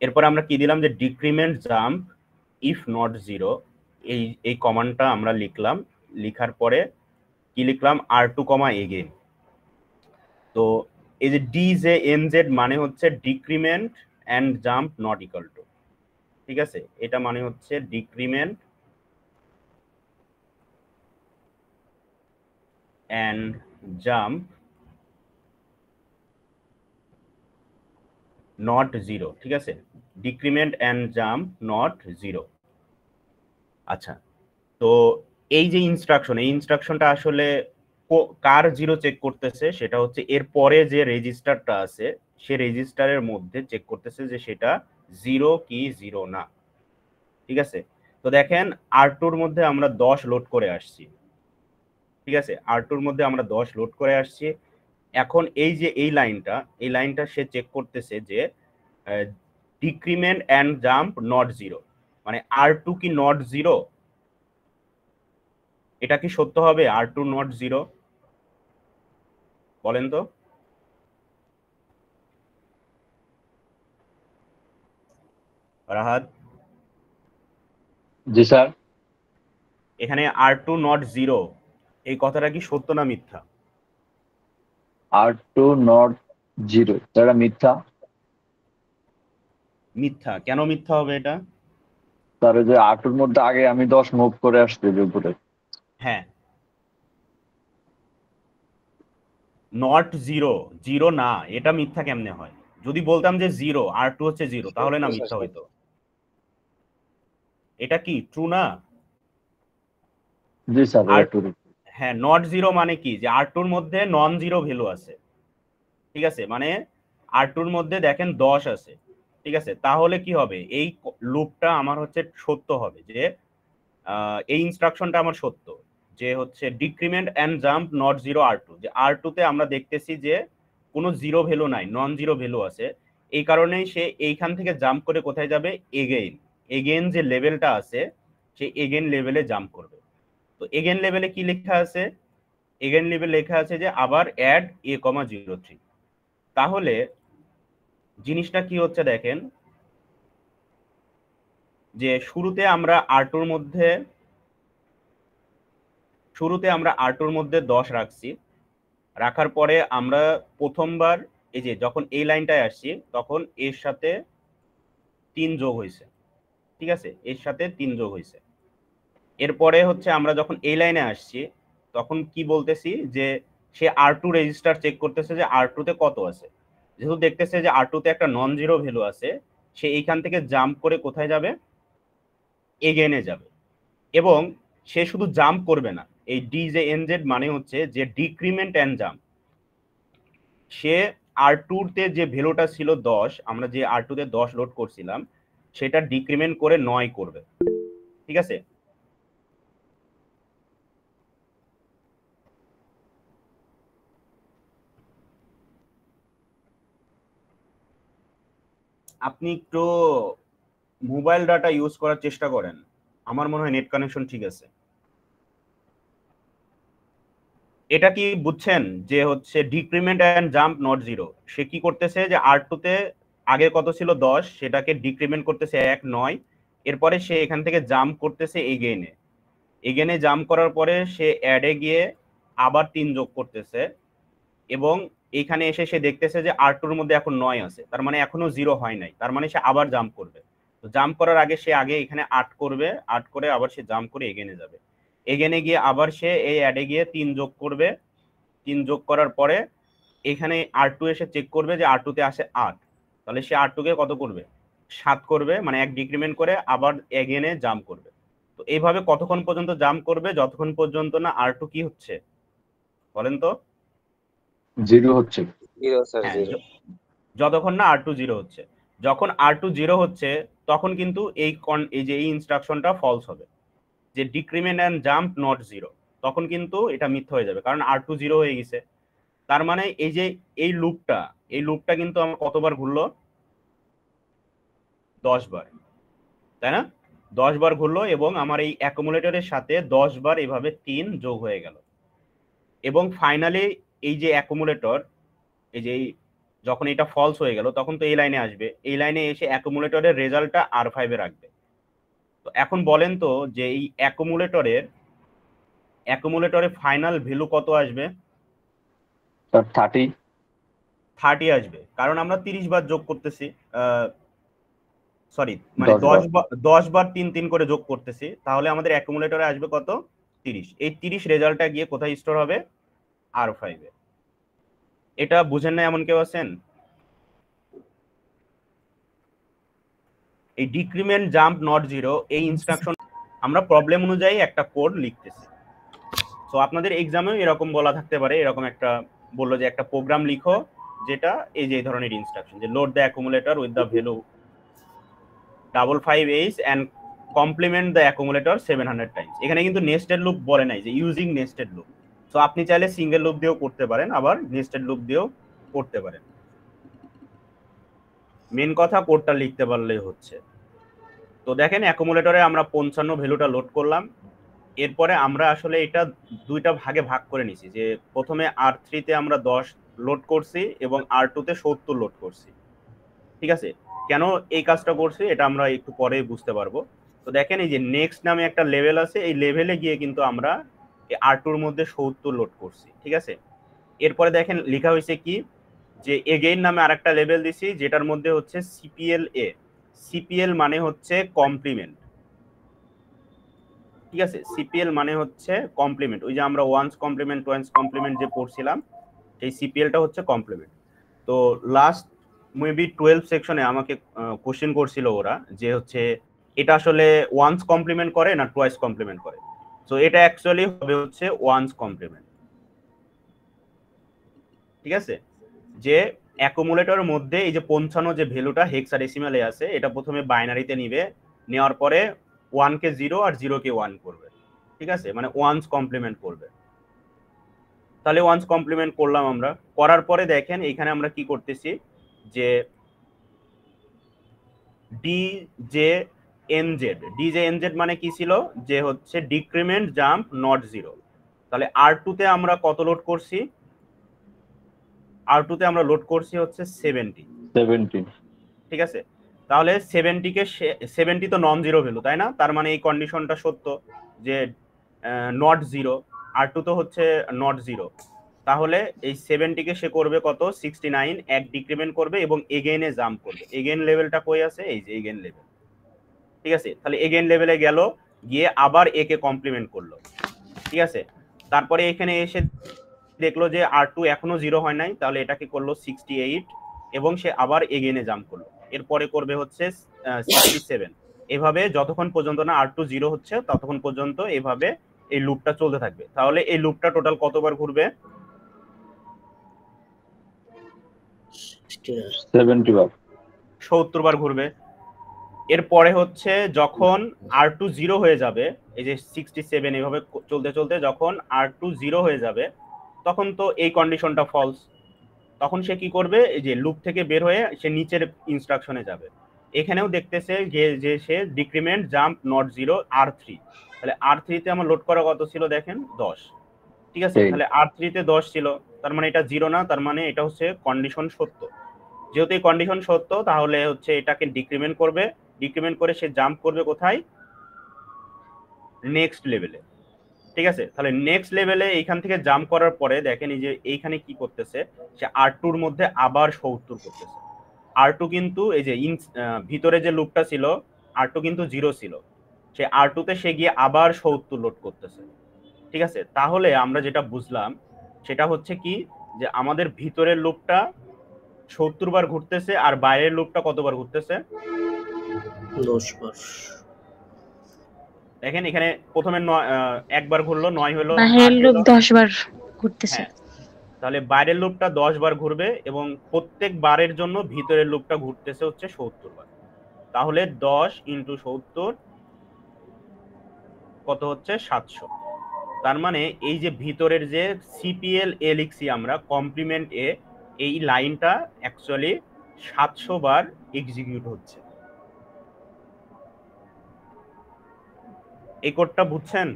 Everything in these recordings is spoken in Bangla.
এরপর আমরা কি দিলাম যে decrement jump if not zero, এই কমান্ডটা আমরা লিখলাম। লিখার পরে কি লিখলাম, R2 কমা এগেন। তো এই যে DJNZ মানে হচ্ছে decrement and jump not equal to, ঠিক আছে, এটা মানে হচ্ছে decrement and jump not zero, ঠিক আছে, decrement and jump not zero. আচ্ছা, তো এই যে ইনস্ট্রাকশন, এই ইনস্ট্রাকশনটা আসলে কার জিরো চেক করতেছে, সেটা হচ্ছে এর পরে যে রেজিস্টারটা আছে সে রেজিস্টারের মধ্যে চেক করতেছে যে সেটা জিরো কি জিরো না, ঠিক আছে। তো দেখেন R2 এর মধ্যে আমরা 10 লোড করে আসছি, ঠিক আছে, R2 এর মধ্যে আমরা 10 লোড করে আসছি। এখন এই যে এই লাইনটা সে চেক করতেছে যে decrement and jump not zero, মানে R2 কি নট জিরো, এটা কি সত্য হবে R2 নট জিরো, বলেন তো। রাহাত, জি স্যার। এখানে R2 নট জিরো এই কথাটা কি সত্য না মিথ্যা? R2 নট জিরো, এটা মিথ্যা। মিথ্যা, কেন মিথ্যা হবে এটা? স্যার যে R2 এর মধ্যে আগে আমি 10 মুভ করে আসছি যে উপরে। হ্যাঁ, নট জিরো, জিরো না, এটা মিথ্যা কেমনে হয়? যদি বলতাম যে জিরো, R2 হচ্ছে জিরো, তাহলে না মিথ্যা হইতো। এটা কি ট্রু না? জি স্যার, আর এটা ট্রু। হ্যাঁ, নট জিরো মানে কি, যে R2 এর মধ্যে নন জিরো ভ্যালু আছে, ঠিক আছে, মানে R2 এর মধ্যে দেখেন 10 আছে, ঠিক আছে, তাহলে কি হবে, এই লুপটা আমার হচ্ছে সত্য হবে, যে এই ইনস্ট্রাকশনটা আমার সত্য, যে হচ্ছে decrement and jump not zero R2, যে R2 তে আমরা দেখতেছি যে কোনো জিরো ভ্যালু নাই, নন জিরো ভ্যালু আছে, এই কারণেই সে এইখান থেকে জাম্প করে কোথায় যাবে, এগেইন, এগেইন যে লেভেলটা আছে সে এগেইন লেভেলে জাম্প করবে। তো এগেইন লেভেলে কি লেখা আছে, এগেইন লেভেল লেখা আছে যে আবার অ্যাড A,03। তাহলে জিনিসটা কি হচ্ছে দেখেন, যে শুরুতে আমরা R2 এর মধ্যে 10 রাখছি, রাখার পরে আমরা প্রথমবার এই যে যখন এই লাইনটায় আসছি তখন এর সাথে 3 যোগ হয়েছে, ঠিক আছে, এর সাথে 3 যোগ হয়েছে। এরপরে হচ্ছে আমরা যখন এই লাইনে আসছি তখন কি বলতেছি, যে সে R2 রেজিস্টার চেক করতেছে যে R2 তে কত আছে, যেহেতু দেখতেছে যে R2 তে একটা নন জিরো ভ্যালু আছে, সে এইখান থেকে জাম্প করে কোথায় যাবে, এগেনে যাবে। এবং সে শুধু জাম্প করবে না, এই DJNZ মানে হচ্ছে যে decrement and jump, say R2 তে যে ভ্যালুটা ছিল 10, আমরা যে R2 তে 10 লোড করছিলাম সেটা ডিক্রিমেন্ট করে 9 করবে, ঠিক আছে। আপনি একটু মোবাইল ডাটা ইউজ করার চেষ্টা করেন, আমার মনে হয় নেট কানেকশন ঠিক আছে। এটা কি বুঝছেন যে হচ্ছে decrement and jump not zero, সে কি করতেছে যে R2 তে আগে কত ছিল 10, সেটাকে ডিক্রিমেন্ট করতেছে 9, এরপরে সে এখান থেকে জাম্প করতেছে এগেইনে, এগেইনে জাম্প করার পরে সে অ্যাডে গিয়ে আবার 3 যোগ করতেছে, এবং এখানে এসে সে দেখতেছে যে R2 এর মধ্যে এখন 9 আছে, তার মানে এখনো জিরো হয় নাই, তার মানে সে আবার জাম্প করবে। তো জাম্প করার আগে সে আগে এখানে 8 করবে, 8 করে আবার সে জাম্প করে এগেনে যাবে, এগেনে গিয়ে আবার সে এই অ্যাডে গিয়ে 3 যোগ করবে, 3 যোগ করার পরে এখানে R2 এসে চেক করবে যে R2 তে আসে 8, তাহলে সে R2 কে কত করবে, 7 করবে, মানে এক ডিক্রিমেন্ট করে আবার এগেনে জাম্প করবে। তো এইভাবে কতক্ষণ পর্যন্ত জাম্প করবে, যতক্ষণ পর্যন্ত না R2 কি হচ্ছে, বলেন তো। জিরো হচ্ছে। জিরো স্যার, হ্যাঁ, জিরো। যতক্ষণ না R2 জিরো হচ্ছে। যখন R2 জিরো হচ্ছে তখন কিন্তু এই যে এই ইনস্ট্রাকশনটা ফলস হবে, যে decrement and jump not zero, তখন কিন্তু এটা মিথ্যা হয়ে যাবে, কারণ R2 জিরো হয়ে গেছে। তার মানে এই যে এই লুপটা কিন্তু আমার কতবার ঘুরলো, 10 বার, তাই না, 10 বার ঘুরলো, এবং আমার এই অ্যাকুমুলেটরের সাথে 10 বার এভাবে 3 যোগ হয়ে গেল, এবং ফাইনালি এই যে অ্যাকুমুলেটর, এই যে যখন এটা ফলস হয়ে গেল তখন তো এই লাইনে আসবে, এই লাইনে এসে অ্যাকুমুলেটরের রেজাল্টটা R5 এ রাখবে। তো এখন বলেন তো যে এই অ্যাকুমুলেটরে ফাইনাল ভ্যালু কত আসবে? স্যার 30। 30 আসবে, কারণ আমরা 30 বার যোগ করতেছি, সরি মানে 10 বার। 10 বার 3 3 করে যোগ করতেছি, তাহলে আমাদের অ্যাকুমুলেটরে আসবে কত? 30। এই 30 রেজাল্টটা গিয়ে কোথায় স্টোর হবে? R5 এ। এটা বুঝেন না এমন কেউ আছেন? এই ডিক্রিমেন্ট জাম্প নট জিরো এই ইনস্ট্রাকশন আমরা প্রবলেম অনুযায়ী একটা কোড লিখতেছি। তো আপনাদের এক্সামেও এরকম বলা থাকতে পারে, এরকম একটা বললো যে একটা প্রোগ্রাম লিখো যেটা এই যে ধরনের ইনস্ট্রাকশন, যে load the accumulator with the value 558 and complement the accumulator 700 times. এখানে কিন্তু নেস্টেড লুপ বলে নাই, যে ইউজিং নেস্টেড লুপ। তো আপনি চাইলে সিঙ্গেল লুপ দিয়েও করতে পারেন, আবার নেস্টেড লুপ দিয়েও করতে পারেন। মেন কথা কোডটা লিখতে পারলেই হচ্ছে। তো দেখেন অ্যাকুমুলেটরে আমরা 55 ভ্যালুটা লোড করলাম। এরপরে আমরা আসলে এটা দুইটা ভাগে ভাগ করে নিছি, যে প্রথমে R3 তে আমরা 10 লোড করছি এবং R2 তে 70 লোড করছি। ঠিক আছে, কেন এই কাজটা করছি এটা আমরা একটু পরে বুঝতে পারবো। তো দেখেন এই যে নেক্সট নামে একটা লেভেল আছে, এই লেভেলে গিয়ে কিন্তু আমরা R2 এর মধ্যে 70 লোড করছি। ঠিক আছে, এরপরে দেখেন লেখা হয়েছে কি, যে এগেইন নামে আরেকটা লেভেল দিছি যেটার মধ্যে হচ্ছে CPL-A। CPL মানে হচ্ছে কমপ্লিমেন্ট। ঠিক আছে, CPL মানে হচ্ছে কমপ্লিমেন্ট, ওই যে আমরা ওয়ান্স কমপ্লিমেন্ট টুয়াইস কমপ্লিমেন্ট যে পড়ছিলাম, সেই CPL-টা হচ্ছে কমপ্লিমেন্ট। তো লাস্ট মেবি 12 সেকশনে আমাকে কোশ্চেন করছিল ওরা, যে হচ্ছে এটা আসলে ওয়ান্স কমপ্লিমেন্ট করে না টুয়াইস কমপ্লিমেন্ট করে। সো এটা অ্যাকচুয়ালি হবে হচ্ছে ওয়ান্স কমপ্লিমেন্ট। ঠিক আছে, যে অ্যাকুমুলেটরের মধ্যে এই যে 55 যে ভ্যালুটা হেক্সাডেসিমালে আছে, এটা প্রথমে বাইনারিতে নিবে, নেওয়ার পরে 1 কে 0 আর 0 কে 1 করবে। ঠিক আছে, মানে ওয়ান্স কমপ্লিমেন্ট করবে। তাহলে ওয়ান্স কমপ্লিমেন্ট করলাম আমরা, করার পরে দেখেন এখানে আমরা কি করতেছি, যে DJNZ মানে কি ছিল, যে হচ্ছে ডিক্রিমেন্ট জাম্প নট জিরো। তাহলে R2 তে আমরা কত লোড করছি? R2 তে আমরা লোড করছি হচ্ছে 70। ঠিক আছে, তাহলে 70 তো নন জিরো ভ্যালু, তাই না? তার মানে এই কন্ডিশনটা সত্য যে নট জিরো, R2 তো হচ্ছে নট জিরো। তাহলে এই 70 কে সে করবে কত? 69, এক ডিক্রিমেন্ট করবে এবং এগেইনে জাম্প করবে। এগেইন লেভেলটা কই আছে? এই যে এগেইন লেভেল। ঠিক আছে, তাহলে এগেইন লেভেলে গেল, গিয়ে আবার এ কে কমপ্লিমেন্ট করলো। ঠিক আছে, তারপরে এখানে এসে দেখলো যে R2 এখনো জিরো হয় নাই, তাহলে এটাকে করলো 68 এবং সে আবার এগেইনে জাম্প করলো। এরপরে করবে হচ্ছে 67। এভাবে যতক্ষণ পর্যন্ত না R2 জিরো হচ্ছে ততক্ষণ পর্যন্ত এভাবে এই লুপটা চলতে থাকবে। তাহলে এই লুপটা টোটাল কতবার ঘুরবে? 70 বার ঘুরবে। এরপরে হচ্ছে যখন R2 জিরো হয়ে যাবে, এই যে 67 এভাবে চলতে চলতে যখন R2 জিরো হয়ে যাবে, তখন তো এই কন্ডিশনটা ফলস। তখন সে কি করবে? এই যে লুপ থেকে বের হয়ে সে নিচের ইনস্ট্রাকশনে যাবে। এখানেও দেখতেছে যে সে decrement jump not zero R3। তাহলে R3 তে আমার লোড করা কত ছিল দেখেন? 10। ঠিক আছে, তাহলে R3 তে 10 ছিল, তার মানে এটা জিরো না, তার মানে এটা হচ্ছে কন্ডিশন সত্য। যেহেতু এই কন্ডিশন সত্য, তাহলে হচ্ছে এটাকে ডিক্রিমেন্ট করবে, ডিক্রিমেন্ট করে সে জাম্প করবে কোথায়? নেক্সট লেভেলে। ঠিক আছে, তাহলে নেক্সট লেভেলে এইখান থেকে জাম্প করার পরে দেখেন এই যে এইখানে কি করতেছে, সে R2 এর মধ্যে আবার 70 করতেছে। R2 কিন্তু এই যে ভিতরে যে লুপটা ছিল, R2 কিন্তু জিরো ছিল, সে R2 তে সে গিয়ে আবার 70 লোড করতেছে। ঠিক আছে, তাহলে আমরা যেটা বুঝলাম সেটা হচ্ছে কি, যে আমাদের ভিতরের লুপটা 70 বার ঘুরতেছে আর বাইরের লুপটা কতবার ঘুরতেছে? 10 বার। দেখেন এখানে প্রথমে একবার ঘুরলো, 9 হলো, বাহিরের 8 লুপ হলো। 10 বার ঘুরতেছে। হ্যাঁ, তাহলে বাইরের লুপটা 10 বার ঘুরবে এবং প্রত্যেক বারের জন্য ভিতরের লুপটা ঘুরতেছে হচ্ছে 70 বার। তাহলে 10 ইন্টু 70 কত হচ্ছে? 700। তার মানে এই যে ভিতরের যে CPL-A লিখছি আমরা, কমপ্লিমেন্ট এ, এই লাইনটা অ্যাকচুয়ালি 700 বার এক্সিকিউট হচ্ছে। এই কোডটা বুঝছেন?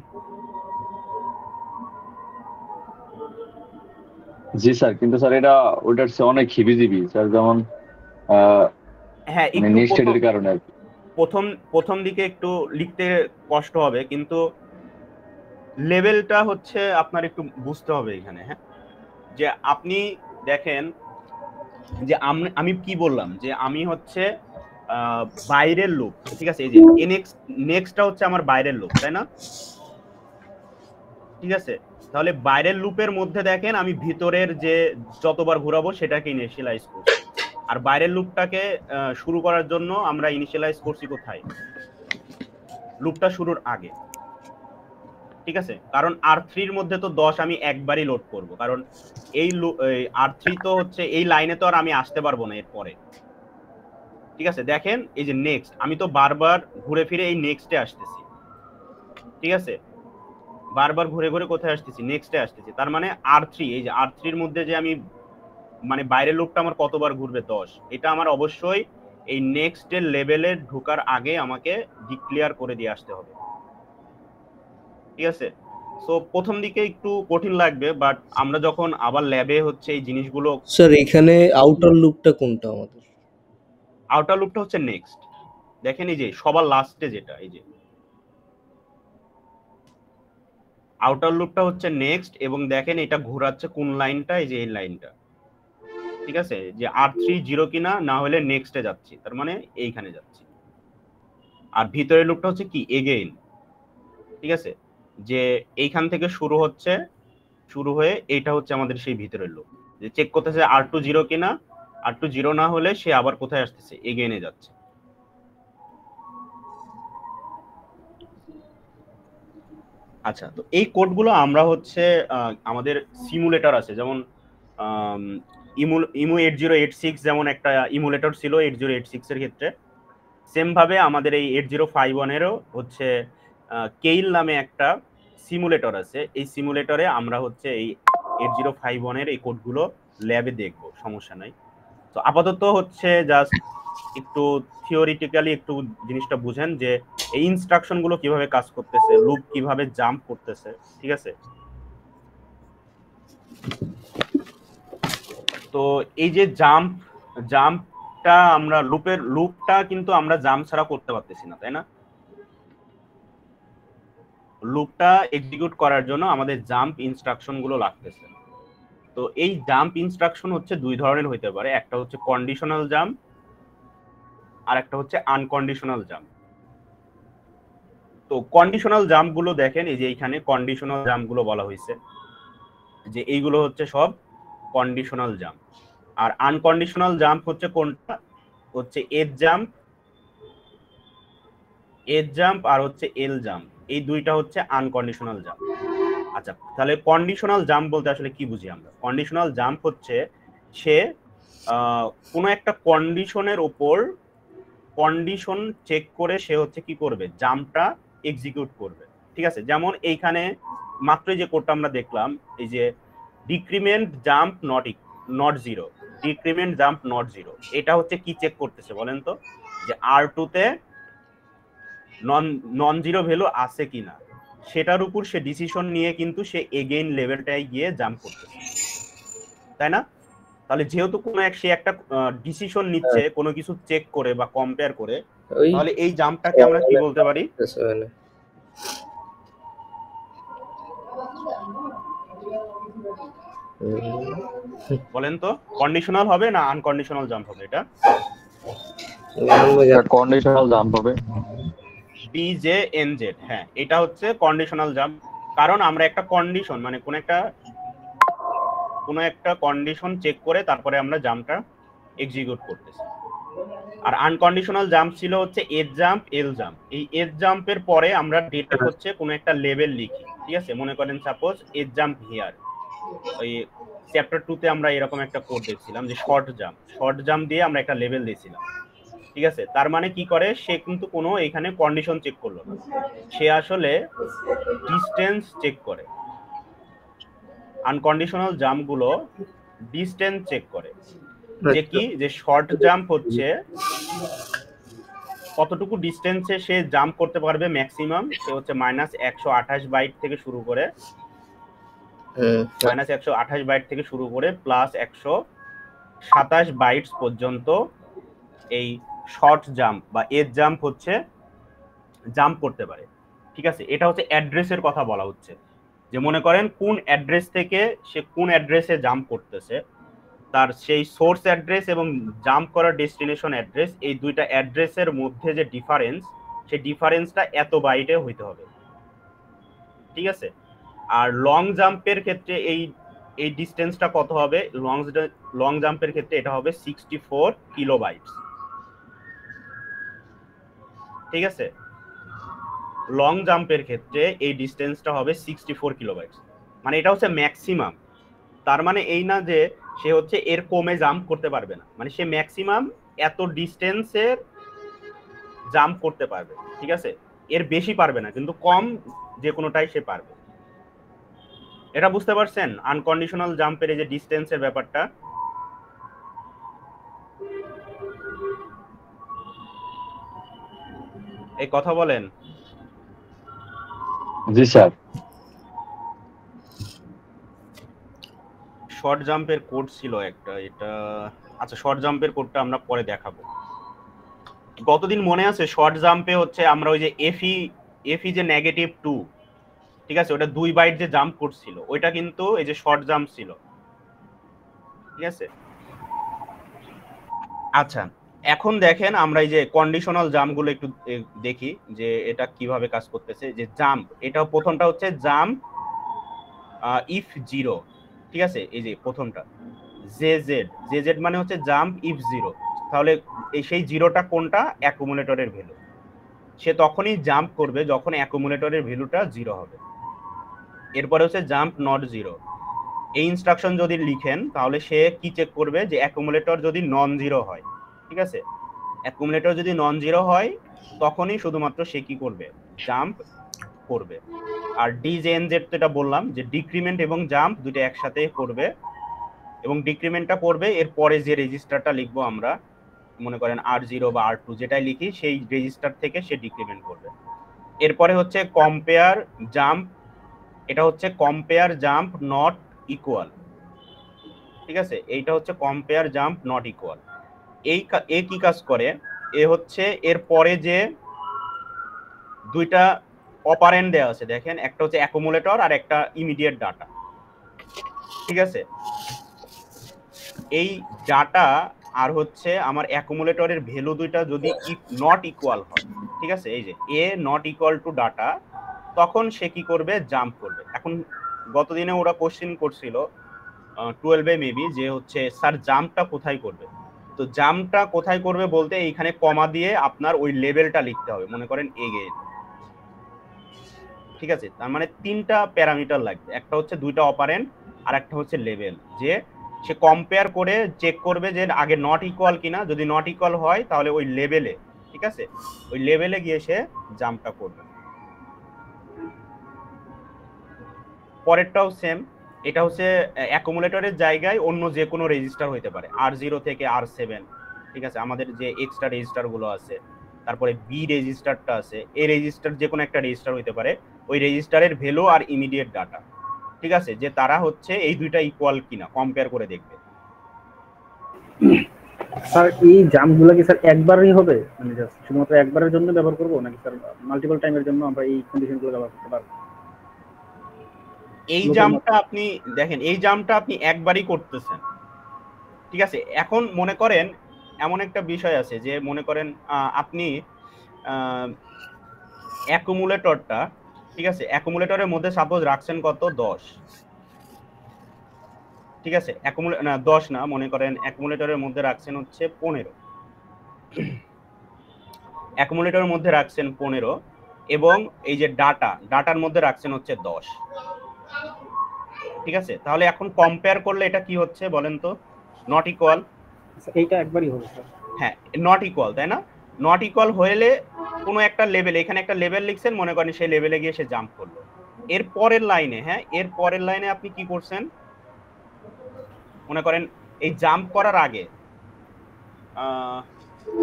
জি স্যার, কিন্তু স্যার এটা ওটার চেয়ে অনেক হিবিজিবি স্যার, যেমন হ্যাঁ মানে একটু নেস্টেডের কারণে আর কি। প্রথম প্রথম দিকে একটু লিখতে কষ্ট হবে, কিন্তু লেভেলটা হচ্ছে আপনার একটু বুঝতে হবে এখানে। হ্যাঁ, যে আপনি দেখেন যে আমি কি বললাম, যে আমি হচ্ছে বাইরের লুপ, ঠিক আছে, এই যে নেক্সটটা হচ্ছে আমার বাইরের লুপ, তাই না? ঠিক আছে, তাহলে বাইরের লুপের মধ্যে দেখেন আমি ভিতরের যে যতবার ঘোরাবো সেটাকে ইনিশিয়ালাইজ করছি। আর বাইরের লুপটাকে শুরু করার জন্য আমরা ইনিশিয়ালাইজ করছি কোথায়? লুপটা শুরুর আগে। ঠিক আছে, কারণ R3 এর মধ্যে তো 10 আমি একবারই লোড করব, কারণ এই R3 তো হচ্ছে এই লাইনে তো আর আমি আসতে পারবো না এরপরে। ঠিক আছে, দেখেন এই যে নেক্সট, আমি তো বারবার ঘুরে ফিরে এই নেক্সটে আসতেছি। ঠিক আছে, বারবার ঘুরে ঘুরে কোথায় আসতেছি? নেক্সটে আসতেছি। তার মানে R3, এই যে R3 এর মধ্যে যে আমি মানে বাইরের লুপটা আমার কতবার ঘুরবে? 10। এটা আমার অবশ্যই এই নেক্সট এর লেভেলে ঢোকার আগে আমাকে ডিক্লেয়ার করে দিয়ে আসতে হবে। ঠিক আছে, সো প্রথম দিকে একটু কঠিন লাগবে, বাট আমরা যখন আবার ল্যাবে হচ্ছে এই জিনিসগুলো, স্যার এখানে আউটার লুপটা কোনটা আমাদের? আউটার লুপটা হচ্ছে নেক্সট। দেখেন এই যে সবার লাস্টে যেটা, এই যে আউটার লুপটা হচ্ছে নেক্সট, এবং দেখেন এটা ঘোরাচ্ছে কোন লাইনটা? এই যে এই লাইনটা। ঠিক আছে, যে R3 0 কিনা, না হলে নেক্সটে যাচ্ছি, তার মানে এইখানে যাচ্ছি। আর ভিতরের লুপটা হচ্ছে কি? এগেইন। ঠিক আছে, যে এইখান থেকে শুরু হচ্ছে, শুরু হয়ে এইটা হচ্ছে আমাদের সেই ভিতরের লুপ, যে চেক করতেছে R2 0 কিনা। R2 0 না হলে সে আবার কোথায় আসতেছে? এগেইনে যাচ্ছে। আচ্ছা, তো এই কোডগুলো আমরা হচ্ছে আমাদের সিমুলেটর আছে, যেমন ইমু 8086 যেমন একটা ইমুলেটর ছিল 8086 এর ক্ষেত্রে, সেম ভাবে আমাদের এই 8051 এরও হচ্ছে কেইল নামে একটা সিমুলেটর আছে। এই সিমুলেটরে আমরা হচ্ছে এই 8051 এর এই কোডগুলো ল্যাবে দেখব, সমস্যা নাই। তো আপাতত হচ্ছে জাস্ট একটু থিওরিটিক্যালি একটু জিনিসটা বুঝেন, যে এই ইনস্ট্রাকশন গুলো কিভাবে কাজ করতেছে, লুপ কিভাবে জাম্প করতেছে। ঠিক আছে, তো এই যে জাম্পটা আমরা লুপটা কিন্তু আমরা জাম্প ছাড়া করতে পারতেছি না, তাই না? লুপটা এক্সিকিউট করার জন্য আমাদের জাম্প ইনস্ট্রাকশন গুলো লাগতেছে। তো এই জাম্প ইনস্ট্রাকশন হচ্ছে দুই ধরনের হইতে পারে, একটা হচ্ছে কন্ডিশনাল জাম্প আর একটা হচ্ছে আনকন্ডিশনাল জাম্প। তো কন্ডিশনাল জাম্প গুলো দেখেন, এই যে এইখানে কন্ডিশনাল জাম্প গুলো বলা হয়েছে, যে এইগুলো হচ্ছে সব কন্ডিশনাল জাম্প। আর আনকন্ডিশনাল জাম্প হচ্ছে কোনটা? হচ্ছে এজ জাম্প আর হচ্ছে এল জাম্প, এই দুইটা হচ্ছে আনকন্ডিশনাল জাম্প। আচ্ছা, তাহলে কন্ডিশনাল জাম্প বলতে আসলে কি বুঝি আমরা? কন্ডিশনাল জাম্প হচ্ছে সে কোনো একটা কন্ডিশনের উপর কন্ডিশন চেক করে সে হচ্ছে কি করবে? জাম্পটা এক্সিকিউট করবে। ঠিক আছে, যেমন এইখানে মাত্র যে কোডটা আমরা দেখলাম, এই যে decrement jump not zero, decrement jump not zero, এটা হচ্ছে কি চেক করতেছে বলেন তো? যে R2 তে নন জিরো ভ্যালু আছে কিনা, সেটার উপর সে ডিসিশন নিয়ে কিন্তু সে এগেইন লেভেলটায় গিয়ে জাম্প করতেছে, তাই না? তাহলে যেহেতু কোনো সে একটা ডিসিশন নিচ্ছে কোনো কিছু চেক করে বা কম্পেয়ার করে, তাহলে এই জাম্পটাকে আমরা কি বলতে পারি? বলেন তো, কন্ডিশনাল হবে না আনকন্ডিশনাল জাম্প হবে? এটা কন্ডিশনাল জাম্প হবে। DJNZ, হ্যাঁ, এটা হচ্ছে কন্ডিশনাল জাম্প। কারণ আমরা একটা কন্ডিশন, মানে কোনো একটা কন্ডিশন চেক করে তারপরে আমরা জাম্পটা এক্সিকিউট করতেছি। আর আনকন্ডিশনাল জাম্প ছিল হচ্ছে এজ জাম্প, এল জাম্প। এই এজ জাম্পের পরে আমরা ডিরেক্ট হচ্ছে কোনো একটা লেভেল লিখি। ঠিক আছে, মনে করেন সাপোজ এজ জাম্প হিয়ার। ওই চ্যাপ্টার 2 তে আমরা এরকম একটা কোড দেখছিলাম, যে শর্ট জাম্প দিয়ে আমরা একটা লেভেল দিয়েছিলাম। ঠিক আছে, তার মানে কি করে? সে কিন্তু কোনো এখানে কন্ডিশন চেক করলো না, সে আসলে ডিসটেন্স চেক করে। আনকন্ডিশনাল জাম্প গুলো ডিসটেন্স চেক করে, যে কি, যে শর্ট জাম্প হচ্ছে কতটুকু ডিসটেন্সে সে জাম্প করতে পারবে ম্যাক্সিমাম, সে হচ্ছে -128 বাইট থেকে শুরু করে মাইনাস 128 বাইট থেকে শুরু করে প্লাস 127 বাইটস পর্যন্ত এই শর্ট জাম্প বা এজ জাম্প হচ্ছে জাম্প করতে পারে। ঠিক আছে, এটা হচ্ছে অ্যাড্রেসের কথা বলা হচ্ছে, যে মনে করেন কোন অ্যাড্রেস থেকে সে কোন অ্যাড্রেসে জাম্প করতেছে, তার সেই সোর্স অ্যাড্রেস এবং জাম্প করার ডেস্টিনেশন অ্যাড্রেস, এই দুইটা অ্যাড্রেসের মধ্যে যে ডিফারেন্স, সেই ডিফারেন্সটা এত বাইটে হইতে হবে। ঠিক আছে, আর লং জাম্পের ক্ষেত্রে এই ডিস্টেন্সটা কত হবে? লং জাম্পের ক্ষেত্রে এটা হবে 64 কিলোবাইটস। ঠিক আছে, লং জাম্পের ক্ষেত্রে এই ডিস্টেন্সটা হবে 64 কিলোবাইটস, মানে এটা হচ্ছে ম্যাক্সিমাম। তার মানে এই না যে সে হচ্ছে এর কমে জাম্প করতে পারবে না, মানে সে ম্যাক্সিমাম এত ডিস্টেন্সের জাম্প করতে পারবে। ঠিক আছে, এর বেশি পারবে না, কিন্তু কম যে কোনোটাই সে পারবে। এটা বুঝতে পারছেন আনকন্ডিশনাল জাম্পের এই যে ডিস্টেন্সের ব্যাপারটা? এই কথা বলেন। জি স্যার। শর্ট জাম্পের কোড ছিল একটা, এটা আচ্ছা শর্ট জাম্পের কোডটা আমরা পরে দেখাবো। গতদিন মনে আছে শর্ট জাম্পে হচ্ছে আমরা ওই যে এফি যে -2, ঠিক আছে, ওটা 2 বাইট যে জাম্প করছিল, ওইটা কিন্তু এই যে শর্ট জাম্প ছিল। ঠিক আছে, আচ্ছা এখন দেখেন আমরা এই যে কন্ডিশনাল জাম্প গুলো একটু দেখি যে এটা কিভাবে কাজ করতেছে। যে জাম্প, এটা প্রথমটা হচ্ছে জাম্প ইফ 0। ঠিক আছে, এই যে প্রথমটা জেজেড মানে হচ্ছে জাম্প ইফ 0। তাহলে এই সেই জিরোটা কোনটা? অ্যাকুমুলেটরের ভ্যালু। সে তখনই জাম্প করবে যখন অ্যাকুমুলেটরের ভ্যালুটা 0 হবে। এরপরে হচ্ছে জাম্প নট 0। এই ইনস্ট্রাকশন যদি লিখেন তাহলে সে কি চেক করবে? যে অ্যাকুমুলেটর যদি নন জিরো হয়। ঠিক আছে, অ্যাকুমুলেটর যদি নন জিরো হয় তখনই শুধুমাত্র সে কি করবে? জাম্প করবে। আর ডিজেএনজেড তো এটা বললাম যে ডিক্রিমেন্ট এবং জাম্প দুটো একসাথে করবে, এবং ডিক্রিমেন্টটা করবে এর পরে যে রেজিস্টারটা লিখবো আমরা, মনে করেন R0 বা R2 যেটাই লিখি, সেই রেজিস্টার থেকে সে ডিক্রিমেন্ট করবে। এরপরে হচ্ছে কম্পেয়ার জাম্প, এটা হচ্ছে কম্পেয়ার জাম্প নট ইকুয়াল। ঠিক আছে, এইটা হচ্ছে কম্পেয়ার জাম্প নট ইকুয়াল। এ কি কাজ করে? এ হচ্ছে এর পরে যে দুইটা অপারেন্ড দেওয়া আছে দেখেন, একটা হচ্ছে অ্যাকুমুলেটর আর একটা ইমিডিয়েট ডাটা। ঠিক আছে, এই ডাটা আর হচ্ছে আমার অ্যাকুমুলেটরের ভ্যালু দুইটা যদি নট ইকুয়াল হয়, ঠিক আছে, এই যে এ নট ইকুয়াল টু ডাটা, তখন সে কি করবে? জাম্প করবে। এখন গতদিনে ওরা কোশ্চেন করছিল 12-এ মেবি, যে হচ্ছে স্যার জাম্পটা কোথায় করবে? তো জাম্পটা কোথায় করবে বলতে এইখানে কমা দিয়ে আপনার ওই লেভেলটা লিখতে হবে, মনে করেন এগেইন। ঠিক আছে, তার মানে তিনটা প্যারামিটার লাগবে, একটা হচ্ছে দুইটা অপারেন্ড আর একটা হচ্ছে লেভেল। যে সে কম্পেয়ার করে চেক করবে যে আগে নট ইকুয়াল কিনা, যদি নট ইকুয়াল হয় তাহলে ওই লেভেলে, ঠিক আছে, ওই লেভেলে গিয়ে সে জাম্পটা করবে। পরেরটাও সেম, এটা হচ্ছে অ্যাকুমুলেটরের জায়গায় অন্য যে কোনো রেজিস্টার হইতে পারে, R0 থেকে R7। ঠিক আছে, আমাদের যে এক্সট্রা রেজিস্টার গুলো আছে, তারপরে বি রেজিস্টারটা আছে, এই রেজিস্টার যে কোনো একটা রেজিস্টার হইতে পারে, ওই রেজিস্টারের ভ্যালু আর ইমিডিয়েট ডাটা, ঠিক আছে, যে তারা হচ্ছে এই দুইটা ইকুয়াল কিনা কম্পেয়ার করে দেখবে। স্যার এই জাম্পগুলো কি স্যার একবারই হবে, মানে জাস্ট শুধুমাত্র একবারের জন্য ব্যবহার করব, নাকি স্যার মাল্টিপল টাইমের জন্য আমরা এই কন্ডিশনগুলো ব্যবহার করতে পারবো? এই জাম্পটা আপনি দেখেন, এই জাম্পটা আপনি একবারই করতেছেন। ঠিক আছে, এখন মনে করেন এমন একটা বিষয় আছে যে মনে করেন আপনি অ্যাকুমুলেটরটা, ঠিক আছে, অ্যাকুমুলেটরের মধ্যে সাপোজ রাখছেন কত? 10। ঠিক আছে, না 10 না, মনে করেন অ্যাকুমুলেটরের মধ্যে রাখছেন হচ্ছে 15। অ্যাকুমুলেটরের মধ্যে রাখছেন 15 এবং এই যে ডাটার মধ্যে রাখছেন হচ্ছে 10। ঠিক আছে, তাহলে এখন কম্পেয়ার করলে এটা কি হচ্ছে বলেন তো? Not equal. এইটা একবারই হবে স্যার। হ্যাঁ, নট ইকুয়াল, তাই না? নট ইকুয়াল হলে কোনো একটা লেভেল, এখানে একটা লেভেল লিখছেন, মনে করেন সেই লেভেলে গিয়ে সে জাম্প করলো। এর পরের লাইনে, হ্যাঁ, এর পরের লাইনে আপনি কি করছেন? মনে করেন এই জাম্প করার আগে,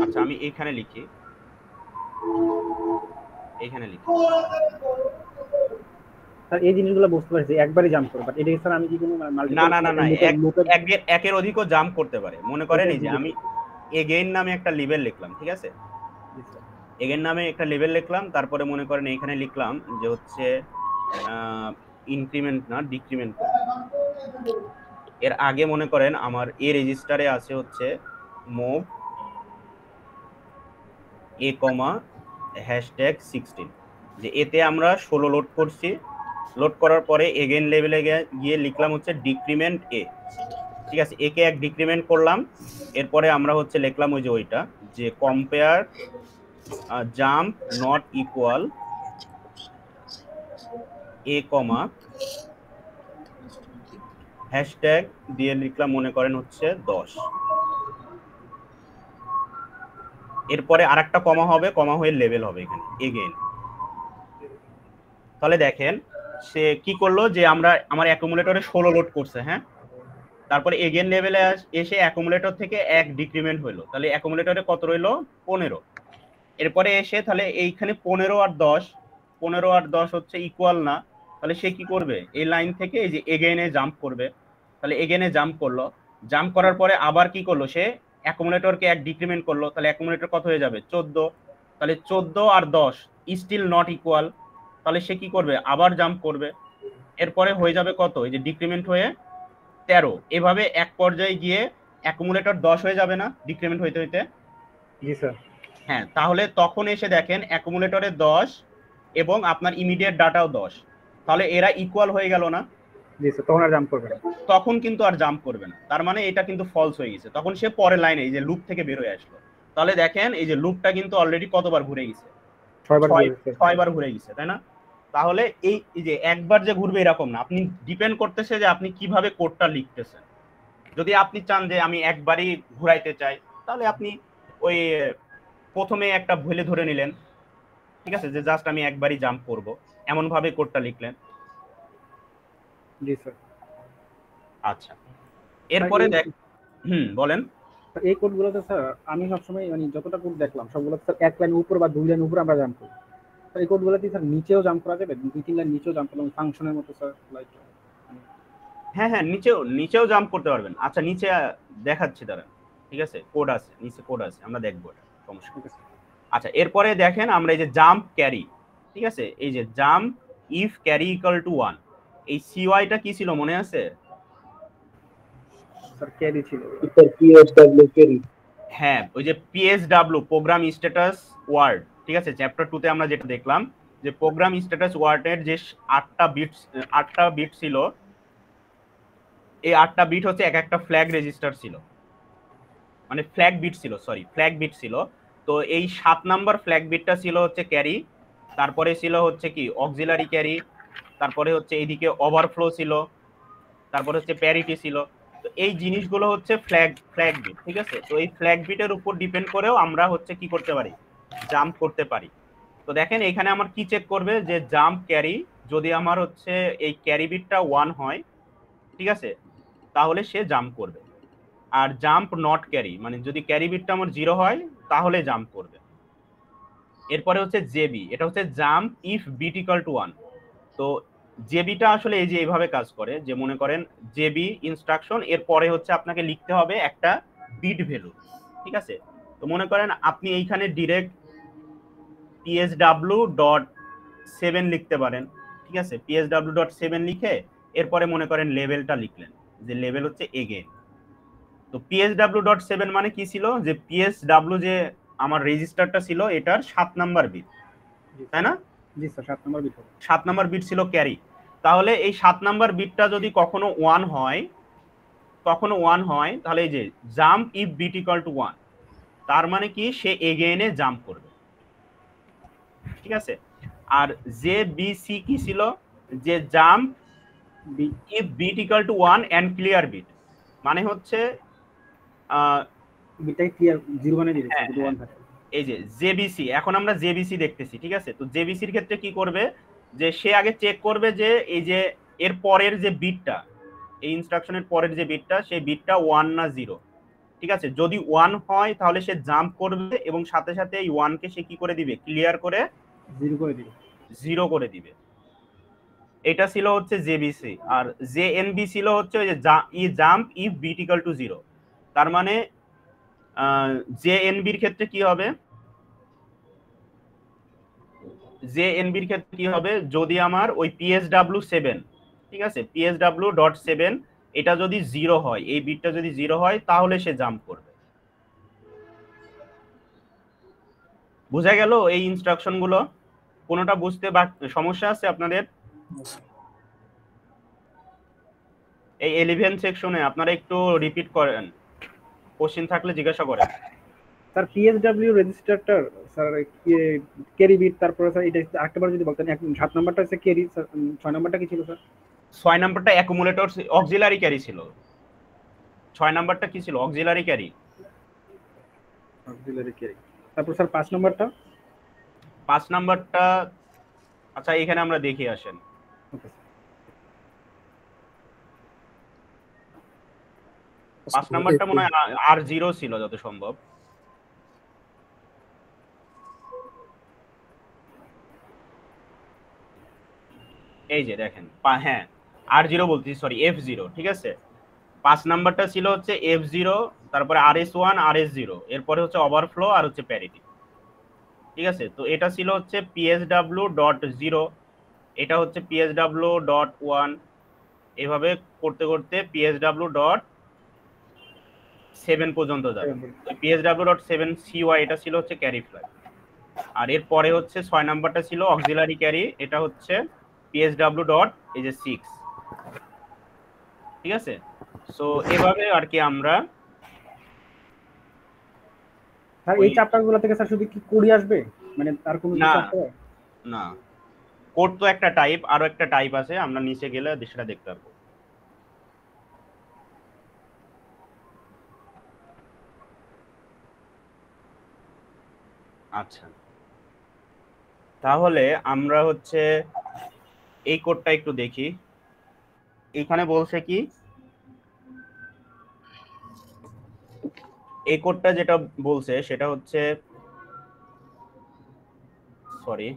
আচ্ছা আমি এখানে লিখি, স্যার এই জিনিসগুলো বুঝতে পারছি একবারই জাম্প করে, বাট এটা স্যার আমি কি কোনো না মাল্টিপল না না না লুপের একের অধিকও জাম্প করতে পারে। মনে করেন এই যে আমি এগেইন নামে একটা লেভেল লিখলাম, ঠিক আছে, এগেইন নামে একটা লেভেল লিখলাম, তারপরে মনে করেন এইখানে লিখলাম যে হচ্ছে ইনক্রিমেন্ট না ডিক্রিমেন্ট করব। এর আগে মনে করেন আমার এ রেজিস্টারে আছে হচ্ছে মুভ এ কমা হ্যাশট্যাগ 16, যে এতে আমরা 16 লোড করছি। লোড করার পরে এগেইন লেভেলে গিয়ে লিখলাম হচ্ছে ডিক্রিমেন্ট এ, ঠিক আছে, একে এক ডিক্রিমেন্ট করলাম। এরপরে আমরা হচ্ছে লিখলাম ওই যে ওইটা যে compare jump not equal A comma hashtag দিয়ে লিখলাম মনে করেন হচ্ছে 10। এরপরে আরেকটা কমা হবে, কমা হয়ে লেভেল হবে এখানে এগেইন। তাহলে দেখেন সে কি করলো যে আমার অ্যাকুমুলেটরে 16 লোড করছে, হ্যাঁ, তারপরে এগেইন লেভেলে এসে অ্যাকুমুলেটর থেকে 1 ডিক্রিমেন্ট হলো, তাহলে অ্যাকুমুলেটরে কত রইলো 15। এরপরে এসে তাহলে এইখানে 15 আর 10 হচ্ছে ইকুয়াল না, তাহলে সে কি করবে এই লাইন থেকে এই যে এগেইনে জাম্প করবে। তাহলে এগেইনে জাম্প করলো, জাম্প করার পরে আবার কি করলো সে অ্যাকুমুলেটরকে 1 ডিক্রিমেন্ট করলো, তাহলে অ্যাকুমুলেটর কত হয়ে যাবে 14। তাহলে 14 আর 10 স্টিল নট ইকুয়াল, তাহলে সে কি করবে আবার জাম্প করবে। এরপরে হয়ে যাবে কত এই যে ডিক্রিমেন্ট হয়ে 13। এভাবে এক পর্যায়ে গিয়ে অ্যাকুমুলেটর 10 হয়ে যাবে না ডিক্রিমেন্ট হইতে হইতে? জি স্যার। হ্যাঁ, তাহলে তখন এসে দেখেন অ্যাকুমুলেটরে 10 এবং আপনার ইমিডিয়েট ডাটাও 10, তাহলে এরা ইকুয়াল হয়ে গেল না? জি স্যার, তখন আর জাম্প করবে না। তখন কিন্তু আর জাম্প করবে না, তার মানে এটা কিন্তু ফলস হয়ে গেছে। তখন সে পরের লাইনে এই যে লুপ থেকে বের হয়ে আসলো। তাহলে দেখেন এই যে লুপটা কিন্তু অলরেডি কতবার ঘুরে গেছে, 6 বার ঘুরে গেছে, তাই না? তাহলে এই যে একবার যে ঘুরবে এরকম না, আপনি ডিপেন্ড করতেছে যে আপনি কিভাবে কোডটা লিখতেছেন। যদি আপনি চান যে আমি একবারই ঘুরাইতে চাই, তাহলে আপনি ওই প্রথমে একটা ভুলে ধরে নিলেন, ঠিক আছে, যে জাস্ট আমি একবারই জাম্প করব, এমন ভাবে কোডটা লিখলেন। জি স্যার। আচ্ছা, এরপরে দেখ বলেন। এই কোডগুলোতে স্যার আমি সবসময় মানে যতটা কোড দেখলাম সবগুলো স্যার এক লাইন উপর বা 2 লাইন উপর আমরা জাম্প করি। স্যার এই কোডগুলোতে স্যার নিচেও জাম্প করা যাবে, 2-3 লাইন নিচেও জাম্প করলাম ফাংশনের মতো স্যার, লাইক হ্যাঁ হ্যাঁ, নিচেও জাম্প করতে পারবেন। আচ্ছা, নিচে দেখাচ্ছি দাঁড়ান, ঠিক আছে, কোড আছে, নিচে কোড আছে, আমরা দেখবো এটা, সমস্যা নেই। আচ্ছা, এরপরে দেখেন আমরা এই যে জাম্প ক্যারি, ঠিক আছে, এই যে jump if carry equal to 1, এই সিওয়াইটা কি ছিল মনে আছে? স্যার ক্যারি ছিল স্যার পিএসডব্লিউ ক্যারি। হ্যাঁ, ওই যে পিএসডব্লিউ প্রোগ্রাম স্ট্যাটাস ওয়ার্ড, ঠিক আছে, চ্যাপ্টার 2 তে আমরা যেটা দেখলাম যে প্রোগ্রাম স্ট্যাটাস ওয়ার্ডের যে 8টা বিট ছিল, এই 8টা বিট হচ্ছে এক একটা ফ্ল্যাগ রেজিস্টার ছিল, মানে ফ্ল্যাগ বিট ছিল। তো এই 7 নাম্বার ফ্ল্যাগ বিটটা ছিল হচ্ছে ক্যারি, তারপরে ছিল হচ্ছে কি অক্সিলারি ক্যারি, তারপরে হচ্ছে এইদিকে ওভারফ্লো ছিল, তারপরে হচ্ছে প্যারিটি ছিল। তো এই জিনিসগুলো হচ্ছে ফ্ল্যাগ বিট, ঠিক আছে। তো এই ফ্ল্যাগ বিটের উপর ডিপেন্ড করেও আমরা হচ্ছে কি করতে পারি, জাম্প করতে পারি। তো দেখেন এখানে আমার কি চেক করবে যে জাম্প ক্যারি, যদি আমার হচ্ছে এই ক্যারি বিটটা 1 হয়, ঠিক আছে, তাহলে সে জাম্প করবে। আর জাম্প নট ক্যারি, মানে যদি ক্যারি বিটটা আমার 0 হয় তাহলে জাম্প করবে। এরপরে হচ্ছে জেবি, এটা হচ্ছে jump if bit equal to 1। তো জেবিটা আসলে এই যে এইভাবে কাজ করে, যে মনে করেন জেবি ইনস্ট্রাকশন, এরপরে হচ্ছে আপনাকে লিখতে হবে একটা বিট ভ্যালু, ঠিক আছে। তো মনে করেন আপনি এইখানে ডিরেক্ট psw.7 লিখতে পারেন, ঠিক আছে, psw.7 লিখে এরপরে মনে করেন লেভেলটা লিখলেন, যে লেভেল হচ্ছে এগেইন। তো psw.7 মানে কি ছিল, যে psw যে আমার রেজিস্টারটা ছিল এটার 7 নাম্বার বিট, তাই না? জি স্যার, 7 নাম্বার বিট হবে। 7 নাম্বার বিট ছিল ক্যারি। তাহলে এই 7 নাম্বার বিটটা যদি কখনো 1 হয়, তাহলে এই যে jump if bit equal to 1, তার মানে কি সে এগেইনে জাম্প করবে, ঠিক আছে। আর যে বি সি কি ছিল, যে jump if bit equal to 1 and clear bit, মানে হচ্ছে বিটটাকে ক্লিয়ার 0 বানিয়ে দিবে যদি 1 থাকে। এই যে জেবিসি, এখন আমরা জেবিসি দেখতেছি, ঠিক আছে। তো জেবিসির ক্ষেত্রে কি করবে, যে সে আগে চেক করবে যে এই যে এর পরের যে বিটটা, এই ইনস্ট্রাকশনের পরের যে বিটটা, সেই বিটটা 1 না 0, ঠিক আছে। যদি 1 হয় তাহলে সে জাম্প করবে এবং সাথে সাথে এই 1 কে সে কি করে দিবে, ক্লিয়ার করে 0 করে দিবে। 0 করে দিবে। এটা ছিল হচ্ছে জেবিসি, আর জেএনবি ছিল হচ্ছে ওই যে jump if bit equal to 0। তার মানে জেএনবির ক্ষেত্রে কি হবে, জেএনবির ক্ষেত্রে কি হবে, যদি আমার ওই পিএসডব্লিউ 7, ঠিক আছে, পিএসডব্লিউ ডট 7 এটা যদি 0 হয়, এই বিটটা যদি 0 হয় তাহলে সে জাম্প করবে। বুঝা গেল এই ইনস্ট্রাকশন গুলো? কোনোটা বুঝতে বা সমস্যা আছে আপনাদের? এই 11 সেকশনে আপনারা একটু রিপিট করেন, কোশ্চেন থাকলে জিজ্ঞাসা করেন। স্যার পিএসডব্লিউ রেজিস্টারটার স্যার ক্যারি বিট, তারপরে স্যার এটা আরেকটাবার যদি বলতেন, 7 নাম্বারটা হচ্ছে ক্যারি, 6 নাম্বারটা কি ছিল স্যার? 6 নাম্বারটা অ্যাকুমুলেটর অক্সিলারি ক্যারি ছিল। 6 নাম্বারটা কি ছিল? Auxiliary carry. Auxiliary carry. তারপর স্যার 5 নাম্বারটা? 5 নাম্বারটা আচ্ছা এখানে আমরা দেখি, আসেন। ওকে 5 নাম্বারটা মনে হয় R0 ছিল যত সম্ভব। এই যে দেখেন, হ্যাঁ R0 বলছি, সরি F0, ঠিক আছে। 5 নাম্বারটা ছিল হচ্ছে F0, তারপরে RS1 RS0, এরপরে হচ্ছে ওভারফ্লো আর হচ্ছে প্যারিটি, ঠিক আছে। তো এটা ছিল হচ্ছে PSW.0, এটা হচ্ছে PSW.1, এভাবে করতে করতে PSW.7 পর্যন্ত যাবে। PSW.7 CY এটা ছিল হচ্ছে ক্যারি ফ্ল্যাগ। আর এরপরে হচ্ছে 6 নাম্বারটা ছিল অক্সিলারি ক্যারি, এটা হচ্ছে PSW.6, ঠিক আছে। সো এভাবে আর কি আমরা স্যার এই চ্যাপ্টারগুলো থেকে স্যার শুধু কি কোডই আসবে, মানে তার কোনো কিছু আসবে না? কোড তো একটা টাইপ, আরো একটা টাইপ আছে, আমরা নিচে গেলে সেটা দেখতে পারবো। আচ্ছা, তাহলে আমরা হচ্ছে এই কোডটা একটু দেখি। এখানে বলছে কি, এই কোডটা যেটা বলছে সেটা হচ্ছে, সরি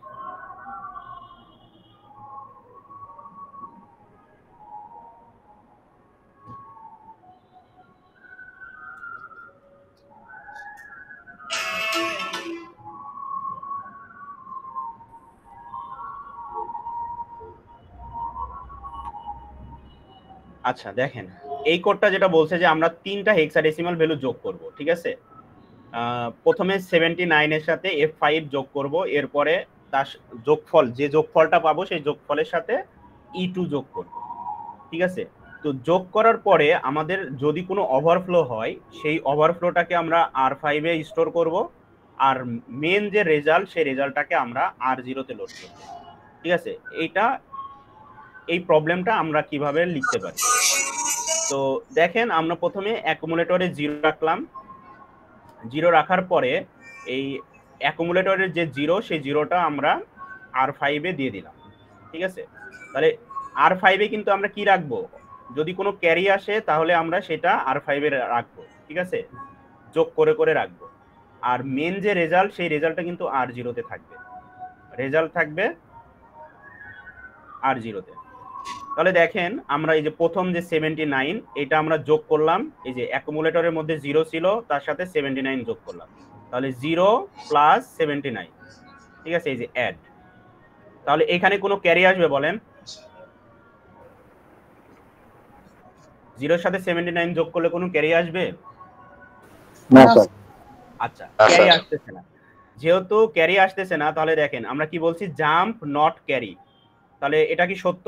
আচ্ছা দেখেন, এই কোডটা যেটা বলছে যে আমরা 3টা হেক্সাডেসিমাল ভ্যালু যোগ করব, ঠিক আছে। প্রথমে 79 এর সাথে F5 যোগ করব, এরপরে তার যোগফল, যে যোগফলটা পাবো সেই যোগফলের সাথে E2 যোগ করব, ঠিক আছে। তো যোগ করার পরে আমাদের যদি কোনো ওভারফ্লো হয়, সেই ওভারফ্লোটাকে আমরা R5 এ স্টোর করব, আর মেন যে রেজাল্ট, সেই রেজাল্টটাকে আমরা R0 তে লোড করব, ঠিক আছে। এই প্রবলেমটা আমরা কিভাবে লিখতে পারি? তো দেখেন, আমরা প্রথমে অ্যাকুমুলেটরে 0 রাখলাম, 0 রাখার পরে এই অ্যাকুমুলেটরের যে 0, সেই 0টা আমরা R5 এ দিয়ে দিলাম, ঠিক আছে। তাহলে R5 এ কিন্তু আমরা কি রাখবো, যদি কোনো ক্যারি আসে তাহলে আমরা সেটা R5 এ রাখবো, ঠিক আছে, যোগ করে করে রাখবো। আর মেন যে রেজাল্ট, সেই রেজাল্টটা কিন্তু R0 তে থাকবে, রেজাল্ট থাকবে R0 তে। তাহলে দেখেন, আমরা এই যে প্রথম যে 79, এটা আমরা যোগ করলাম, এই যে অ্যাকুমুলেটরের মধ্যে 0 ছিল, তার সাথে 79 যোগ করলাম, তাহলে 0 প্লাস 79, ঠিক আছে, এই যে অ্যাড। তাহলে এখানে কোনো ক্যারি আসবে বলেন? 0 এর সাথে 79 যোগ করলে কোনো ক্যারি আসবে? না স্যার। আচ্ছা, ক্যারি আসতেছে না। যেহেতু ক্যারি আসতেছে না, তাহলে দেখেন আমরা কি বলছি, জাম্প নট ক্যারি। তাহলে এটা কি সত্য?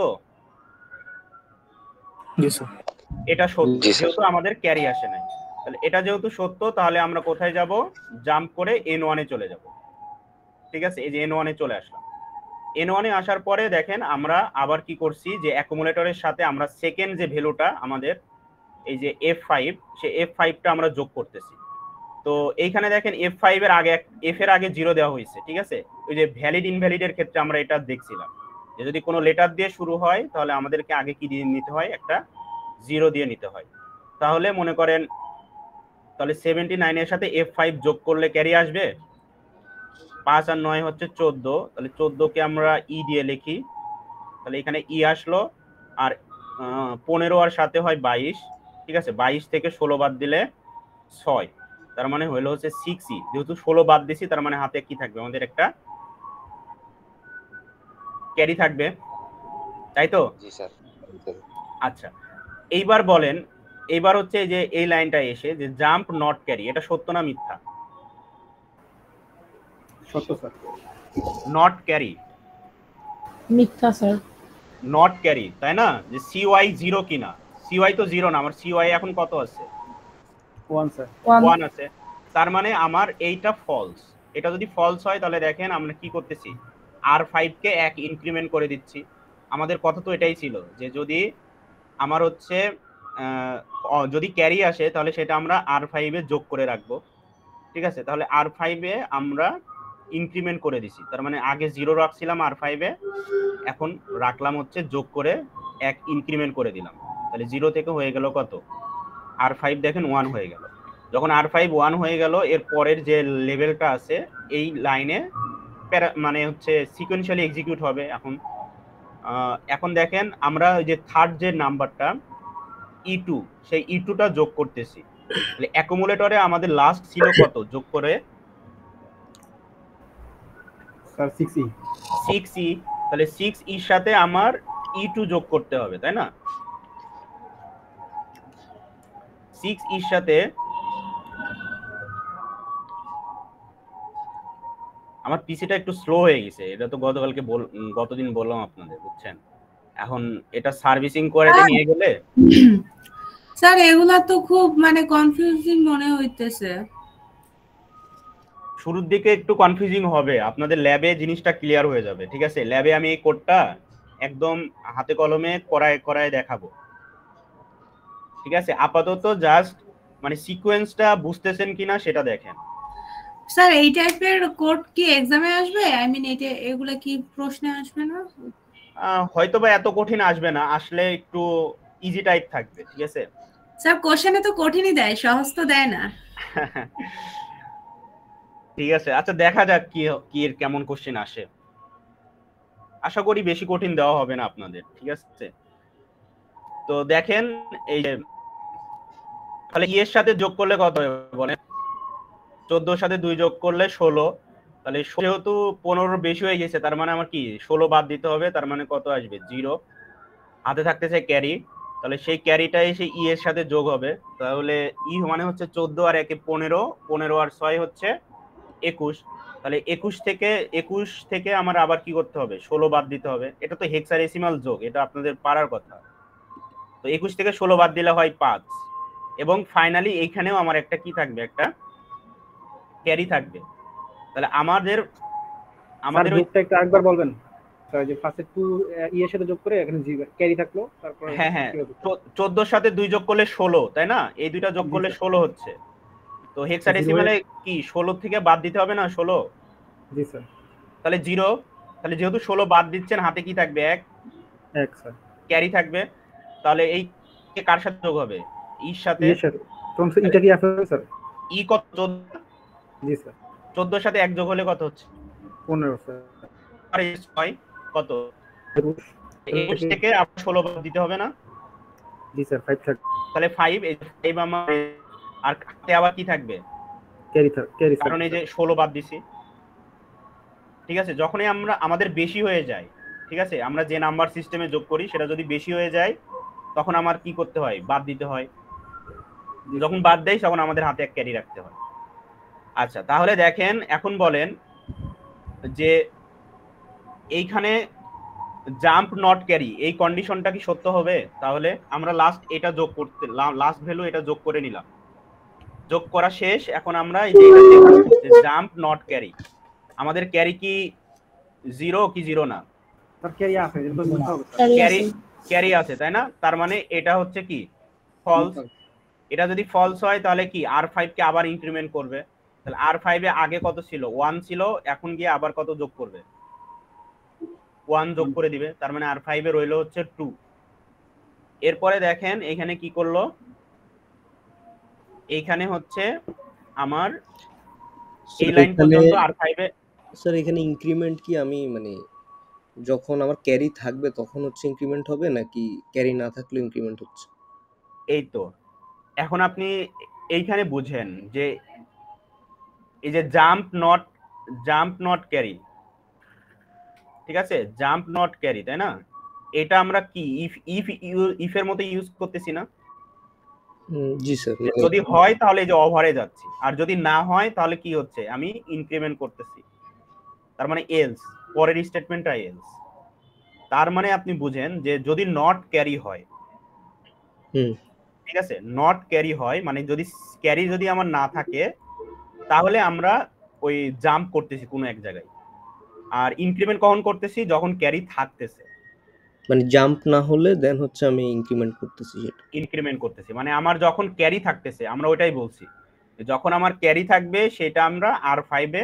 এটা সত্য, যেহেতু আমাদের ক্যারি আসে নাই। তাহলে এটা যেহেতু সত্য, তাহলে আমরা কোথায় যাব, জাম্প করে N1 এ চলে যাব, ঠিক আছে। এই যে N1 এ চলে আসলাম। N1 এ আসার পরে দেখেন আমরা আবার কি করছি, যে অ্যাকুমুলেটরের সাথে আমরা সেকেন্ড যে ভ্যালুটা আমাদের এই যে F5, সেই F5টা আমরা যোগ করতেছি। তো এইখানে দেখেন F5 এর আগে, F এর আগে 0 দেওয়া হয়েছে, ঠিক আছে। ওই যে ভ্যালিড ইনভ্যালিডের ক্ষেত্রে আমরা এটা দেখছিলাম, যে যদি কোনো লেটার দিয়ে শুরু হয় তাহলে আমাদেরকে আগে কি দিয়ে নিতে হয়, একটা 0 দিয়ে নিতে হয়। তাহলে মনে করেন, তাহলে 79 এর সাথে F5 যোগ করলে ক্যারি আসবে। 5 আর 9 হচ্ছে 14, তাহলে 14 কে আমরা E দিয়ে লিখি, তাহলে এখানে ই আসলো, আর 15 আর সাথে হয় 22, ঠিক আছে, 22 থেকে 16 বাদ দিলে 6, তার মানে হলো হচ্ছে 6E। যেহেতু 16 বাদ দিছি তার মানে হাতে কি থাকবে, আমাদের একটা ক্যারি থাকবে, তাই তো? জি স্যার। আচ্ছা, এইবার বলেন, এইবার হচ্ছে যে এই লাইনটা এসে যে জাম্প নট ক্যারি, এটা সত্য না মিথ্যা? সত্য স্যার। নট ক্যারি, মিথ্যা স্যার। নট ক্যারি, তাই না? যে সিওয়াই 0 কিনা, সিওয়াই তো 0 না, আমার সিওয়াই এখন কত আছে? 1 স্যার। 1 আছে, তার মানে আমার এইটা ফলস। এটা যদি ফলস হয় তাহলে দেখেন আমরা কি করতেছি, R5 কে 1 ইনক্রিমেন্ট করে দিচ্ছি। আমাদের কথা তো এটাই ছিল যে যদি আমার হচ্ছে যদি ক্যারি আসে তাহলে সেটা আমরা R5 এ যোগ করে রাখবো, ঠিক আছে? তাহলে R5 এ আমরা ইনক্রিমেন্ট করে দিছি, তার মানে আগে 0 রাখছিলাম R5 এ, এখন রাখলাম হচ্ছে যোগ করে 1 ইনক্রিমেন্ট করে দিলাম, তাহলে 0 থেকে হয়ে গেল কত, R5 দেখেন 1 হয়ে গেল। যখন R5 1 হয়ে গেল, এর পরের যে লেভেলটা আছে এই লাইনে মানে হচ্ছে সিকোয়েন্সিয়ালি এক্সিকিউট হবে। এখন দেখেন আমরা যে থার্ড যে নাম্বারটা E2, সেই E2টা যোগ করতেছি, তাহলে অ্যাকুমুলেটরে আমাদের লাস্ট ছিল কত, যোগ করে স্যার 6E। 6E, তাহলে 6E এর সাথে আমার E2 যোগ করতে হবে, তাই না? 6E এর সাথে আমার পিসিটা একটু স্লো হয়ে গেছে, এটা তো গতদিন বললাম আপনাদের, বুঝছেন? এখন এটা সার্ভিসিং করে নিয়ে গেলে স্যার এগুলা তো খুব মানে কনফিউজিং মনে হইতেছে। শুরুর দিকে একটু কনফিউজিং হবে, আপনাদের ল্যাবে জিনিসটা ক্লিয়ার হয়ে যাবে, ঠিক আছে? ল্যাবে আমি এই কোডটা একদম হাতে কলমে করায় দেখাবো, ঠিক আছে? আপাতত জাস্ট মানে সিকোয়েন্সটা বুঝতেছেন কিনা সেটা দেখেন। স্যার এই টাইপের কোড কি এক্সামে আসবে? আই মিন এগুলা কি প্রশ্নে আসবে না? হয়তো বা এত কঠিন আসবে না, আসলে একটু ইজি টাইপ থাকবে, ঠিক আছে? স্যার কোশ্চেনে তো কঠিনই দেয়, সহজ তো দেয় না। ঠিক আছে, আচ্ছা দেখা যাক কি এর কেমন কোশ্চেন আসে। আশা করি বেশি কঠিন দেওয়া হবে না আপনাদের, ঠিক আছে? তো দেখেন এই যে তাহলে ই এর সাথে যোগ করলে কত হবে বলেন? 14 সাথে 2 যোগ করলে 16, তাহলে যেহেতু 15 বেশি হয়ে গেছে তার মানে আমার কি 16 বাদ দিতে হবে, তার মানে কত আসবে 0, হাতে থাকতেছে ক্যারি, তাহলে সেই ক্যারিটাই সেই ই এর সাথে যোগ হবে, তাহলে ই মানে হচ্ছে 14 আর 1 15, 15 আর 6 হচ্ছে 21, তাহলে 21 থেকে আমার আবার কি করতে হবে, 16 বাদ দিতে হবে। এটা তো হেক্সাডেসিমাল যোগ, এটা আপনাদের পারার কথা। তো 21 থেকে 16 বাদ দিলে হয় 5, এবং ফাইনালি এইখানেও আমার একটা কি থাকবে, একটা ক্যারি থাকবে। তাহলে আমাদের যোগটা একটু আরেকবার বলবেন স্যার, যে ফার্স্টে 2 ই এর সাথে যোগ করে এখানে জি ক্যারি থাকলো, তারপর হ্যাঁ 14 সাথে 2 যোগ করলে 16, তাই না? এই দুইটা যোগ করলে 16 হচ্ছে। তো হেক্সাডেসিমালে কি 16 থেকে বাদ দিতে হবে না 16? জি স্যার। তাহলে 0, তাহলে যেহেতু 16 বাদ দিচ্ছেন হাতে কি থাকবে, 1 স্যার ক্যারি থাকবে। তাহলে এই কার সাথে যোগ হবে, ইর সাথে। তখন এটা কি আছে স্যার? ই কত 14? জি স্যার। 14 এর সাথে 1 যোগ হলে কত হচ্ছে? 15 স্যার। আর 6 কত? 21 থেকে আবার 16 বাদ দিতে হবে না? জি স্যার 5 থাকবে। তাহলে 5, এই 5 আমার, আর হাতে আবার কি থাকবে, ক্যারি, কারণ এই যে 16 বাদ দিছি, ঠিক আছে? যখনই আমাদের বেশি হয়ে যায়, ঠিক আছে, আমরা যে নাম্বার সিস্টেমে যোগ করি সেটা যদি বেশি হয়ে যায় তখন আমার কি করতে হয়, বাদ দিতে হয়। যখন বাদ দেয় তখন আমাদের হাতে এক ক্যারি রাখতে হয়। আচ্ছা, তাহলে দেখেন এখন বলেন যে এইখানে জাম্প নট ক্যারি এই কন্ডিশনটা কি সত্য হবে? তাহলে আমরা লাস্ট ভ্যালু এটা যোগ করে নিলাম, যোগ করা শেষ। এখন আমরা এই যে এটা দেখব যে জাম্প নট ক্যারি, আমাদের ক্যারি কি 0 কি 0 না? স্যার ক্যারি আছে, এটা তো হবে ক্যারি আছে, তাই না? তার মানে এটা হচ্ছে কি ফলস। এটা যদি ফলস হয় তাহলে কি R5 কে আবার ইনক্রিমেন্ট করবে, তাহলে R5 এ আগে কত ছিল, 1 ছিল, এখন গিয়ে আবার কত যোগ করবে, 1 যোগ করে দিবে, তার মানে R5 এ রইলো হচ্ছে 2। এরপরে দেখেন এখানে কি করলো, এইখানে হচ্ছে আমার এই লাইন পর্যন্ত R5 এ। স্যার এখানে ইনক্রিমেন্ট কি আমি মানে যখন আমার ক্যারি থাকবে তখন হচ্ছে ইনক্রিমেন্ট হবে নাকি ক্যারি না থাকলে ইনক্রিমেন্ট হচ্ছে? এই তো এখন আপনি এইখানে বুঝেন যে এই যে জাম্প নট ক্যারি, ঠিক আছে, জাম্প নট ক্যারি, তাই না? এটা আমরা কি ইফ এর মতো ইউজ করতেছি না? জি স্যার। যদি হয় তাহলে এই যে ওভারে যাচ্ছি, আর যদি না হয় তাহলে কি হচ্ছে, আমি ইনক্রিমেন্ট করতেছি, তার মানে এলস, পরের স্টেটমেন্টটা এলস। তার মানে আপনি বুঝেন যে যদি নট ক্যারি হয়, ঠিক আছে, নট ক্যারি হয় মানে যদি ক্যারি যদি আমার না থাকে তাহলে আমরা ওই জাম্প করতেছি কোনো এক জায়গায়, আর ইনক্রিমেন্ট কখন করতেছি, যখন ক্যারি থাকতেছে। মানে জাম্প না হলে দেন হচ্ছে আমি ইনক্রিমেন্ট করতেছি, সেটা ইনক্রিমেন্ট করতেছি মানে আমার যখন ক্যারি থাকতেছে, আমরা ওইটাই বলছি, যখন আমার ক্যারি থাকবে সেটা আমরা R5 এ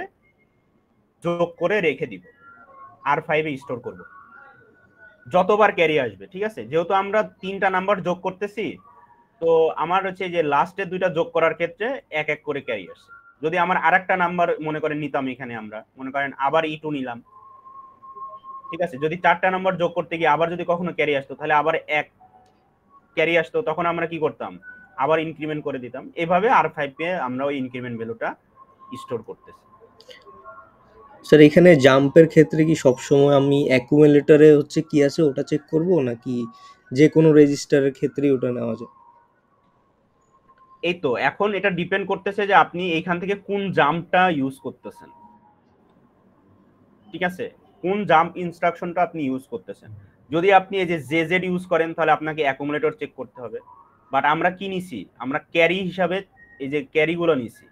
যোগ করে রেখে দিব, R5 এ স্টোর করব যতবার ক্যারি আসবে, ঠিক আছে। যেহেতু আমরা 3টা নাম্বার যোগ করতেছি, তো আমার হচ্ছে যে লাস্টের 2টা যোগ করার ক্ষেত্রে এক এক করে ক্যারি আসছে। যদি আমার আরেকটা নাম্বার মনে করেন নিতাম, এখানে আমরা মনে করেন আবার E2 নিলাম, ঠিক আছে, যদি 4টা নাম্বার যোগ করতে গিয়ে আবার যদি কখনো ক্যারি আসতো তাহলে আবার এক ক্যারি আসতো, তখন আমরা কি করতাম, আবার ইনক্রিমেন্ট করে দিতাম। এভাবে R5 এ আমরা ওই ইনক্রিমেন্ট ভ্যালুটা স্টোর করতেছি। স্যার এখানে জাম্পের ক্ষেত্রে কি সবসময় আমি অ্যাকুমুলেটরে হচ্ছে কি আছে ওটা চেক করব নাকি যে কোনো রেজিস্টারের ক্ষেত্রেই ওটা নেওয়া যায়? এই তো এখন এটা ডিপেন্ড করতেছে যে আপনি এইখান থেকে কোন জাম্পটা ইউজ করতেছেন, ঠিক আছে, কোন জাম্প ইনস্ট্রাকশনটা আপনি ইউজ করতেছেন। যদি আপনি এই যে জেজেড ইউজ করেন তাহলে আপনাকে অ্যাকুমুলেটর চেক করতে হবে, বাট আমরা কি নিছি, আমরা ক্যারি হিসাবে এই যে ক্যারিগুলো নিছি,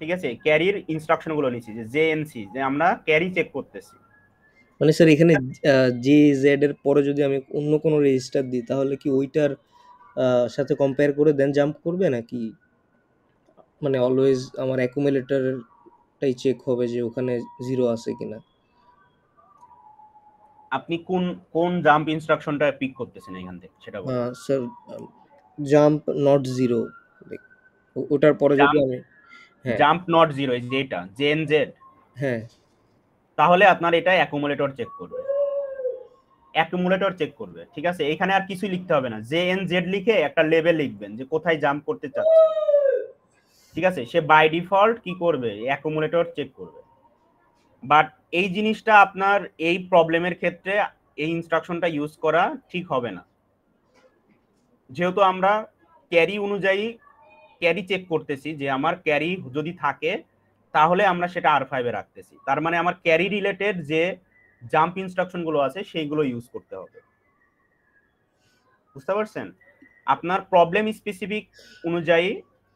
ঠিক আছে, ক্যারির ইনস্ট্রাকশনগুলো নিছি, যে জেএনসি, যে আমরা ক্যারি চেক করতেছি। মানে স্যার এখানে জি জেড এর পরে যদি আমি অন্য কোনো রেজিস্টার দিই তাহলে কি ওইটার সাথে কম্পেয়ার করে দেন জাম্প করবে নাকি মানে অলওয়েজ আমার অ্যাকুমুলেটরটাই চেক হবে যে ওখানে 0 আছে কিনা? আপনি কোন কোন জাম্প ইনস্ট্রাকশনটা পিক করতেছেন এখান থেকে সেটা বলুন। স্যার জাম্প নট 0 ওটার পরে যদি আমি জাম্প নট 0 এই যে এটা জেএনজেড, হ্যাঁ, তাহলে আপনার এটা অ্যাকুমুলেটর চেক করবে, অ্যাকুমুলেটর চেক করবে, ঠিক আছে। এখানে আর কিছুই লিখতে হবে না, জেএনজেড লিখে একটা লেভেল লিখবেন যে কোথায় জাম্প করতে চাচ্ছেন, ঠিক আছে। সে বাই ডিফল্ট কি করবে, অ্যাকুমুলেটর চেক করবে। বাট এই জিনিসটা আপনার এই প্রবলেমের ক্ষেত্রে এই ইনস্ট্রাকশনটা ইউজ করা ঠিক হবে না, যেহেতু আমরা ক্যারি অনুযায়ী ক্যারি চেক করতেছি, যে আমার ক্যারি যদি থাকে তাহলে আমরা সেটা R5 এ রাখতেছি, তার মানে আমার ক্যারি রিলেটেড যে জাম্প ইনস্ট্রাকশন গুলো আছে সেইগুলো ইউজ করতে হবে, বুঝতে পারছেন? আপনার প্রবলেম স্পেসিফিক অনুযায়ী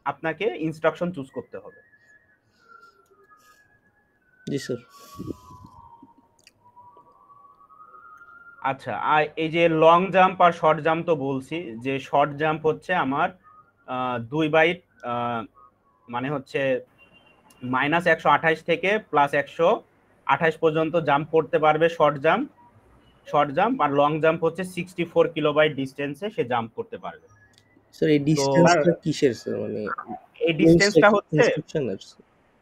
আপনাকে ইনস্ট্রাকশন চুজ করতে হবে। জি স্যার। আচ্ছা, আর এই যে লং জাম্প আর শর্ট জাম্প তো বলছি, যে শর্ট জাম্প হচ্ছে আমার 2 বাইট, মানে হচ্ছে -128 থেকে +128 পর্যন্ত জাম্প করতে পারবে শর্ট জাম্প, আর লং জাম্প হচ্ছে 64 কিলোবাইট ডিসটেন্সে সে জাম্প করতে পারবে। স্যার এই ডিসটেন্সটা কিসের স্যার, মানে এই ডিসটেন্সটা হচ্ছে, ইনস্ট্রাকশনের?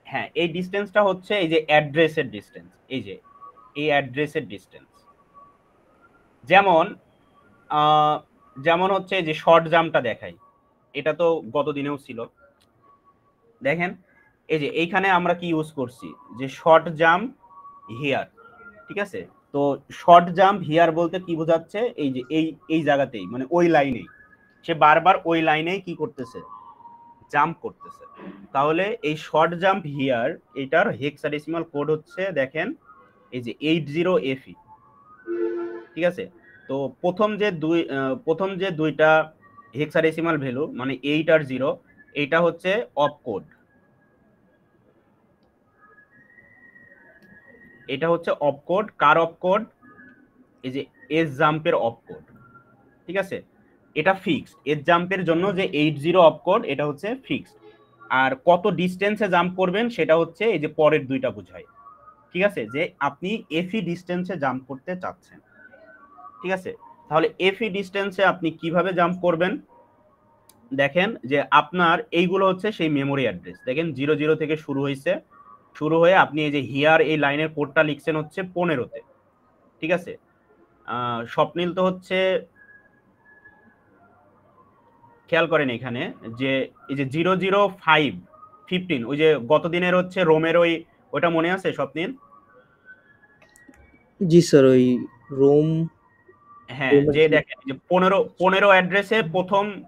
হ্যাঁ এই ডিসটেন্সটা হচ্ছে এই যে অ্যাড্রেসের ডিসটেন্স, এই যে এই অ্যাড্রেসের ডিসটেন্স। যেমন হচ্ছে যে শর্ট জাম্পটা দেখাই, এটা তো গত দিনেও ছিল, দেখেন এই যে এইখানে আমরা কি ইউজ করছি, যে শর্ট জাম্প হিয়ার, ঠিক আছে। তো শর্ট জাম্প হিয়ার বলতে কি বোঝাচ্ছে, এই যে এই জায়গাতেই, মানে ওই লাইনেই সে বারবার ওই লাইনেই কি করতেছে, জাম্প করতেছে। তাহলে এই শর্ট জাম্প হিয়ার এটার হেক্সাডেসিমাল কোড হচ্ছে, দেখেন এই যে 80FE, ঠিক আছে। তো প্রথম যে দুইটা হেক্সাডেসিমাল ভ্যালু মানে 8 আর 0, এটা হচ্ছে অপ কোড, এটা হচ্ছে অপ কোড। কার অপ কোড, এই যে এস জাম্পের অপ কোড, ঠিক আছে। এটা ফিক্সড, এস জাম্পের জন্য যে 80 অপ কোড এটা হচ্ছে ফিক্সড, আর কত ডিস্টেন্সে জাম্প করবেন সেটা হচ্ছে এই যে পরের দুইটা বোঝায়, ঠিক আছে, যে আপনি এফি ডিস্টেন্সে জাম্প করতে চাচ্ছেন, ঠিক আছে। তাহলে এফি ডিস্টেন্সে আপনি কিভাবে জাম্প করবেন, দেখেন যে আপনার এইগুলো হচ্ছে সেই মেমোরি অ্যাড্রেস, দেখেন 00 থেকে শুরু হয়েছে শুরু হয়ে আপনি এই যে হিয়ার এই লাইনের কোডটা লিখছেন হচ্ছে 15-তে, ঠিক আছে। স্বপ্নিল তো হচ্ছে খেয়াল করেন এখানে যে এই যে 00515 ওই যে গত দিনের হচ্ছে রোমের ওইটা মনে আছে স্বপ্নিল? জি স্যার, ওই রোম হ্যাঁ, রোমের যে দেখেন যে 15 অ্যাড্রেসে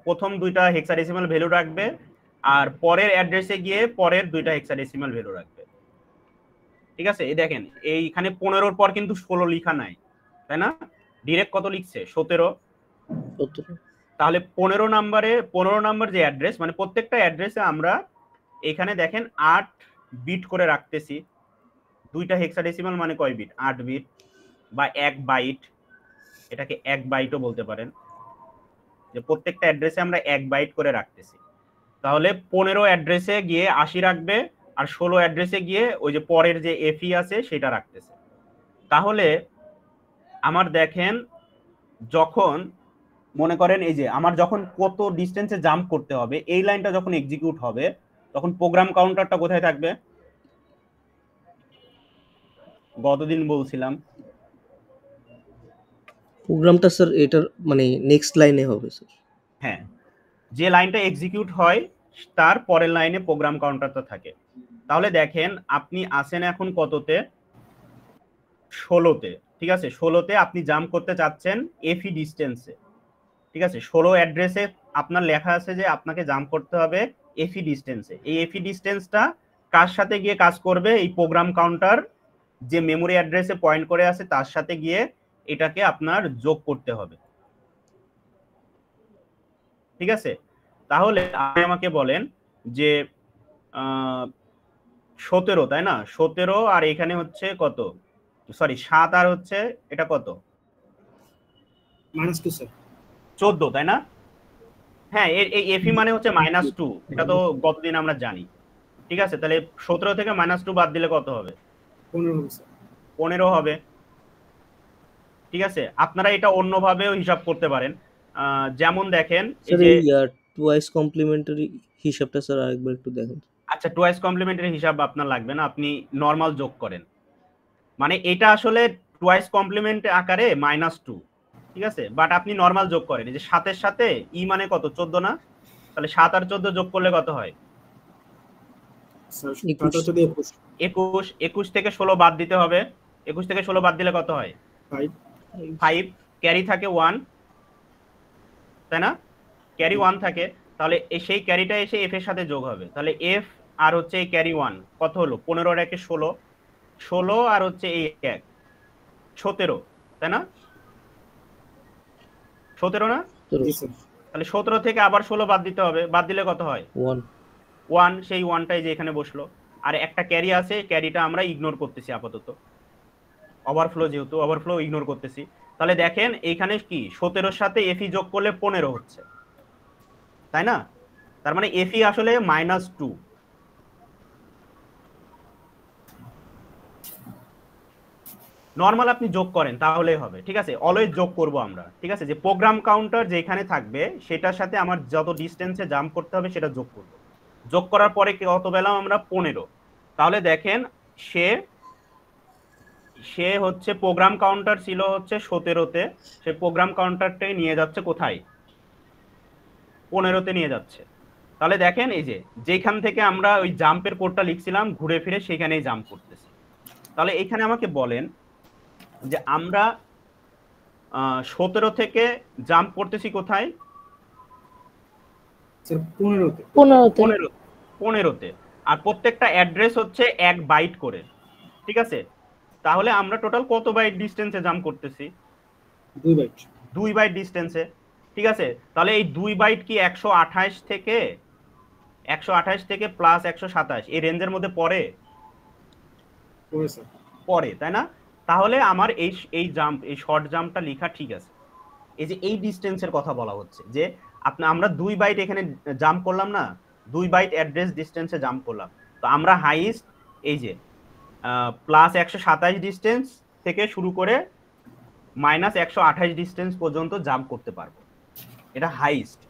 প্রথম দুইটা হেক্সাডেসিমাল ভ্যালু রাখবে, আর পরের অ্যাড্রেসে গিয়ে পরের দুইটা হেক্সাডেসিমাল ভ্যালু রাখবে, ঠিক আছে। এই দেখেন এইখানে 15-র পর কিন্তু 16 লেখা নাই, তাই না? ডিরেক্ট কত লিখছে? 17। 17। তাহলে 15 নাম্বার যে অ্যাড্রেস, মানে প্রত্যেকটা অ্যাড্রেসে আমরা এখানে দেখেন 8 বিট করে রাখতেছি। দুইটা হেক্সাডেসিমাল মানে কয় বিট? 8 বিট বা 1 বাইট, এটাকে 1 বাইটও বলতে পারেন, যে প্রত্যেকটা অ্যাড্রেসে আমরা 1 বাইট করে রাখতেছি। তাহলে 15 অ্যাড্রেসে গিয়ে 80 রাখবে, আর 16 অ্যাড্রেসে গিয়ে ওই যে পরের যে এফই আছে সেটা রাখতেছে। তাহলে আমার দেখেন যখন মনে করেন এই যে আমার যখন কত ডিস্টেন্সে জাম্প করতে হবে, এই লাইনটা যখন এক্সিকিউট হবে তখন প্রোগ্রাম কাউন্টারটা কোথায় থাকবে? গতদিন বলছিলাম প্রোগ্রামটা স্যার এটার মানে নেক্সট লাইনে হবে স্যার। হ্যাঁ, যে লাইনটা এক্সিকিউট হয় তার পরের লাইনে প্রোগ্রাম কাউন্টারটা থাকে। তাহলে দেখেন আপনি আছেন এখন কততে? 16-তে, ঠিক আছে। 16-তে আপনি জাম্প করতে চাচ্ছেন এফই ডিস্টেন্সে, ঠিক আছে। 16 অ্যাড্রেসে আপনার লেখা আছে যে আপনাকে জাম্প করতে হবে এফই ডিস্টেন্সে। এই এফই ডিস্টেন্সটা কার সাথে গিয়ে কাজ করবে? এই প্রোগ্রাম কাউন্টার যে মেমোরি অ্যাড্রেসে পয়েন্ট করে আছে তার সাথে গিয়ে এটাকে আপনার যোগ করতে হবে, ঠিক আছে। তাহলে আপনি আমাকে বলেন যে 17, তাই না? 17 আর এখানে হচ্ছে কত? সরি 7 আর হচ্ছে এটা কত? -2 স্যার। 14, তাই না? হ্যাঁ, এই এফই মানে হচ্ছে -2, এটা তো গতদিন আমরা জানি, ঠিক আছে। তাহলে 17 থেকে -2 বাদ দিলে কত হবে? 15 হবে স্যার। 15 হবে, ঠিক আছে। আপনারা এটা অন্যভাবেও হিসাব করতে পারেন, যেমন দেখেন এই স্যার যে এই টুয়াইস কমপ্লিমেন্টারি হিসাবটা স্যার আরেকবার একটু দেখেন। আচ্ছা, টুয়াইস কমপ্লিমেন্টারি হিসাব আপনার লাগবে না, আপনি নরমাল যোগ করেন। মানে এটা আসলে টুয়াইস কমপ্লিমেন্ট আকারে -2, ঠিক আছে, বাট আপনি নরমাল যোগ করেন। এই যে 7-এর সাথে ই মানে কত? 14 না? তাহলে 7 আর 14 যোগ করলে কত হয়? স্যার 21। 21 থেকে 16 বাদ দিতে হবে। 21 থেকে 16 বাদ দিলে কত হয়? 5। ক্যারি থাকে 1, তাই না? ক্যারি 1 থাকে, তাহলে সেই ক্যারিটা এসে এফ এর সাথে যোগ হবে। তাহলে এফ আর হচ্ছে এই ক্যারি 1 কত হলো? 15 আর 1 16, 16 আর হচ্ছে এই 1 17, তাই না? 17 না? জি স্যার। তাহলে 17 থেকে আবার 16 বাদ দিতে হবে, বাদ দিলে কত হয়? 1। সেই 1টাই যে এখানে বসলো, আর একটা ক্যারি আছে, ক্যারিটা আমরা ইগনোর করতেছি আপাতত, ওভারফ্লো যেহেতু ওভারফ্লো ইগনোর করতেছি। তাহলে দেখেন এইখানে কি 17-এর সাথে এফই যোগ করলে 15 হচ্ছে, তাই না? তার মানে এফই আসলে -2। নরমাল আপনি যোগ করেন তাহলেই হবে, ঠিক আছে। অলওয়েজ যোগ করব আমরা, ঠিক আছে। যে প্রোগ্রাম কাউন্টার যেখানে থাকবে সেটার সাথে আমার যত ডিস্টেন্সে জাম্প করতে হবে সেটা যোগ করব। যোগ করার পরে কত পেলাম আমরা? 15। তাহলে দেখেন সে হচ্ছে প্রোগ্রাম কাউন্টার ছিল হচ্ছে 17-তে, সে প্রোগ্রাম কাউন্টারটাই নিয়ে যাচ্ছে কোথায়? 15-তে নিয়ে যাচ্ছে। তাহলে দেখেন এই যে যেখান থেকে আমরা ওই জাম্পের কোডটা লিখছিলাম ঘুরে ফিরে সেখানেই জাম্প করতেছি। তাহলে এখানে আমাকে বলেন যে আমরা 17 থেকে জাম্প করতেছি কোথায়? স্যার 15-তে। 15-তে, আর প্রত্যেকটা অ্যাড্রেস হচ্ছে 1 বাইট করে, ঠিক আছে। তাহলে আমরা টোটাল কত বাইট ডিস্টেন্সে জাম্প করতেছি? 2 বাইট। 2 বাইট ডিস্টেন্সে, ঠিক আছে। তাহলে এই 2 বাইট কি 128 থেকে প্লাস 127 এই রেঞ্জের মধ্যে পড়ে? পড়ে, তাই না? তাহলে আমার এই জাম্প, এই শর্ট জাম্পটা লেখা ঠিক আছে। এই যে এই ডিস্টেন্সের কথা বলা হচ্ছে যে আমরা 2 বাইট এখানে জাম্প করলাম না, 2 বাইট অ্যাড্রেস ডিস্টেন্সে জাম্প করলাম। তো আমরা হাইস্ট এই যে প্লাস 127 ডিস্টেন্স থেকে শুরু করে -128 ডিস্টেন্স পর্যন্ত জাম্প করতে পারবো, এটা হাইস্ট,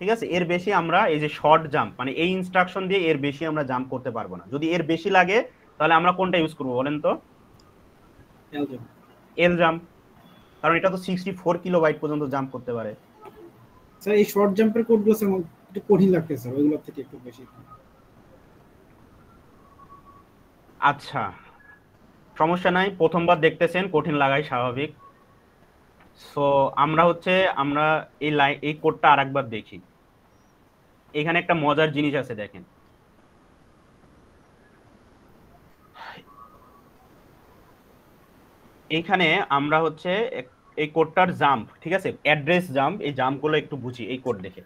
ঠিক আছে, এর বেশি আমরা এই যে শর্ট জাম্প মানে এই ইনস্ট্রাকশন দিয়ে এর বেশি আমরা জাম্প করতে পারবো না। যদি এর বেশি লাগে তাহলে আমরা কোনটা ইউজ করবো বলেন তো? এল জাম্প, কারণ এটা তো 64 কিলোবাইট পর্যন্ত জাম্প করতে পারে। স্যার এই শর্ট জাম্পের কোডগুলো স্যার একটু কঠিন লাগতেছে স্যার, ওইগুলোর থেকে একটু বেশি। আচ্ছা সমস্যা নাই, প্রথমবার দেখতেছেন কঠিন লাগাই স্বাভাবিক। সো আমরা এই কোডটা আরেকবার দেখি। এখানে একটা মজার জিনিস আছে দেখেন, এইখানে আমরা এই কোডটার জাম্প, ঠিক আছে, অ্যাড্রেস জাম্প, এই জাম্পগুলো একটু বুঝি এই কোড দেখে।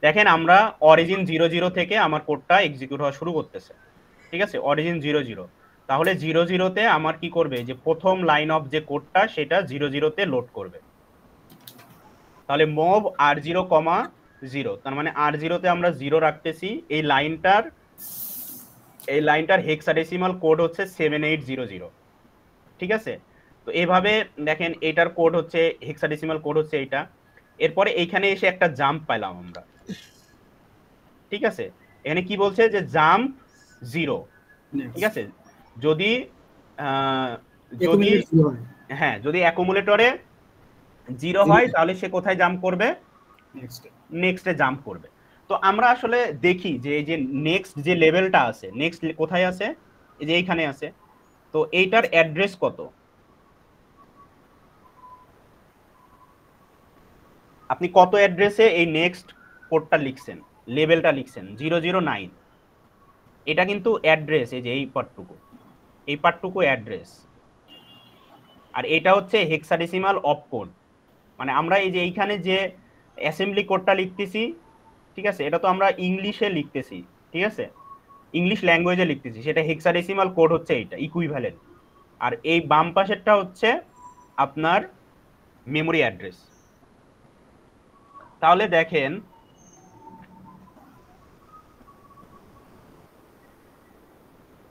দেখেন আমরা অরিজিন 00 থেকে আমার কোডটা এক্সিকিউট হওয়া শুরু করতেছে, ঠিক আছে, অরিজিন 00। তাহলে 00-তে আমার কি করবে, যে প্রথম লাইন অফ যে কোডটা সেটা 00-তে লোড করবে। তাহলে মভ r0, 0, তার মানে r0-তে আমরা 0 রাখতেছি। এই লাইনটার হেক্সাডেসিমাল কোড হচ্ছে 7800, ঠিক আছে। তো এইভাবে দেখেন এটার কোড হচ্ছে হেক্সাডেসিমাল কোড হচ্ছে এইটা। এরপরে এইখানে এসে একটা জাম্প পাইলাম আমরা, ঠিক আছে। এখানে কি বলছে যে জাম্প 0, ঠিক আছে। যদি যদি অ্যাকুমুলেটরে 0 হয় তাহলে সে কোথায় জাম্প করবে? নেক্সটে জাম্প করবে। তো আমরা আসলে দেখি যে এই যে নেক্সট যে লেভেলটা আছে, নেক্সট কোথায় আছে? এই যে এইখানে আছে। তো এইটার অ্যাড্রেস কত? আপনি কত অ্যাড্রেসে এই নেক্সট কোডটা লিখছেন, লেভেলটা লিখছেন? 009। এটা কিন্তু অ্যাড্রেস, এই যে এই পার্টটুকু অ্যাড্রেস, আর এটা হচ্ছে হেক্সাডেসিমাল অপ কোড। মানে আমরা এই যে এইখানে যে অ্যাসেম্বলি কোডটা লিখতেছি, ঠিক আছে, এটা তো আমরা ইংলিশে লিখতেছি, ঠিক আছে, ইংলিশ ল্যাঙ্গুয়েজে লিখতেছি, সেটা হেক্সাডেসিমাল কোড হচ্ছে এইটা, ইকুইভ্যালেন্ট। আর এই বাম পাশেরটা হচ্ছে আপনার মেমোরি অ্যাড্রেস। তাহলে দেখেন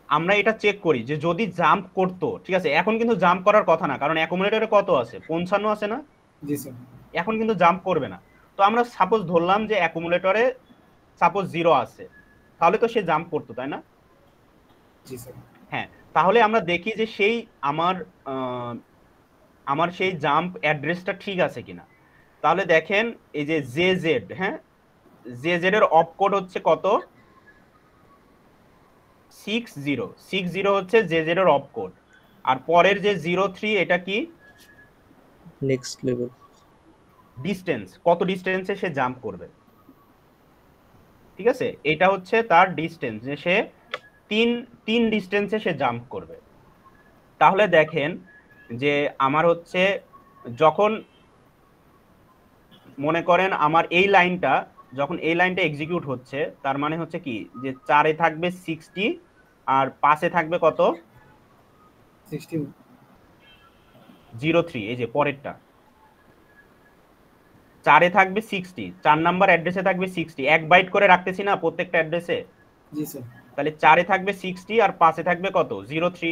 আমরা এটা চেক করি যে যদি জাম্প করতো, ঠিক আছে, এখন কিন্তু জাম্প করার কথা না, কারণ অ্যাকুমুলেটরে কত আছে? 55 আছে না? জি স্যার। এখন কিন্তু জাম্প করবে না। তো আমরা সাপোজ ধরলাম যে অ্যাকুমুলেটরে সাপোজ 0 আছে, তাহলে তো সে জাম্প করতো, তাই না? জি স্যার। হ্যাঁ, তাহলে আমরা দেখি যে সেই আমার সেই জাম্প অ্যাড্রেসটা ঠিক আছে কিনা। তাহলে দেখেন এই যে জেজেড, হ্যাঁ, জেজেড এর অপ কোড হচ্ছে কত? 60 হচ্ছে জেজেড এর অপ কোড। আর পরের যে 03, এটা কি? নেক্সট লেভেল ডিসটেন্স, কত ডিসটেন্সে সে জাম্প করবে, ঠিক আছে, এটা হচ্ছে তার ডিসটেন্স, যে সে তিন ডিসটেন্সে সে জাম্প করবে। তাহলে দেখেন যে আমার হচ্ছে, যখন মনে করেন আমার এই লাইনটা, যখন এই লাইনটা এক্সিকিউট হচ্ছে, তার মানে হচ্ছে কি যে 4-এ থাকবে 60 আর 5-এ থাকবে কত? 03, এই যে পরেরটা 4-এ থাকবে 60, 4 নাম্বার অ্যাড্রেসে থাকবে 60, 1 বাইট করে রাখতেছি না প্রত্যেকটা অ্যাড্রেসে? জি স্যার। তাহলে 4-এ থাকবে 60 আর 5-এ থাকবে কত? 03।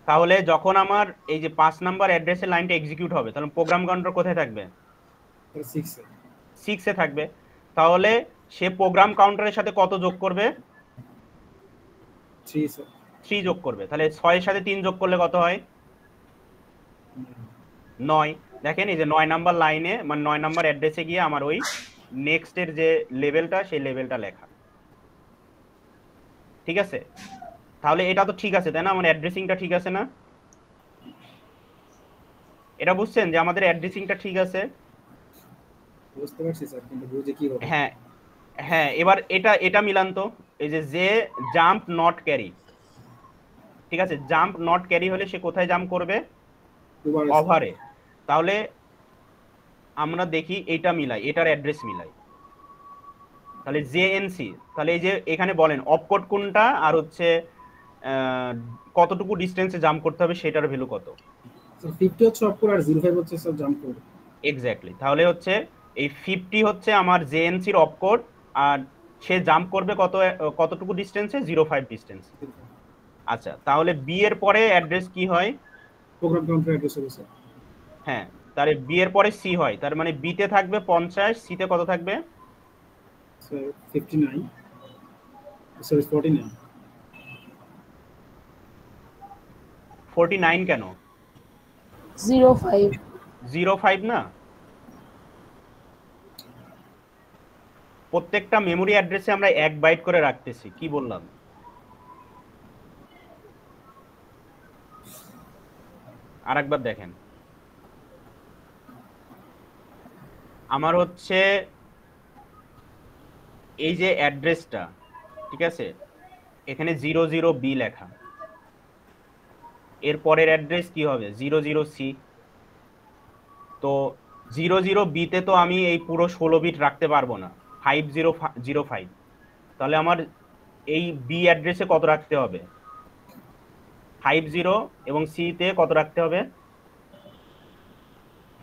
তাহলে যখন আমার এই যে 5 নাম্বার অ্যাড্রেসের লাইনটা এক্সিকিউট হবে, তাহলে প্রোগ্রাম কাউন্টার কোথায় থাকবে? 6-এ থাকবে। তাহলে সে প্রোগ্রাম কাউন্টারের সাথে কত যোগ করবে? 3 যোগ করবে। তাহলে 6-এর সাথে 3 যোগ করলে কত হয়? 9। দেখেন এই যে 9 নাম্বার লাইনে, মানে 9 নাম্বার অ্যাড্রেসে গিয়ে আমার ওই নেক্সটের যে লেভেলটা, সেই লেভেলটা লেখা, ঠিক আছে। তাহলে এটা তো ঠিক আছে, তাই না? আমার অ্যাড্রেসিংটা ঠিক আছে না? এটা বুঝছেন যে আমাদের অ্যাড্রেসিংটা ঠিক আছে? বুঝতে পারছি স্যার, কিন্তু বুঝে কি হবে? হ্যাঁ হ্যাঁ, এবার এটা মিলান তো, এই যে জাম্প নট ক্যারি, ঠিক আছে, জাম্প নট ক্যারি হলে সে কোথায় জাম্প করবে? ওভারে। তাহলে আমরা দেখি এটা মিলাই, এটার অ্যাড্রেস মিলাই। তাহলে জেএনসি, তাহলে এই যে এখানে বলেন অপকোড কোনটা আর হচ্ছে কতটুকু ডিসটেন্সে জাম্প করতে হবে সেটার ভ্যালু কত? স্যার 50 হচ্ছে অপকোড আর 05 হচ্ছে স্যার জাম্প কোড। এক্স্যাক্টলি। তাহলে হচ্ছে এই 50 হচ্ছে আমার জেএনসির অপকোড, আর সে জাম্প করবে কতটুকু ডিসটেন্সে? 05 ডিসটেন্স। আচ্ছা, তাহলে বি এর পরে অ্যাড্রেস কি হয়? প্রোগ্রাম কাউন্টার অ্যাড্রেস হবে স্যার। হ্যাঁ, তাহলে বি এর পরে সি হয়, তার মানে বি তে থাকবে 50, সি তে কত থাকবে? স্যার 59 স্যার 49 49 কেন? 05 05 না? প্রত্যেকটা মেমোরি অ্যাড্রেসে আমরা 1 বাইট করে রাখতেছি, কি বললাম? আরেকবার দেখেন, আমার হচ্ছে এই যে অ্যাড্রেসটা, ঠিক আছে, এখানে 00B লেখা, এর পরের অ্যাড্রেস কি হবে? 00C। তো 00B তে তো আমি এই পুরো 16 বিট রাখতে পারবো না, 5005। তাহলে আমার এই বি অ্যাড্রেসে কত রাখতে হবে? 50, এবং সি তে কত রাখতে হবে?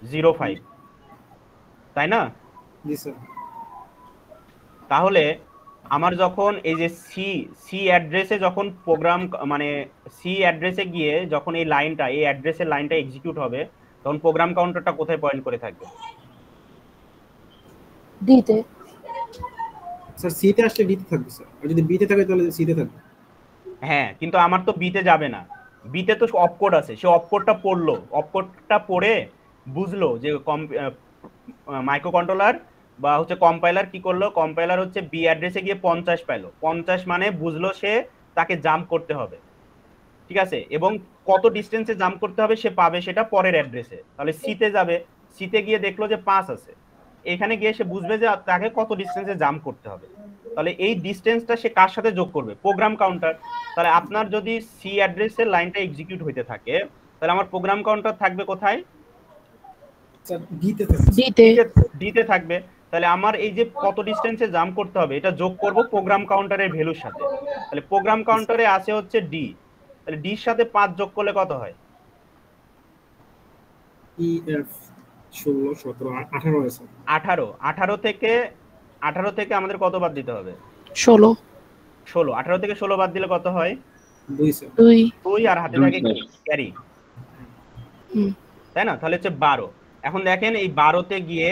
05, তাই না? জি স্যার। তাহলে আমার যখন এই যে সি অ্যাড্রেসে যখন প্রোগ্রাম, মানে সি অ্যাড্রেসে গিয়ে যখন এই লাইনটা, এই অ্যাড্রেসের লাইনটা এক্সিকিউট হবে, তখন প্রোগ্রাম কাউন্টারটা কোথায় পয়েন্ট করে থাকবে? ডি তে। স্যার সি তে আসলে ডি তে থাকবে স্যার, আর যদি বি তে থাকে তাহলে সি তে থাকবে। হ্যাঁ, কিন্তু আমার তো বিতে যাবে না, বিতে তো অপকোড আছে, সে অপকোডটা পড়লো, অপকোডটা পড়ে বুঝলো যে মাইক্রো কন্ট্রোলার বা হচ্ছে কম্পাইলার কি করলো, কম্পাইলার হচ্ছে বি অ্যাড্রেসে গিয়ে 50 পাইলো, 50 মানে বুঝলো সে তাকে জাম্প করতে হবে, ঠিক আছে, এবং কত ডিস্টেন্সে জাম্প করতে হবে সে পাবে সেটা পরের অ্যাড্রেসে। তাহলে সিতে যাবে, সিতে গিয়ে দেখলো যে 5 আছে, এখানে গিয়ে সে বুঝবে যে তাকে কত ডিস্টেন্সে জাম্প করতে হবে। তাহলে এই ডিস্টেন্সটা সে কার সাথে যোগ করবে? Program counter. তাহলে আপনার যদি সি অ্যাড্রেসের লাইনটা এক্সিকিউট হইতে থাকে, তাহলে আমার প্রোগ্রাম কাউন্টার থাকবে কোথায়? স্যার ডি তে থাকবে। ডি তে। ডি তে থাকবে। তাহলে আমার এই যে কত ডিস্টেন্সে জাম্প করতে হবে এটা যোগ করব প্রোগ্রাম কাউন্টারের ভ্যালুর সাথে। তাহলে প্রোগ্রাম কাউন্টারে আছে হচ্ছে ডি, তাহলে ডির সাথে 5 যোগ করলে কত হয়? ই এফ 16 17 18 আছে। 18 থেকে আমাদের কত বাদ দিতে হবে? 16 18 থেকে 16 বাদ দিলে কত হয়? 2 স্যার। 2 আর হাতে থাকে কি? ক্যারি, তাই না? তাহলে হচ্ছে 12। এখন দেখেন এই 12তে গিয়ে,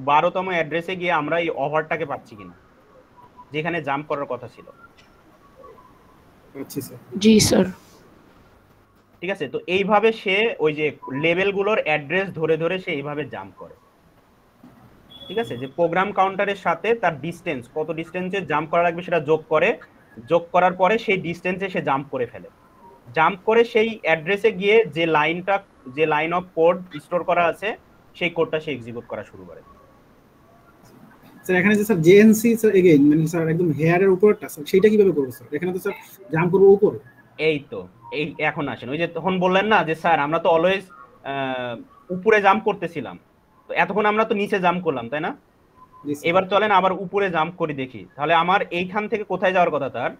12তম অ্যাড্রেসে গিয়ে আমরা এই ওভারটাকে পাচ্ছি কিনা, যেখানে জাম্প করার কথা ছিল। আচ্ছা স্যার। জি স্যার। ঠিক আছে, তো এইভাবে সে ওই যে লেভেলগুলোর অ্যাড্রেস ধরে ধরে সে এইভাবে জাম্প করে, ঠিক আছে, যে প্রোগ্রাম কাউন্টারের সাথে তার ডিস্টেন্স, কত ডিস্টেন্সে জাম্প করা লাগবে সেটা যোগ করে, যোগ করার পরে সেই ডিস্টেন্সে সে জাম্প করে ফেলে, জাম্প করে সেই অ্যাড্রেসে গিয়ে যে লাইনটা, যে লাইন অফ কোড স্টোর করা আছে সেই কোডটা সে এক্সিকিউট করা শুরু করে। স্যার এখানে যে স্যার জেএনসি স্যার এগেইন মানে স্যার একদম হেয়ারের উপরটা স্যার সেটা কিভাবে করব স্যার? এখানে তো স্যার জাম্প করব উপরে। এই তো, এই এখন আসেন, ওই যে তখন বললেন না যে স্যার আমরা তো অলওয়েজ উপরে জাম্প করতেছিলাম, তো এতক্ষণ আমরা তো নিচে জাম্প করলাম, তাই না? এবার চলেন আবার উপরে জাম্প করে দেখি। তাহলে আমার এইখান থেকে কোথায় যাওয়ার কথা? তার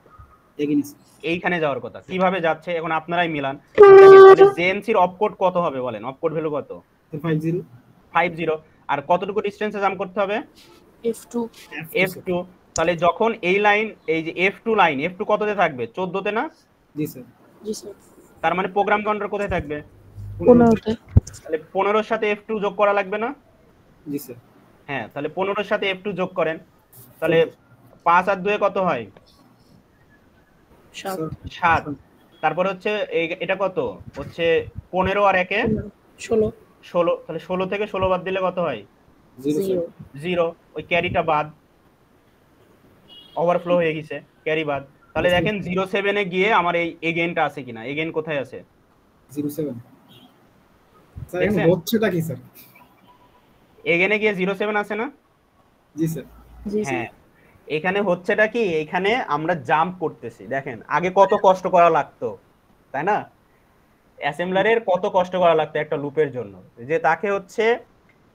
এইখানে যাওয়ার কথা। কিভাবে যাচ্ছে এখন আপনারাই মিলান। জেএনসির অপকোড কত হবে বলেন? অপকোড ভ্যালু কত? 50। আর কতটুকু ডিসটেন্সে জাম্প করতে হবে? F2। তাহলে যখন এই লাইন, এই যে F2 লাইন, F2 কততে থাকবে? 14তে না? জি স্যার। জি স্যার। তার মানে প্রোগ্রাম কাউন্টার কোথায় থাকবে? 15তে। তাহলে 15 এর সাথে F2 যোগ করা লাগবে না? জি স্যার। হ্যাঁ, তাহলে 15 এর সাথে F2 যোগ করেন, তাহলে 5 আর 2 কত হয়? 7। তারপর হচ্ছে এটা কত হচ্ছে? 15 আর 1 16। তাহলে 16 থেকে 16 বাদ দিলে কত হয়? 0। ওই ক্যারিটা বাদ, ওভারফ্লো হয়ে গেছে, ক্যারি বাদ। তাহলে দেখেন 07 এ গিয়ে আমার এই এগেইনটা আছে কিনা। এগেইন কোথায় আছে? 07 স্যার এখন হচ্ছেটা কি স্যার? এগেইনে গিয়ে 07 আছে না? জি স্যার। হ্যাঁ, এখানে হচ্ছেটা কি, এখানে আমরা জাম্প করতেছি। দেখেন আগে কত কষ্ট করা লাগতো, তাই না? অ্যাসেম্বলারের কত কষ্ট করা লাগতো একটা লুপের জন্য, যে তাকে হচ্ছে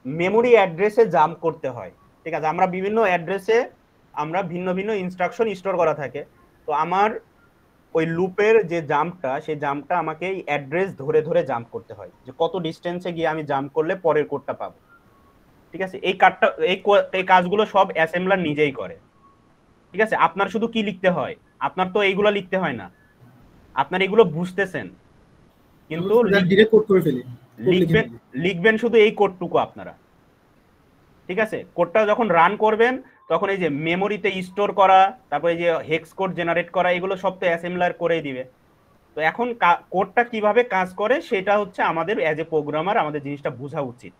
মেমোরি অ্যাড্রেসে জাম্প করতে হয়, ঠিক আছে? আমরা বিভিন্ন অ্যাড্রেসে আমরা ভিন্ন ভিন্ন ইনস্ট্রাকশন স্টোর করা থাকে, তো আমার ওই লুপের যে জাম্পটা, সেই জাম্পটা আমাকে এই অ্যাড্রেস ধরে ধরে জাম্প করতে হয়, যে কত ডিস্টেন্সে গিয়ে আমি জাম্প করলে পরের কোডটা পাবো, ঠিক আছে? এই কাজগুলো সব অ্যাসেম্বলার নিজেই করে, ঠিক আছে? আপনার শুধু কি লিখতে হয়? আপনার তো এইগুলো লিখতে হয় না, আপনার এগুলো বুঝতেছেন, কিন্তু ডিরেক্ট কোড করে ফেলি, লিখবেন শুধু এই কোডটুকু আপনারা, ঠিক আছে? কোডটা যখন রান করবেন তখন এই যে মেমোরিতে স্টোর করা, তারপরে এই যে হেক্স কোড জেনারেট করা, এগুলো সব তো অ্যাসেম্বলার করেই দিবে। তো এখন কোডটা কিভাবে কাজ করে সেটা হচ্ছে আমাদের অ্যাজ এ প্রোগ্রামার আমাদের জিনিসটা বোঝা উচিত।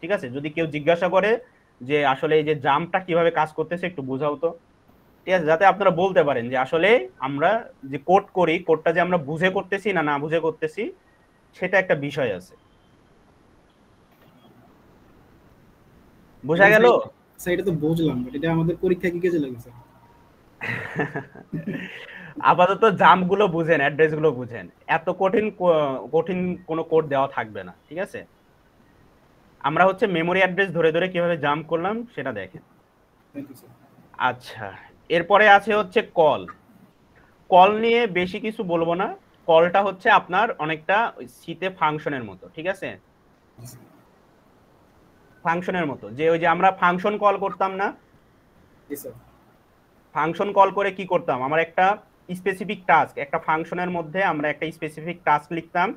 ঠিক আছে, যদি কেউ জিজ্ঞাসা করে যে আসলে এই যে জাম্পটা কিভাবে কাজ করতেছে একটু বোঝাও তো, ঠিক আছে, যাতে আপনারা বলতে পারেন যে আসলে আমরা যে কোড করি কোডটা যে আমরা বুঝে করতেছি না না বুঝে করতেছি সেটা একটা বিষয় আছে। বোঝা গেল? স্যার এটা তো বুঝলাম, বাট এটা আমাদের পরীক্ষায় কি কাজে লাগে স্যার? আপাতত জাম্প গুলো বুঝেন, অ্যাড্রেস গুলো বুঝেন, এত কঠিন কোনো কোড দেওয়া থাকবে না। ঠিক আছে, আমরা হচ্ছে মেমোরি অ্যাড্রেস ধরে ধরে কিভাবে জাম্প করলাম সেটা দেখেন। Thank you sir. আচ্ছা, এরপরে আছে হচ্ছে কল। কল নিয়ে বেশি কিছু বলবো না, কলটা হচ্ছে আপনার অনেকটা সিতে ফাংশনের মতো। ঠিক আছে, ফাংশনের মতো, যে ওই যে আমরা ফাংশন কল করতাম না, জি স্যার। ফাংশন কল করে কি করতাম, আমার একটা স্পেসিফিক টাস্ক, একটা ফাংশনের মধ্যে আমরা একটা স্পেসিফিক টাস্ক লিখতাম,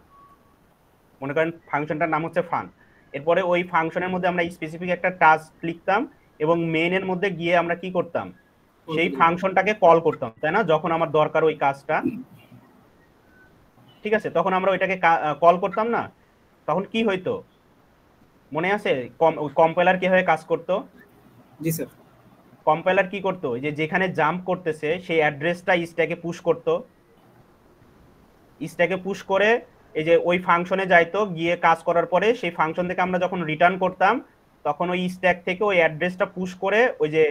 মনে করেন ফাংশনটার নাম হচ্ছে ফান, এরপরে ওই ফাংশনের মধ্যে আমরা স্পেসিফিক একটা টাস্ক লিখতাম এবং মেইনের মধ্যে গিয়ে আমরা কি করতাম, সেই ফাংশনটাকে কল করতাম, তাই না? যখন আমার দরকার ওই কাজটা, ঠিক আছে, তখন আমরা ওইটাকে কল করতাম না, তখন কি হইতো মনে আছে? কম্পাইলার কিভাবে কাজ করতো? জি স্যার। কম্পাইলার কি করতো, যে যেখানে জাম্প করতেছে সেই অ্যাড্রেসটা স্ট্যাকে পুশ করতো, স্ট্যাকে পুশ করে এই যে ওই ফাংশনে যাইতো, গিয়ে কাজ করার পরে সেই ফাংশন থেকে আমরা যখন রিটার্ন করতাম তখন ওই স্ট্যাক থেকে ওই অ্যাড্রেসটা পুশ করে ওই যে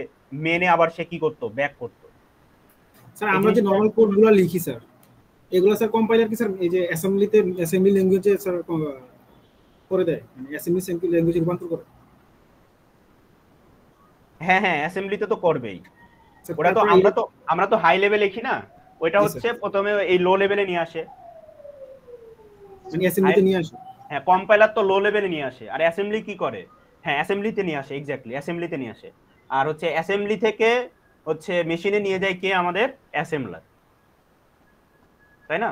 মেনে আবার সে কি করতো, ব্যাক করতো। স্যার আমরা যে নরমাল কোডগুলো লিখি স্যার, এগুলো স্যার কম্পাইলার কি স্যার এই যে অ্যাসেম্বলি ল্যাঙ্গুয়েজে স্যার করে দেয়, মানে অ্যাসেম্বলি ল্যাঙ্গুয়েজে রূপান্তর করে? হ্যাঁ হ্যাঁ, অ্যাসেম্বলিতে তো করবেই, ওটা তো আমরা তো হাই লেভেল লিখি না, ওইটা হচ্ছে প্রথমে এই লো লেভেলে নিয়ে আসে, মানে অ্যাসেম্বলিতে নিয়ে আসে। হ্যাঁ, কম্পাইলার তো লো লেভেলে নিয়ে আসে, আর অ্যাসেম্বলি কি করে, হ্যাঁ অ্যাসেম্বলিতে নিয়ে আসে, এক্স্যাক্টলি অ্যাসেম্বলিতে নিয়ে আসে, আর হচ্ছে অ্যাসেম্বলি থেকে হচ্ছে মেশিনে নিয়ে যায় কে, আমাদের অ্যাসেম্বলার, তাই না?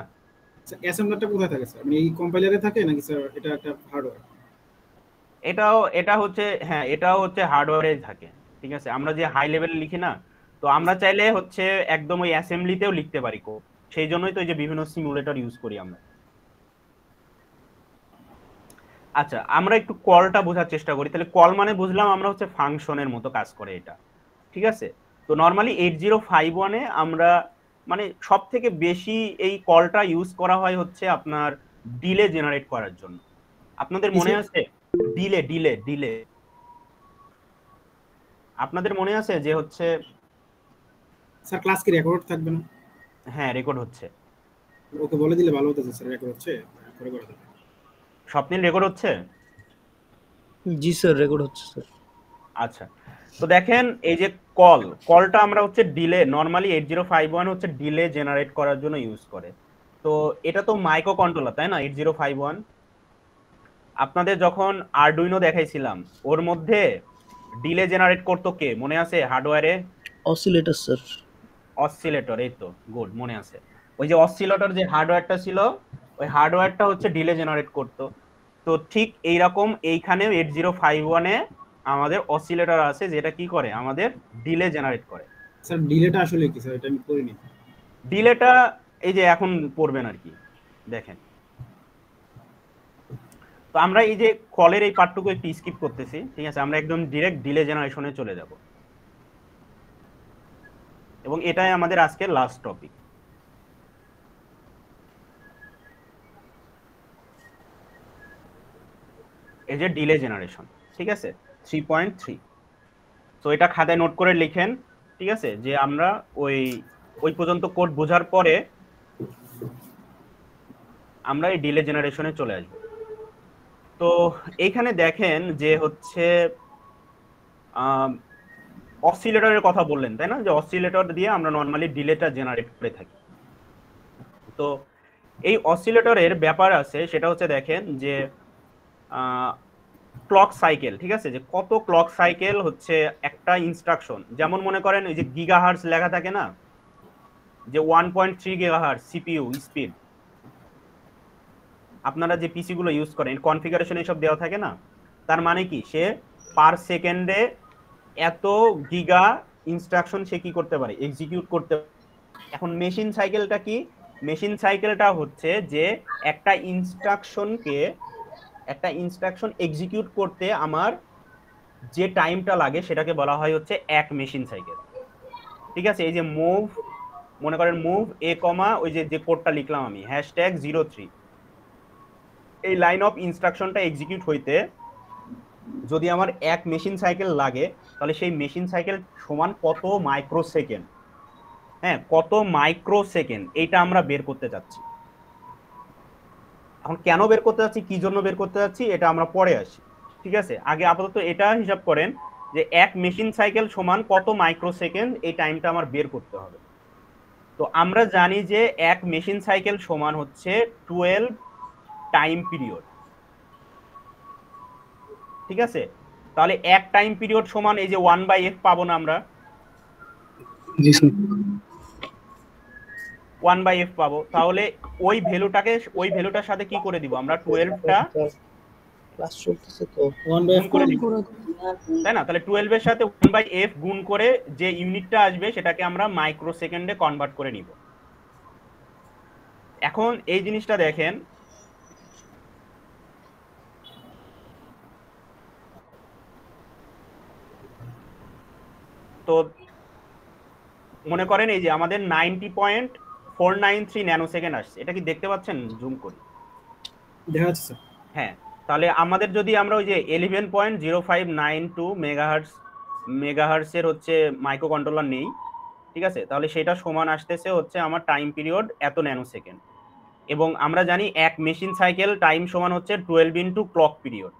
অ্যাসেম্বলারটা কোথায় থাকে স্যার, মানে এই কম্পাইলারে থাকে নাকি স্যার এটা একটা হার্ডওয়্যার? এটা হচ্ছে, হ্যাঁ এটাও হচ্ছে হার্ডওয়্যারে থাকে। ঠিক আছে, আমরা যে হাই লেভেলে লিখি না, তো আমরা চাইলে হচ্ছে একদম ওই অ্যাসেম্বলিতেও লিখতে পারি কোড, সেই জন্যই তো এই যে বিভিন্ন সিমুলেটর ইউজ করি আমরা। আচ্ছা, আমরা একটু কলটা বোঝার চেষ্টা করি। তাহলে কল মানে বুঝলাম আমরা হচ্ছে ফাংশনের মতো কাজ করে এটা, ঠিক আছে। তো নর্মালি 8051 এ আমরা মানে সব থেকে বেশি এই কলটা ইউজ করা হয় হচ্ছে আপনার ডিলে জেনারেট করার জন্য। আপনাদের মনে আছে ডিলে আপনাদের মনে আছে যে হচ্ছে, স্যার ক্লাস কি রেকর্ড থাকবে না? হ্যাঁ রেকর্ড হচ্ছে, ওকে বলে দিলে ভালো হতো স্যার, রেকর্ড হচ্ছে করে করে দেবে। স্বপ্নিল রেকর্ড হচ্ছে? জি স্যার, রেকর্ড হচ্ছে স্যার। আচ্ছা, তো দেখেন এই যে কলটা আমরা হচ্ছে ডিলে, নরমালি 8051 হচ্ছে ডিলে জেনারেট করার জন্য ইউজ করে। তো এটা তো মাইক্রো কন্ট্রোলার, তাই না? 8051 আপনাদের যখন আরডুইনো দেখাইছিলাম, ওর মধ্যে ডিলে জেনারেট করতো কে, মনে আছে? হার্ডওয়্যারে অসিলেটর স্যার। অসিলেটর, এই তো গুড, মনে আছে। ওই যে অসিলেটর যে হার্ডওয়্যারটা ছিল, ওই হার্ডওয়্যারটা হচ্ছে ডিলে জেনারেট করতো। তো ঠিক এইরকম এইখানেও 8051 এ আমাদের অসিলেটর আছে যেটা কি করে, আমাদের ডিলে জেনারেট করে। স্যার ডিলেটা আসলে কি স্যার, এটা আমি পড়িনি। ডিলেটা এই যে এখন পড়বেন আর কি, দেখেন। তো আমরা এই যে কলের এই পার্টটুকু একটু স্কিপ করতেছি, ঠিক আছে, আমরা একদম ডিরেক্ট ডিলে জেনারেশনে চলে যাব, এবং এটাই আমাদের আজকের লাস্ট টপিক। এই যে ডিলে জেনারেশন, ঠিক আছে, 3.3। তো এটা খাতায় নোট করে লিখেন, ঠিক আছে, যে আমরা ওই পর্যন্ত কোড বোঝার পরে আমরা এই ডিলে জেনারেশনে চলে আসব। তো এইখানে দেখেন যে হচ্ছে অসিলেটরের কথা বললেন, তাই না? যে অসিলেটর দিয়ে আমরা নর্মালি ডিলেটা জেনারেট করে থাকি। তো এই অসিলেটরের ব্যাপার আছে, সেটা হচ্ছে দেখেন যে ক্লক সাইকেল, ঠিক আছে, যে কত ক্লক সাইকেল হচ্ছে একটা ইনস্ট্রাকশন। যেমন মনে করেন এই যে গিগাহার্টজ লেখা থাকে না, যে 1.3 গিগাহার্টজ সিপিইউ স্পিড, আপনারা যে পিসি গুলো ইউজ করেন কনফিগারেশন এসব দেওয়া থাকে না, তার মানে কি, সে পার সেকেন্ডে এত গিগা ইনস্ট্রাকশন সে কি করতে পারে, এক্সিকিউট করতে। এখন মেশিন সাইকেলটা কি? মেশিন সাইকেলটা হচ্ছে যে একটা ইনস্ট্রাকশন এক্সিকিউট করতে আমার যে টাইমটা লাগে সেটাকে বলা হয় হচ্ছে এক মেশিন সাইকেল। ঠিক আছে, এই যে মুভ, মনে করেন মুভ এ কমা ওই যে কোডটা লিখলাম আমি #03, এই লাইন অফ ইনস্ট্রাকশনটা এক্সিকিউট হইতে যদি আমার এক মেশিন সাইকেল লাগে, তাহলে সেই মেশিন সাইকেল সমান কত মাইক্রোসেকেন্ড। হ্যাঁ, কত মাইক্রোসেকেন্ড, এইটা আমরা বের করতে চাচ্ছি। এখন কেন বের করতে যাচ্ছি, কি জন্য বের করতে যাচ্ছি, এটা আমরা পরে আসি। ঠিক আছে, আগে আপাতত এটা হিসাব করেন যে এক মেশিন সাইকেল সমান কত মাইক্রোসেকেন্ড, এই টাইমটা আমার বের করতে হবে। তো আমরা জানি যে এক মেশিন সাইকেল সমান হচ্ছে 12 টাইম পিরিয়ড। ঠিক আছে, তাহলে এক টাইম পিরিয়ড সমান এই যে 1/f পাবো না আমরা? জি স্যার। 1/f পাবো। তাহলে ওই ভ্যালুটার সাথে কি করে দিব আমরা? 12টা ক্লাস চলতেছে তো ওয়ান বাই গুণ করে দিব, তাই না? তাহলে 12 এর সাথে 1/f গুণ করে যে ইউনিটটা আসবে সেটাকে আমরা মাইক্রোসেকেন্ডে কনভার্ট করে নিব। এখন এই জিনিসটা দেখেন, তো মনে করেন এই যে আমাদের 90.493 ন্যানোসেকেন্ড আসছে, এটা কি দেখতে পাচ্ছেন? জুম করি, দেখা যাচ্ছে স্যার। হ্যাঁ। তাহলে আমাদের যদি আমরা ওই যে 11.0592 মেগাহার্টজের হচ্ছে মাইক্রো কন্ট্রোলার নেই, ঠিক আছে, তাহলে সেটা সমান আসতেছে হচ্ছে আমার টাইম পিরিয়ড এত ন্যানোসেকেন্ড। এবং আমরা জানি এক মেশিন সাইকেল টাইম সমান হচ্ছে 12 ইন্টু ক্লক পিরিয়ড।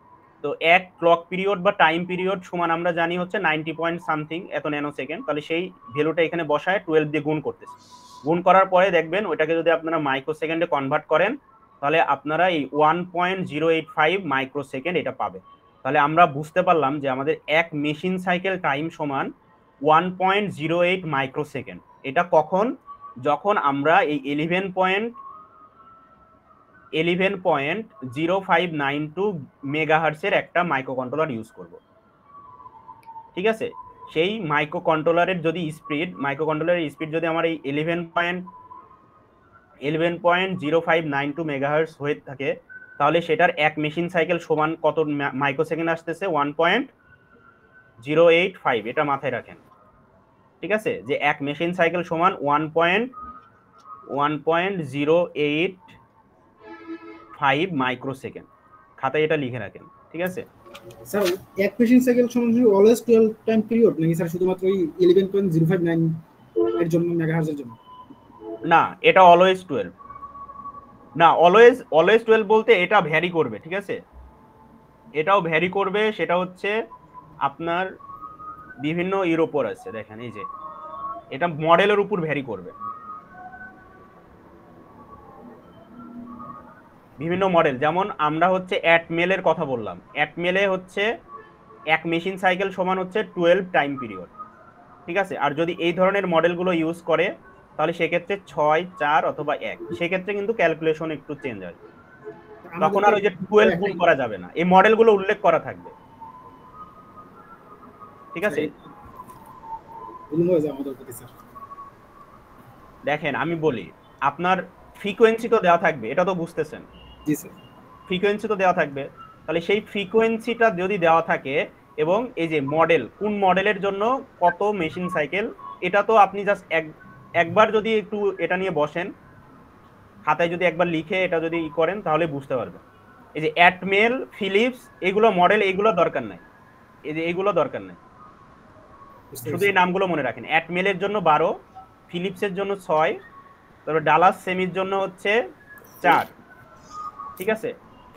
তো এক ক্লক পিরিয়ড বা টাইম পিরিয়ড সমান আমরা জানি হচ্ছে 90 পয়েন্ট সামথিং এত ন্যানোসেকেন্ড। তাহলে সেই ভ্যালুটা এখানে বসায় 12 দিয়ে গুণ করতেছে। গুণ করার পরে দেখবেন ওইটাকে যদি আপনারা মাইক্রোসেকেন্ডে কনভার্ট করেন, তাহলে আপনারা এই 1.085 মাইক্রোসেকেন্ড এটা পাবেন। তাহলে আমরা বুঝতে পারলাম যে আমাদের এক মেশিন সাইকেল টাইম সমান 1.08 মাইক্রোসেকেন্ড। এটা কখন? যখন আমরা এই 11.0592 মেগাহার্টজের একটা মাইক্রো কন্ট্রোলার ইউজ করব। ঠিক আছে, সেই মাইক্রো কন্ট্রোলারের যদি স্পিড যদি আমার এই 11.0592 মেগাহার্টজ হয়ে থাকে, তাহলে সেটার এক মেশিন সাইকেল সমান কত মাইক্রোসেকেন্ড আসতেছে? 1.085। এটা মাথায় রাখেন। ঠিক আছে, যে এক মেশিন সাইকেল সমান 1.085 মাইক্রোসেকেন্ড। খাতায় এটা লিখে রাখেন, ঠিক আছে? স্যার এক মেশিন সাইকেল সমান অলওয়েজ 12 টাইম পিরিয়ড নাকি স্যার শুধুমাত্র ওই 11.059 এর জন্য মেগাহার্টজের জন্য? না, এটা অলওয়েজ 12 না, অলওয়েজ 12 বলতে এটা ভ্যারি করবে। ঠিক আছে, এটাও ভ্যারি করবে, সেটা হচ্ছে আপনার বিভিন্ন ইউরোপর আছে। দেখেন এই যে এটা মডেলের উপর ভ্যারি করবে, বিভিন্ন মডেল। যেমন আমরা হচ্ছে অ্যাটমেলের কথা বললাম, অ্যাটমেলে হচ্ছে এক মেশিন সাইকেল সমান হচ্ছে 12 টাইম পিরিয়ড। ঠিক আছে, আর যদি এই ধরনের মডেলগুলো ইউজ করে তাহলে সেক্ষেত্রে 6, 4 অথবা 1, সেক্ষেত্রে কিন্তু ক্যালকুলেশন একটু চেঞ্জ হয়। তখন আর ওই যে 12 গুণ করা যাবে না, এই মডেলগুলো উল্লেখ করা থাকবে। ঠিক আছে, দেখেন আমি বলি, আপনার ফ্রিকোয়েন্সি তো দেওয়া থাকবে, এটা তো বুঝতেছেন? জি স্যার। ফ্রিকোয়েন্সি তো দেওয়া থাকবে, তাহলে সেই ফ্রিকোয়েন্সিটা যদি দেওয়া থাকে এবং এই যে মডেল, কোন মডেলের জন্য কত মেশিন সাইকেল, এটা তো আপনি জাস্ট একবার যদি একটু এটা নিয়ে বসেন, খাতায় যদি একবার লিখে এটা যদি করেন তাহলে বুঝতে পারবেন। এই যে অ্যাটমেল, ফিলিপস, এগুলো মডেল, এগুলো দরকার নাই, এই যে এগুলো দরকার নাই, শুধু এই নামগুলো মনে রাখেন। অ্যাটমেলের জন্য 12, ফিলিপসের জন্য 6, তারপর ডালাস সেমির জন্য হচ্ছে 4। ঠিক আছে,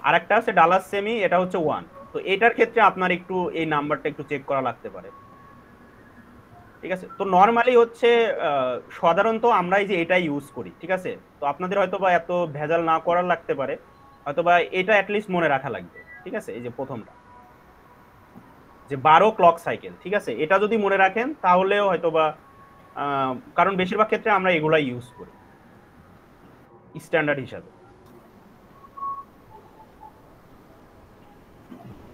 আরেকটা আছে ডালাস সেমি, এটা হচ্ছে 1। তো এটার ক্ষেত্রে আপনার একটু এই নাম্বারটা একটু চেক করা লাগতে পারে। ঠিক আছে, তো নরমালি হচ্ছে সাধারণত আমরা এই যে এটাই ইউজ করি। ঠিক আছে, তো আপনাদের হয়তো বা এত ভেজাল না করার লাগতে পারে, হয়তো বা এটা অ্যাটলিস্ট মনে রাখা লাগবে। ঠিক আছে, এই যে প্রথমটা যে 12 ক্লক সাইকেল, ঠিক আছে, এটা যদি মনে রাখেন তাহলেও হয়তো বা, কারণ বেশিরভাগ ক্ষেত্রে আমরা এগুলাই ইউজ করি স্ট্যান্ডার্ড হিসাবে।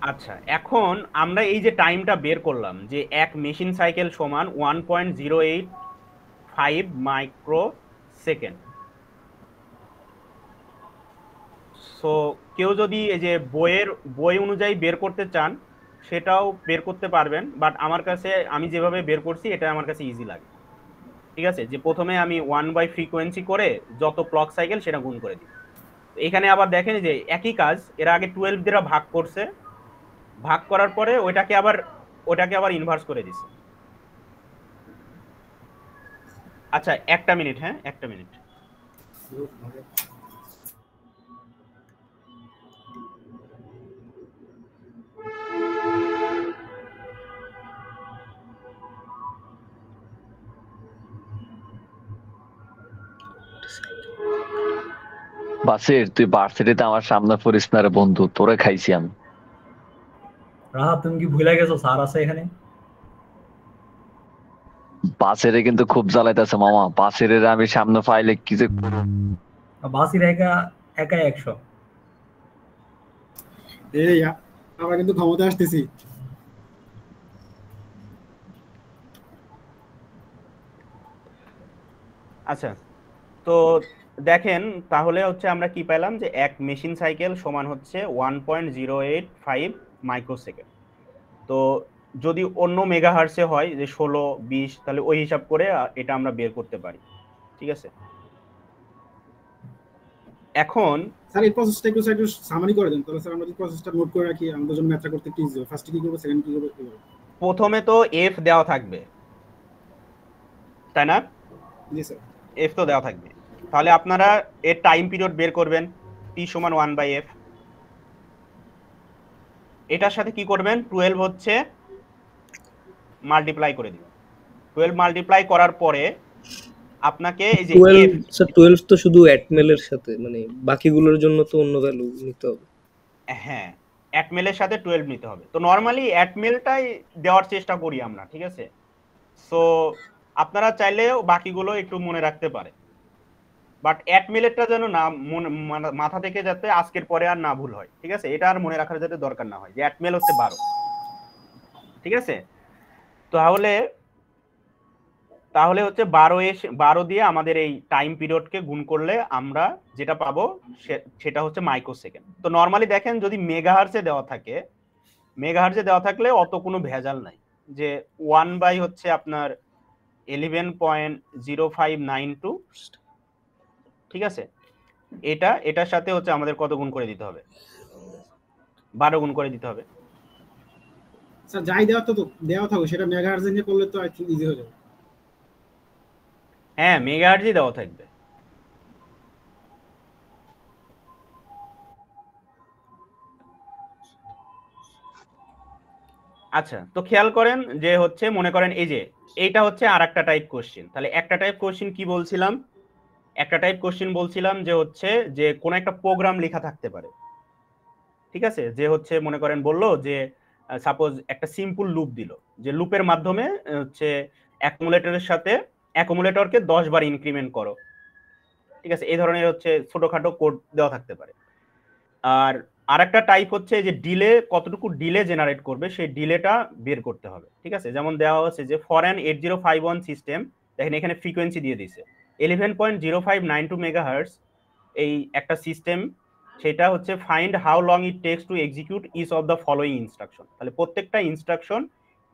আচ্ছা, এখন আমরা এই যে টাইমটা বের করলাম যে এক মেশিন সাইকেল সমান 1.085 মাইক্রো সেকেন্ড। সো কেউ যদি এই যে বই অনুযায়ী বের করতে চান সেটাও বের করতে পারবেন, বাট আমার কাছে আমি যেভাবে বের করছি এটা আমার কাছে ইজি লাগে। ঠিক আছে, যে প্রথমে আমি 1/ফ্রিকোয়েন্সি করে যত ক্লক সাইকেল সেটা গুণ করে দিই। এখানে আবার দেখেন যে একই কাজ এরা আগে 12 দ্বারা ভাগ করছে, ভাগ করার পরে ওটাকে আবার ইনভার্স করে দিছে। আচ্ছা একটা মিনিট, হ্যাঁ একটা মিনিট। বাসের তুই ভার্সিটিতে আমার সামনে পড়িস না রে বন্ধু, তোরে খাইছি আমি। রাহা তুমি কি ভুলে গেছো স্যার আছে এখানে? বাসেরে কিন্তু খুব জ্বালাইতেছে মামা, বাসের আমি সামনে পাইলে কি যে বাসির একা 100। এই আমরা কিন্তু ক্ষমতা আসতেছি। আচ্ছা, তো দেখেন তাহলে হচ্ছে আমরা কি পেলাম যে এক মেশিন সাইকেল সমান হচ্ছে 1.085 মাইক্রোসেকেন্ড। তো যদি অন্য মেগাহার্টসে হয় যে 16, 20, তাহলে ওই হিসাব করে এটা আমরা বের করতে পারি। ঠিক আছে, এখন স্যার এই প্রসেসটা একটু সামারি করে দেন তাহলে স্যার আমরা যদি প্রসেসটা নোট করে রাখি আমাদের জন্য ম্যাথটা করতে কি ইজি হবে। ফার্স্টে কি করব, সেকেন্ড কি করব? প্রথমে তো এফ দেওয়া থাকবে তাই না? জি স্যার। এফ তো দেওয়া থাকবে, তাহলে আপনারা এর টাইম পিরিয়ড বের করবেন টি সমান 1/f। এটার সাথে কি করবেন, 12 হচ্ছে মাল্টিপ্লাই করে দিবেন। 12 মাল্টিপ্লাই করার পরে আপনাকে এই যে 12 স্যার 12 তো শুধু অ্যাটমেলের সাথে, মানে বাকিগুলোর জন্য তো অন্য ভ্যালু নিতে হবে। হ্যাঁ, অ্যাটমেলের সাথে 12 নিতে হবে। তো নরমালি অ্যাটমেলটাই দেওয়ার চেষ্টা করি আমরা, ঠিক আছে? সো আপনারা চাইলেও বাকিগুলো একটু মনে রাখতে পারে, বাট অ্যাটমেলেরটা যেন না মাথা থেকে যাতে আজকের পরে আর না ভুল হয়। ঠিক আছে, এটা আর মনে রাখার যাতে দরকার না হয় যে অ্যাটমেল হচ্ছে 12। ঠিক আছে, তাহলে হচ্ছে 12 দিয়ে আমাদের এই টাইম পিরিয়ডকে গুণ করলে আমরা যেটা পাবো সেটা হচ্ছে মাইক্রোসেকেন্ড। তো নরমালি দেখেন যদি মেগাহার্টজে দেওয়া থাকলে অত কোনো ভেজাল নাই, যে 1 হচ্ছে আপনার 11.0592। ঠিক আছে, এটার সাথে হচ্ছে আমাদের কত গুণ করে দিতে হবে? 12 গুণ করে দিতে হবে। স্যার যাই দেওয়া থাকো সেটা মেগাহার্টজে নিয়ে করলে তো আই থিংক ইজি হয়ে যাবে। হ্যাঁ, মেগাহার্টজই দেওয়া থাকবে। আচ্ছা, তো খেয়াল করেন যে হচ্ছে মনে করেন এই যে এইটা হচ্ছে আরেকটা টাইপ কোশ্চেন। তাহলে একটা টাইপ কোশ্চেন কি বলছিলাম? একটা টাইপ কোশ্চেন বলছিলাম যে হচ্ছে যে কোন একটা প্রোগ্রাম লেখা থাকতে পারে। ঠিক আছে, যে হচ্ছে মনে করেন বললো যে সাপোজ একটা সিম্পল লুপ দিল, যে লুপের মাধ্যমে হচ্ছে অ্যাকুমুলেটরকে 10 বার ইনক্রিমেন্ট করো। ঠিক আছে, এই ধরনের হচ্ছে ছোটখাটো কোড দেওয়া থাকতে পারে। আর আরেকটা টাইপ হচ্ছে যে কতটুকু ডিলে জেনারেট করবে সেই ডিলেটা বের করতে হবে। ঠিক আছে, যেমন দেওয়া হচ্ছে যে ফর অ্যান 8051 সিস্টেম, দেখেন এখানে ফ্রিকোয়েন্সি দিয়ে দিয়েছে 11.0592 মেগাহার্টজ। এই একটা সিস্টেম, সেটা হচ্ছে find how long it takes to execute each of the following instruction. তাহলে প্রত্যেকটা ইনস্ট্রাকশন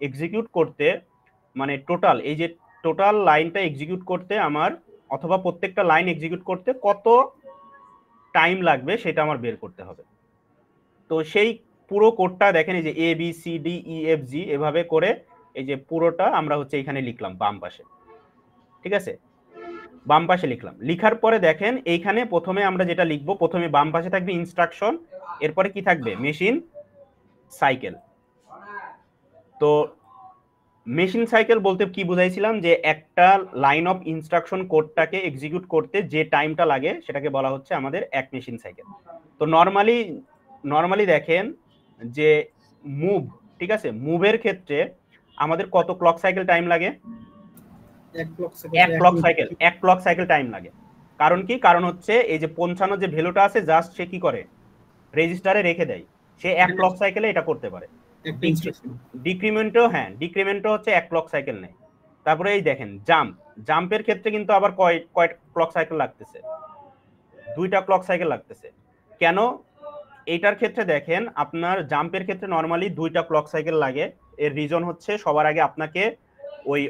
এক্সিকিউট করতে, মানে টোটাল লাইনটা এক্সিকিউট করতে আমার, অথবা প্রত্যেকটা লাইন এক্সিকিউট করতে কত টাইম লাগবে সেটা আমার বের করতে হবে। তো সেই পুরো কোডটা দেখেন এই যে ABCDEFG এভাবে করে এই যে পুরোটা আমরা হচ্ছে এখানে লিখলাম বাম পাশে। ঠিক আছে, বাম পাশে লিখলাম। লিখার পরে দেখেন এইখানে প্রথমে আমরা যেটা লিখবো, প্রথমে বাম পাশে থাকবে ইনস্ট্রাকশন, এরপরে কি থাকবে? Machine cycle. তো মেশিন সাইকেল বলতে কি বুঝাইছিলাম? যে একটা লাইন অফ ইনস্ট্রাকশন কোডটাকে এক্সিকিউট করতে যে টাইমটা লাগে সেটাকে বলা হচ্ছে আমাদের এক মেশিন সাইকেল। তো নরমালি দেখেন যে মুভ, ঠিক আছে, মুভের ক্ষেত্রে আমাদের কত ক্লক সাইকেল টাইম লাগে? 1 ক্লক সাইকেল টাইম লাগে। কারণ কি? কারণ হচ্ছে এই যে 55 যে ভ্যালুটা আছে জাস্ট সে কি করে রেজিস্টারে রেখে দেয়। সে এক ক্লক সাইকেলে এটা করতে পারে। একটা ইনস্ট্রাকশন। ডিক্রিমেন্টও হচ্ছে এক ক্লক সাইকেল নেয়। তারপরে এই দেখেন জাম্পের ক্ষেত্রে কিন্তু আবার কয় ক্লক সাইকেল লাগতেছে, 2টা ক্লক সাইকেল লাগতেছে। কেন? এইটার ক্ষেত্রে দেখেন আপনার জাম্পের ক্ষেত্রে নরমালি 2টা ক্লক সাইকেল লাগে। এর রিজন হচ্ছে সবার আগে আপনাকে ওই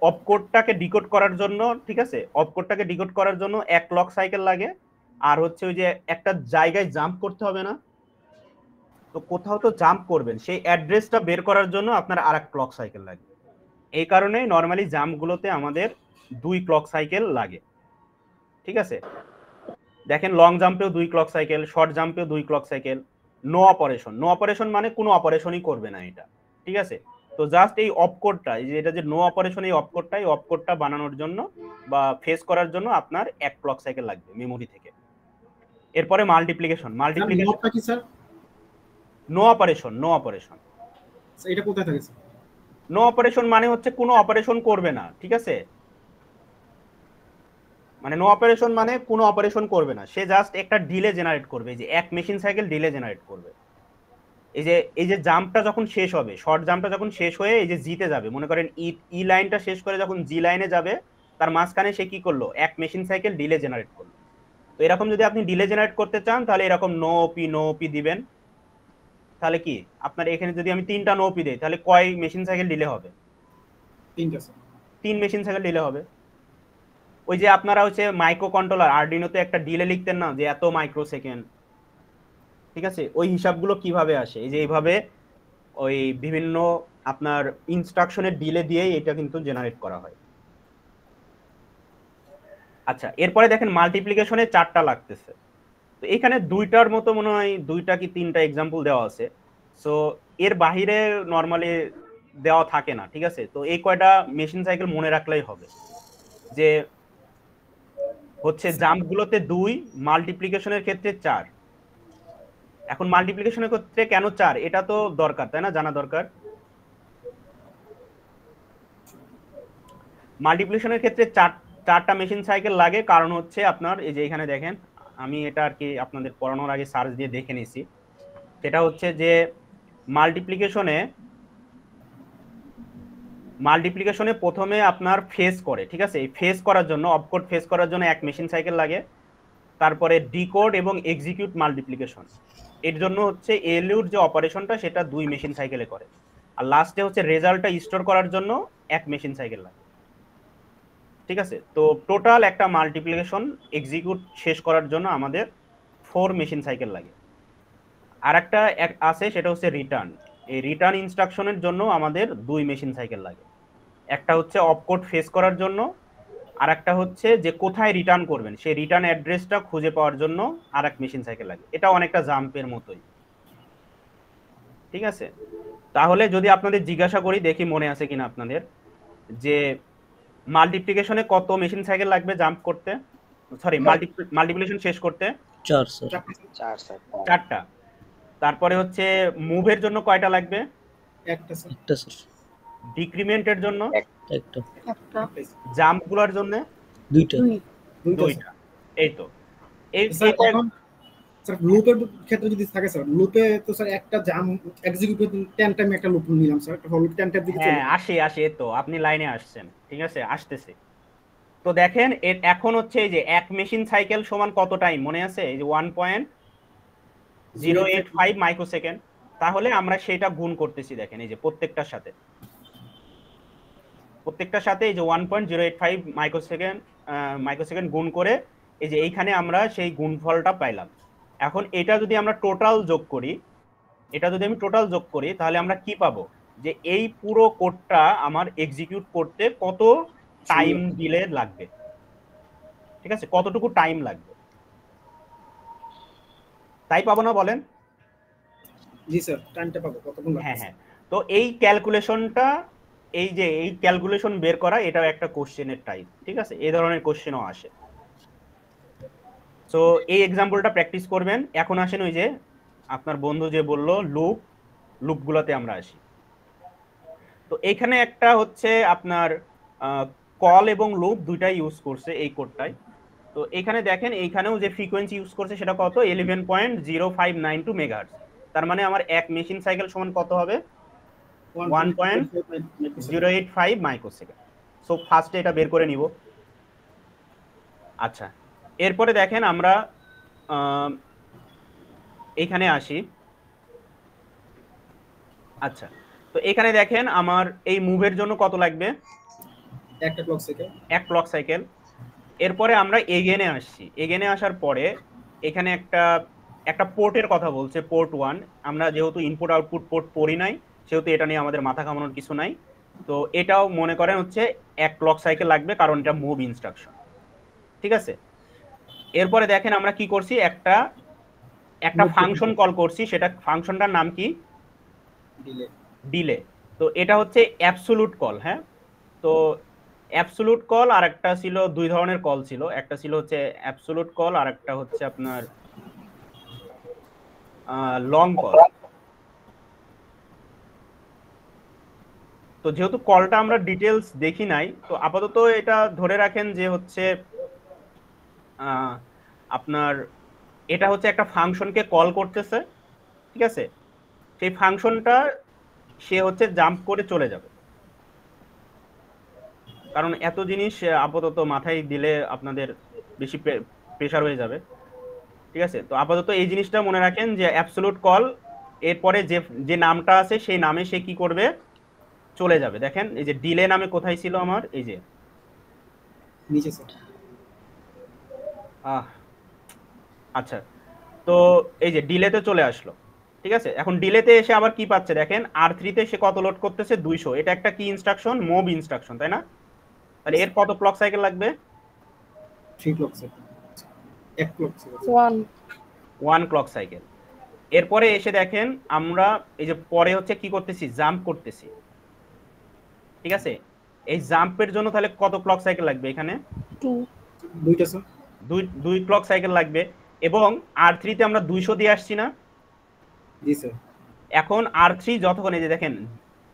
অপকোডটাকে ডিকোড করার জন্য, ঠিক আছে, অপকোডটাকে ডিকোড করার জন্য 1 ক্লক সাইকেল লাগে। আর হচ্ছে ওই যে একটা জায়গায় জাম্প করতে হবে না, তো কোথাও তো জাম্প করবেন, সেই অ্যাড্রেসটা বের করার জন্য আপনার আরেক ক্লক সাইকেল লাগে। এই কারণেই নরমালি জাম্পগুলোতে আমাদের 2 ক্লক সাইকেল লাগে, ঠিক আছে। দেখেন লং জাম্পেও 2 ক্লক সাইকেল, শর্ট জাম্পেও 2 ক্লক সাইকেল। নো অপারেশন মানে কোনো অপারেশনই করবে না এটা, ঠিক আছে। তো জাস্ট এই অপকোডটা, এই যে এটা যে নো অপারেশন, এই অপকোডটা বানানোর জন্য বা ফেস করার জন্য আপনার 1 ক্লক সাইকেল লাগবে মেমোরি থেকে। এরপরে মাল্টিপ্লিকেশন কি স্যার? নো অপারেশন এটা কোথায় থাকে স্যার? নো অপারেশন মানে হচ্ছে কোনো অপারেশন করবে না, ঠিক আছে। মানে নো অপারেশন মানে কোনো অপারেশন করবে না, সে জাস্ট একটা ডিলে জেনারেট করবে, এই যে 1 মেশিন সাইকেল ডিলে জেনারেট করবে। এই যে জাম্পটা যখন শেষ হবে, শর্ট জাম্পটা যখন শেষ হয়ে এই যে জিতে যাবে, মনে করেন ই লাইনটা শেষ করে যখন জি লাইনে যাবে, তার মাঝখানে সে কি করলো, 1 মেশিন সাইকেল ডিলে জেনারেট করলো। তো এরকম যদি আপনি ডিলে জেনারেট করতে চান তাহলে এরকম নো ওপি দিবেন। তাহলে কি আপনার এখানে যদি আমি 3টা নো ওপি দেই তাহলে কয় মেশিন সাইকেল ডিলে হবে? 3টা স্যার। 3 মেশিন সাইকেল ডিলে হবে। ওই যে আপনারা হচ্ছে মাইক্রো কন্ট্রোলার আরডিনোতে একটা ডিলে লিখতেন না যে এত মাইক্রো সেকেন্ড, ঠিক আছে, ওই হিসাবগুলো কিভাবে আসে? এই যে এইভাবে ওই বিভিন্ন আপনার ইনস্ট্রাকশনের ডিলে দিয়েই এটা কিন্তু জেনারেট করা হয়। আচ্ছা, এরপরে দেখেন মাল্টিপ্লিকেশনে 4টা লাগতেছে। তো এখানে 2টার মতো মনে হয় 2টা কি 3টা এক্সাম্পল দেওয়া আছে। সো এর বাহিরে নরমালি দেওয়া থাকে না, ঠিক আছে। তো এই কয়টা মেশিন সাইকেল মনে রাখলেই হবে যে হচ্ছে জাম্পগুলোতে 2, মাল্টিপ্লিকেশনের ক্ষেত্রে 4। এখন মাল্টিপ্লিকেশনের ক্ষেত্রে কেন 4 এটা তো দরকার, তাই না, জানা দরকার। মাল্টিপ্লিকেশনের ক্ষেত্রে 4টা মেশিন সাইকেল লাগে, কারণ হচ্ছে আপনার এই যে এখানে দেখেন, আমি এটা আর কি আপনাদের পড়ানোর আগে সার্চ দিয়ে দেখে নিছি। সেটা হচ্ছে যে মাল্টিপ্লিকেশনে প্রথমে আপনার ফেস করে, ঠিক আছে। এই ফেস করার জন্য, অপকোড ফেস করার জন্য 1 মেশিন সাইকেল লাগে। তারপরে ডিকোড এবং এক্সিকিউট মাল্টিপ্লিকেশন, এর জন্য হচ্ছে এলইউর যে অপারেশনটা সেটা 2 মেশিন সাইকেলে করে। আর লাস্টে হচ্ছে রেজাল্টটা স্টোর করার জন্য 1 মেশিন সাইকেল লাগে, ঠিক আছে। তো টোটাল একটা মাল্টিপ্লিকেশন এক্সিকিউট শেষ করার জন্য আমাদের 4 মেশিন সাইকেল লাগে। আর একটা আছে সেটা হচ্ছে রিটার্ন। এই রিটার্ন ইনস্ট্রাকশনের জন্য আমাদের 2 মেশিন সাইকেল লাগে। একটা হচ্ছে অপকোড ফেস করার জন্য, আর একটা হচ্ছে যে কোথায় রিটার্ন করবেন সেই রিটার্ন অ্যাড্রেসটা খুঁজে পাওয়ার জন্য আরেক মেশিন সাইকেল লাগে। এটা অনেকটা জাম্পের মতোই, ঠিক আছে। তাহলে যদি আপনাদের জিজ্ঞাসা করি, দেখি মনে আছে কিনা আপনাদের, যে মাল্টিপ্লিকেশনে কত মেশিন সাইকেল লাগবে জাম্প করতে, সরি মাল্টিপ্লিকেশন শেষ করতে? 4 স্যার। 4টা। তারপরে হচ্ছে মুভের জন্য কয়টা লাগবে? 1টা স্যার। 1টা স্যার। ডিক্রিমেন্টের জন্য 1টা। জাম্পগুলোর জন্য 2টা। এই তো এই স্যার লুপের ক্ষেত্রে যদি থাকে স্যার, লুপে তো স্যার একটা জাম্প এক্সিকিউট করতে 10 টাইম একটা লুপ নিলাম স্যার, একটা লুপ 10 টাইম দিকে চলে। হ্যাঁ আসে তো আপনি লাইনে আসছেন, ঠিক আছে, আসতেছে। তো দেখেন এখন হচ্ছে এই যে 1 মেশিন সাইকেল সমান কত টাইম মনে আছে? এই যে 1.085 মাইক্রোসেকেন্ড। তাহলে আমরা সেটা গুণ করতেছি, দেখেন এই যে প্রত্যেকটার সাথে এই যে 1.085 মাইক্রোসেকেন্ড গুণ করে এই যে এইখানে আমরা সেই গুণফলটা পাইলাম। এখন এটা যদি আমরা টোটাল যোগ করি তাহলে আমরা কি পাবো, যে এই পুরো কোডটা আমার এক্সিকিউট করতে কত টাইম দিলে লাগবে, ঠিক আছে, কতটুকু টাইম লাগবে, তাই পাবো না বলেন? জি স্যার, টাইমটা পাবো কতক্ষণ লাগবে। হ্যাঁ। তো এই ক্যালকুলেশন বের করা এটাও একটা কোশ্চেনের টাইপ, ঠিক আছে, এই ধরনের কোশ্চেনও আসে। সো এই এক্সাম্পলটা প্র্যাকটিস করবেন। এখন আসেন ওই যে আপনার বন্ধু যে বললো লুপগুলোতে আমরা আসি। তো এখানে একটা হচ্ছে আপনার কল এবং লুপ দুইটাই ইউজ করছে এই কোডটাই। তো এখানে দেখেন এইখানেও যে ফ্রিকোয়েন্সি ইউজ করছে সেটা কত 11.0592 মেগাহার্টজ। তার মানে আমার এক মেশিন সাইকেল সমান কত হবে 1.085 মাইক্রোসেকেন্ড। সো ফার্স্টে এটা বের করে নিব। আচ্ছা, এরপরে দেখেন আমরা এইখানে আসি। আচ্ছা, তো এখানে দেখেন আমার এই মুভের জন্য কত লাগবে একটা ক্লক সাইকেল, এক ক্লক সাইকেল। এরপরে আমরা এগেনে আসছি। এগেনে আসার পরে এখানে একটা পোর্টের কথা বলছে, পোর্ট 1। আমরা যেহেতু ইনপুট আউটপুট পোর্ট পড়ি নাই সেহেতু এটা নিয়ে আমাদের মাথা ঘামানোর কিছু নাই। তো এটাও মনে করেন হচ্ছে এক ক্লক সাইকেল লাগবে, কারণ এটা মুভ ইনস্ট্রাকশন, ঠিক আছে। এরপরে দেখেন আমরা কি করছি, একটা ফাংশন কল করছি। সেটা ফাংশনটার নাম কি ডিলে। তো এটা হচ্ছে অ্যাবসোলুট কল। হ্যাঁ, তো অ্যাবসোলুট কল আর একটা ছিল, দুই ধরনের কল ছিল। একটা ছিল হচ্ছে অ্যাবসোলুট কল আর একটা হচ্ছে আপনার লং কল। তো যেহেতু কলটা আমরা ডিটেলস দেখি নাই, তো আপাতত এটা ধরে রাখেন যে হচ্ছে আপনার এটা হচ্ছে একটা ফাংশনকে কল করতেছে, ঠিক আছে। সেই ফাংশনটা সে হচ্ছে জাম্প করে চলে যাবে, কারণ এত জিনিস আপাতত মাথায় দিলে আপনাদের বেশি প্রেশার হয়ে যাবে, ঠিক আছে। তো আপাতত এই জিনিসটা মনে রাখেন যে অ্যাবসোলুট কল, এরপরে যে নামটা আছে সেই নামে সে কি করবে, চলে যাবে। দেখেন এই যে ডিলে নামে কোথায় ছিল আমার, এই যে নিচে স্যার। আচ্ছা, তো এই যে ডিলেতে চলে আসলো, ঠিক আছে। এখন ডিলেতে এসে আবার কি পাচ্ছে দেখেন, R3 তে সে কত লোড করতেছে 200। এটা একটা কি ইনস্ট্রাকশন, মুভ ইনস্ট্রাকশন, তাই না? তাহলে এর কত ক্লক সাইকেল লাগবে 3 clock cycle, 1 clock cycle, 1 clock cycle. এরপরে এসে দেখেন আমরা এই যে পরে হচ্ছে কি করতেছি, জাম্প করতেছি, ঠিক আছে। এই জাম্পের জন্য তাহলে কত ক্লক সাইকেল লাগবে এখানে 2টা স্যার, 2 ক্লক সাইকেল লাগবে। এবং R3 তে আমরা 200 দিয়ে আসছি না? জি স্যার। এখন R3 যতক্ষণ এই যে দেখেন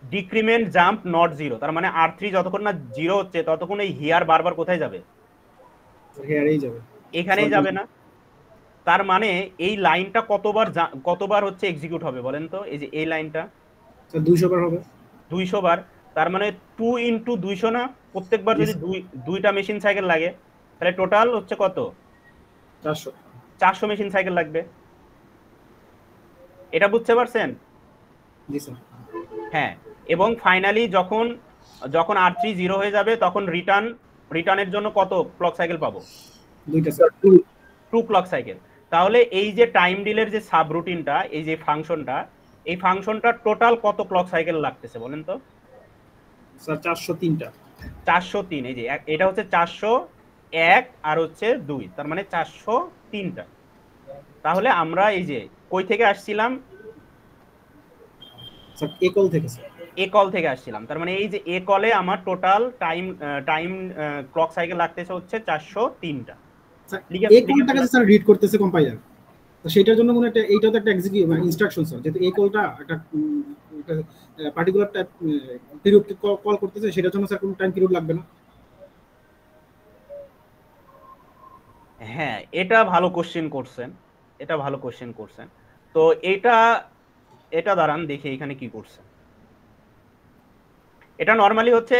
ডিক্রিমেন্ট জাম্প নট 0, তার মানে R3 যতক্ষণ না 0 হচ্ছে ততক্ষণ এই হিয়ার বারবার কোথায় যাবে, হেয়ারেই যাবে, এখানেই যাবে না? তার মানে এই লাইনটা কতবার হচ্ছে এক্সিকিউট হবে বলেন তো? এই যে এই লাইনটা স্যার 200 বার হবে, 200 বার। তার মানে 2 × 200 না? প্রত্যেকবার যদি দুইটা মেশিন সাইকেল লাগে তাহলে টোটাল হচ্ছে কত, 400 মেশিন সাইকেল লাগবে। এটা বুঝতে পারছেন? জি স্যার। হ্যাঁ, এবং ফাইনালি যখন R3 0 হয়ে যাবে তখন রিটার্নের জন্য কত ক্লক সাইকেল পাবো? 2টা স্যার, 2 ক্লক সাইকেল। তাহলে এই যে টাইম ডিলের যে সাব রুটিনটা, এই যে ফাংশনটা, এই ফাংশনটা টোটাল কত ক্লক সাইকেল লাগতেছে বলেন তো? স্যার 403টা। 403। এই যে এটা হচ্ছে 401 আর হচ্ছে 2, তার মানে 403টা। তাহলে আমরা এই যে কই থেকে আসছিলাম, স্যার এ কল থেকে স্যার, এ কল থেকে আসছিলাম। তার মানে এই যে এ কলে আমার টোটাল টাইম ক্লক সাইকেল লাগতেছে হচ্ছে 403টা। স্যার এই কলটাকে স্যার রিড করতেছে কম্পাইলার, তো সেটার জন্য কোনো একটা, এইটা তো একটা এক্সিকিউট মানে ইনস্ট্রাকশন স্যার, যেহেতু এই কলটা একটা পার্টিকুলার টাইপ পিরিয়ড কল করতেছে, সেটার জন্য স্যার কোনো টাইম পিরিয়ড লাগবে না? হ্যাঁ, এটা ভালো কোশ্চেন করছেন। তো এটা দাঁড়ান দেখি এখানে কি করছে। এটা নরমালি হচ্ছে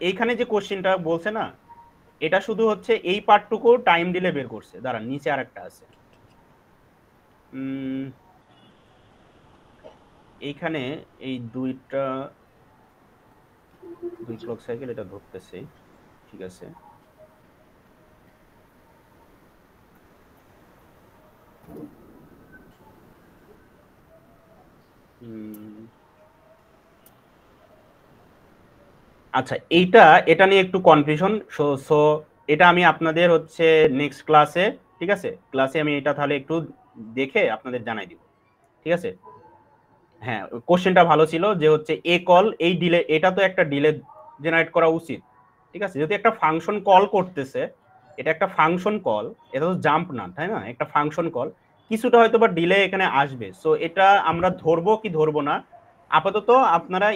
এইখানে যে কোশ্চেনটা বলছে না, এটা শুধু হচ্ছে এই পার্টটুকু টাইম ডিলে বের করছে। দাঁড়ান, নিচে আরেকটা আছে। এইখানে এই 2 ক্লক সাইকেল এটা ধরতেছে, ঠিক আছে। আচ্ছা, এটা নিয়ে একটু কনফিউশন। সো এটা আমি আপনাদের হচ্ছে নেক্সট ক্লাসে, ঠিক আছে, ক্লাসে আমি এটা তাহলে একটু দেখে আপনাদের জানাই দিব, ঠিক আছে। হ্যাঁ, কোশ্চেনটা ভালো ছিল যে হচ্ছে এ কল, এই ডিলে, এটা তো একটা ডিলে জেনারেট করা উচিত, ঠিক আছে। যদি একটা ফাংশন কল করতেছে, এটা একটা ফাংশন কল, এটা তো জাম্প না, তাই না? একটা ফাংশন কল, কিছুটা হয়তো বা ডিলে এখানে আসবে। সো এটা আমরা ধরবো কি ধরবো না, আপাতত আপনারা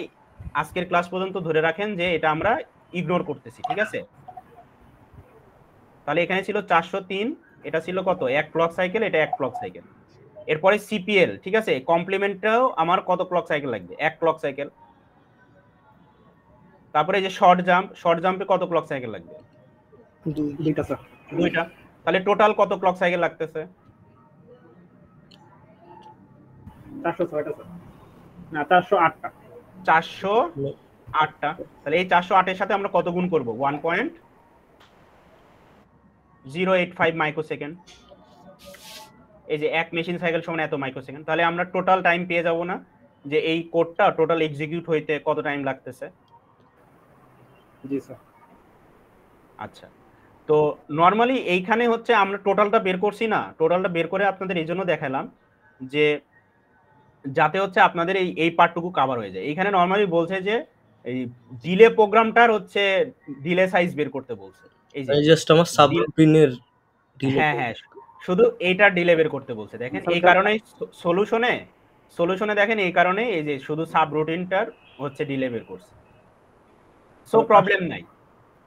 আজকের ক্লাস পর্যন্ত ধরে রাখেন যে এটা আমরা ইগনোর করতেছি, ঠিক আছে। তাহলে এখানে ছিল 403, এটা ছিল কত 1 ক্লক সাইকেল, এটা 1 ক্লক সাইকেল। এরপরে সিপিএল, ঠিক আছে, কমপ্লিমেন্টটাও আমার কত ক্লক সাইকেল লাগবে 1 ক্লক সাইকেল। তারপরে এই যে শর্ট জাম্পে কত ক্লক সাইকেল লাগবে দুইটা স্যার, দুইটা। তাহলে টোটাল কত ক্লক সাইকেল লাগতেছে 406টা স্যার, না 408টা, 408টা। তাহলে এই 408 এর সাথে আমরা কত গুণ করব 1.085 মাইক্রোসেকেন্ড। এই যে এক মেশিন সাইকেল সমান এত মাইক্রোসেকেন্ড। তাহলে আমরা টোটাল টাইম পেয়ে যাব না যে এই কোডটা টোটাল এক্সিকিউট হইতে কত টাইম লাগতেছে। জি স্যার। আচ্ছা, তো নরমালি এইখানে হচ্ছে আমরা টোটালটা বের করছি না, টোটালটা বের করে আপনাদের এই জন্য দেখালাম যে যাতে হচ্ছে আপনাদের এই পার্টটুকু কভার হয়ে যায়। এইখানে নরমালি বলছে যে এই ডিলে প্রোগ্রামটার হচ্ছে ডিলে সাইজ বের করতে বলছে। এই যে জাস্ট আমার সাবরুটিনের ডিলে, হ্যাঁ শুধু এইটা ডিলে বের করতে বলছে। দেখেন এই কারণেই সলিউশনে দেখেন এই কারণে এই যে শুধু সাবরুটিনটার হচ্ছে ডিলে বের করছে। সো প্রবলেম নাই,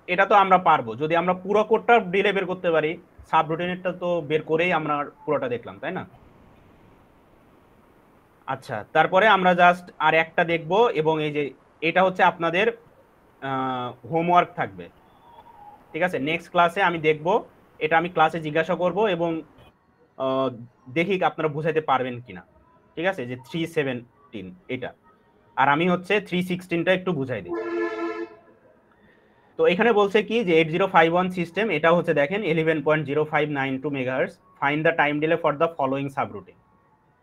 এটা তো আমরা পারবো যদি আমরা পুরো কোডটা ডিলে বের করতে পারি। সাবরুটিনেরটা তো বের করেই আমরা পুরোটা দেখলাম, তাই না? আচ্ছা, তারপরে আমরা জাস্ট আর একটা দেখব, এবং এই যে এটা হচ্ছে আপনাদের হোমওয়ার্ক থাকবে, ঠিক আছে? নেক্সট ক্লাসে আমি দেখব, এটা আমি ক্লাসে জিজ্ঞাসা করব এবং দেখি আপনারা বুঝাইতে পারবেন কিনা, ঠিক আছে? যে 317 এটা, আর আমি হচ্ছে 316টা একটু বুঝাই দিই। তো এখানে বলছে কি যে 8051 সিস্টেম, এটা হচ্ছে দেখেন 11.0592 megahertz, find the time delay for the following subroutine,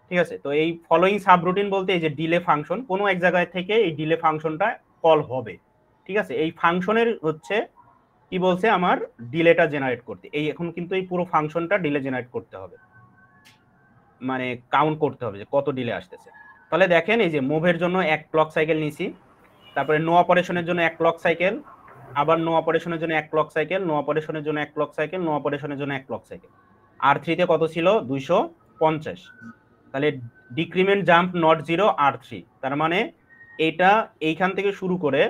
ঠিক আছে? তো এই ফলোইং সাবরুটিন বলতে এই যে ডিলে ফাংশন, কোনো এক জায়গায় থেকে এই ডিলে ফাংশনটা কল হবে, ঠিক আছে? এই ফাংশনের হচ্ছে কি বলছে আমার ডিলেটা জেনারেট করতে, এই এখন কিন্তু এই পুরো ফাংশনটা ডিলে জেনারেট করতে হবে, মানে কাউন্ট করতে হবে যে কত ডিলে আসতেছে। তাহলে দেখেন এই যে মুভের জন্য 1 ক্লক সাইকেল নিছি, তারপরে নো অপারেশনের জন্য 1 ক্লক সাইকেল, আবার নো অপারেশনের জন্য 1 ক্লক সাইকেল, নো অপারেশনের জন্য 1 ক্লক সাইকেল, নো অপারেশনের জন্য 1 ক্লক সাইকেল। R3 তে কত ছিল 250। তাহলে ডিক্রিমেন্ট জাম্প নট 0 R3, তার মানে এইটা এইখান থেকে শুরু করে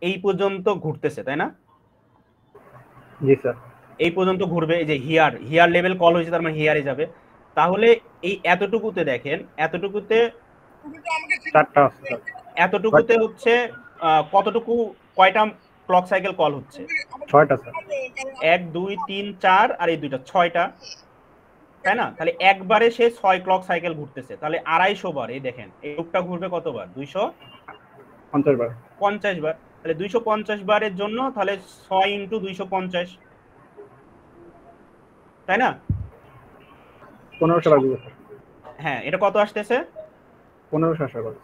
এই পর্যন্ত ঘুরতেছে, তাই না? জি স্যার। এই পর্যন্ত ঘুরবে, এই যে হিয়ার লেভেল কল হয়েছে, তার মানে হিয়ারে যাবে। তাহলে এই এতটুকুতে দেখেন, এতটুকুতে 4টা আছে স্যার। এতটুকুতে হচ্ছে কতটুকু কয়টা ক্লক সাইকেল কল হচ্ছে 6টা স্যার। 1 2 3 4 আর এই দুইটা 6টা, তাই না? তাহলে একবারে সে 6 ক্লক সাইকেল ঘুরতেছে, তাহলে 250 বার। এই দেখেন এই লুপটা ঘুরবে কতবার 50 বার। 50 বার। তাহলে 250 বারের জন্য তাহলে 6 × 250, তাই না? 1500 লাগবে স্যার। হ্যাঁ, এটা কত আসতেছে 1500 আশা করি।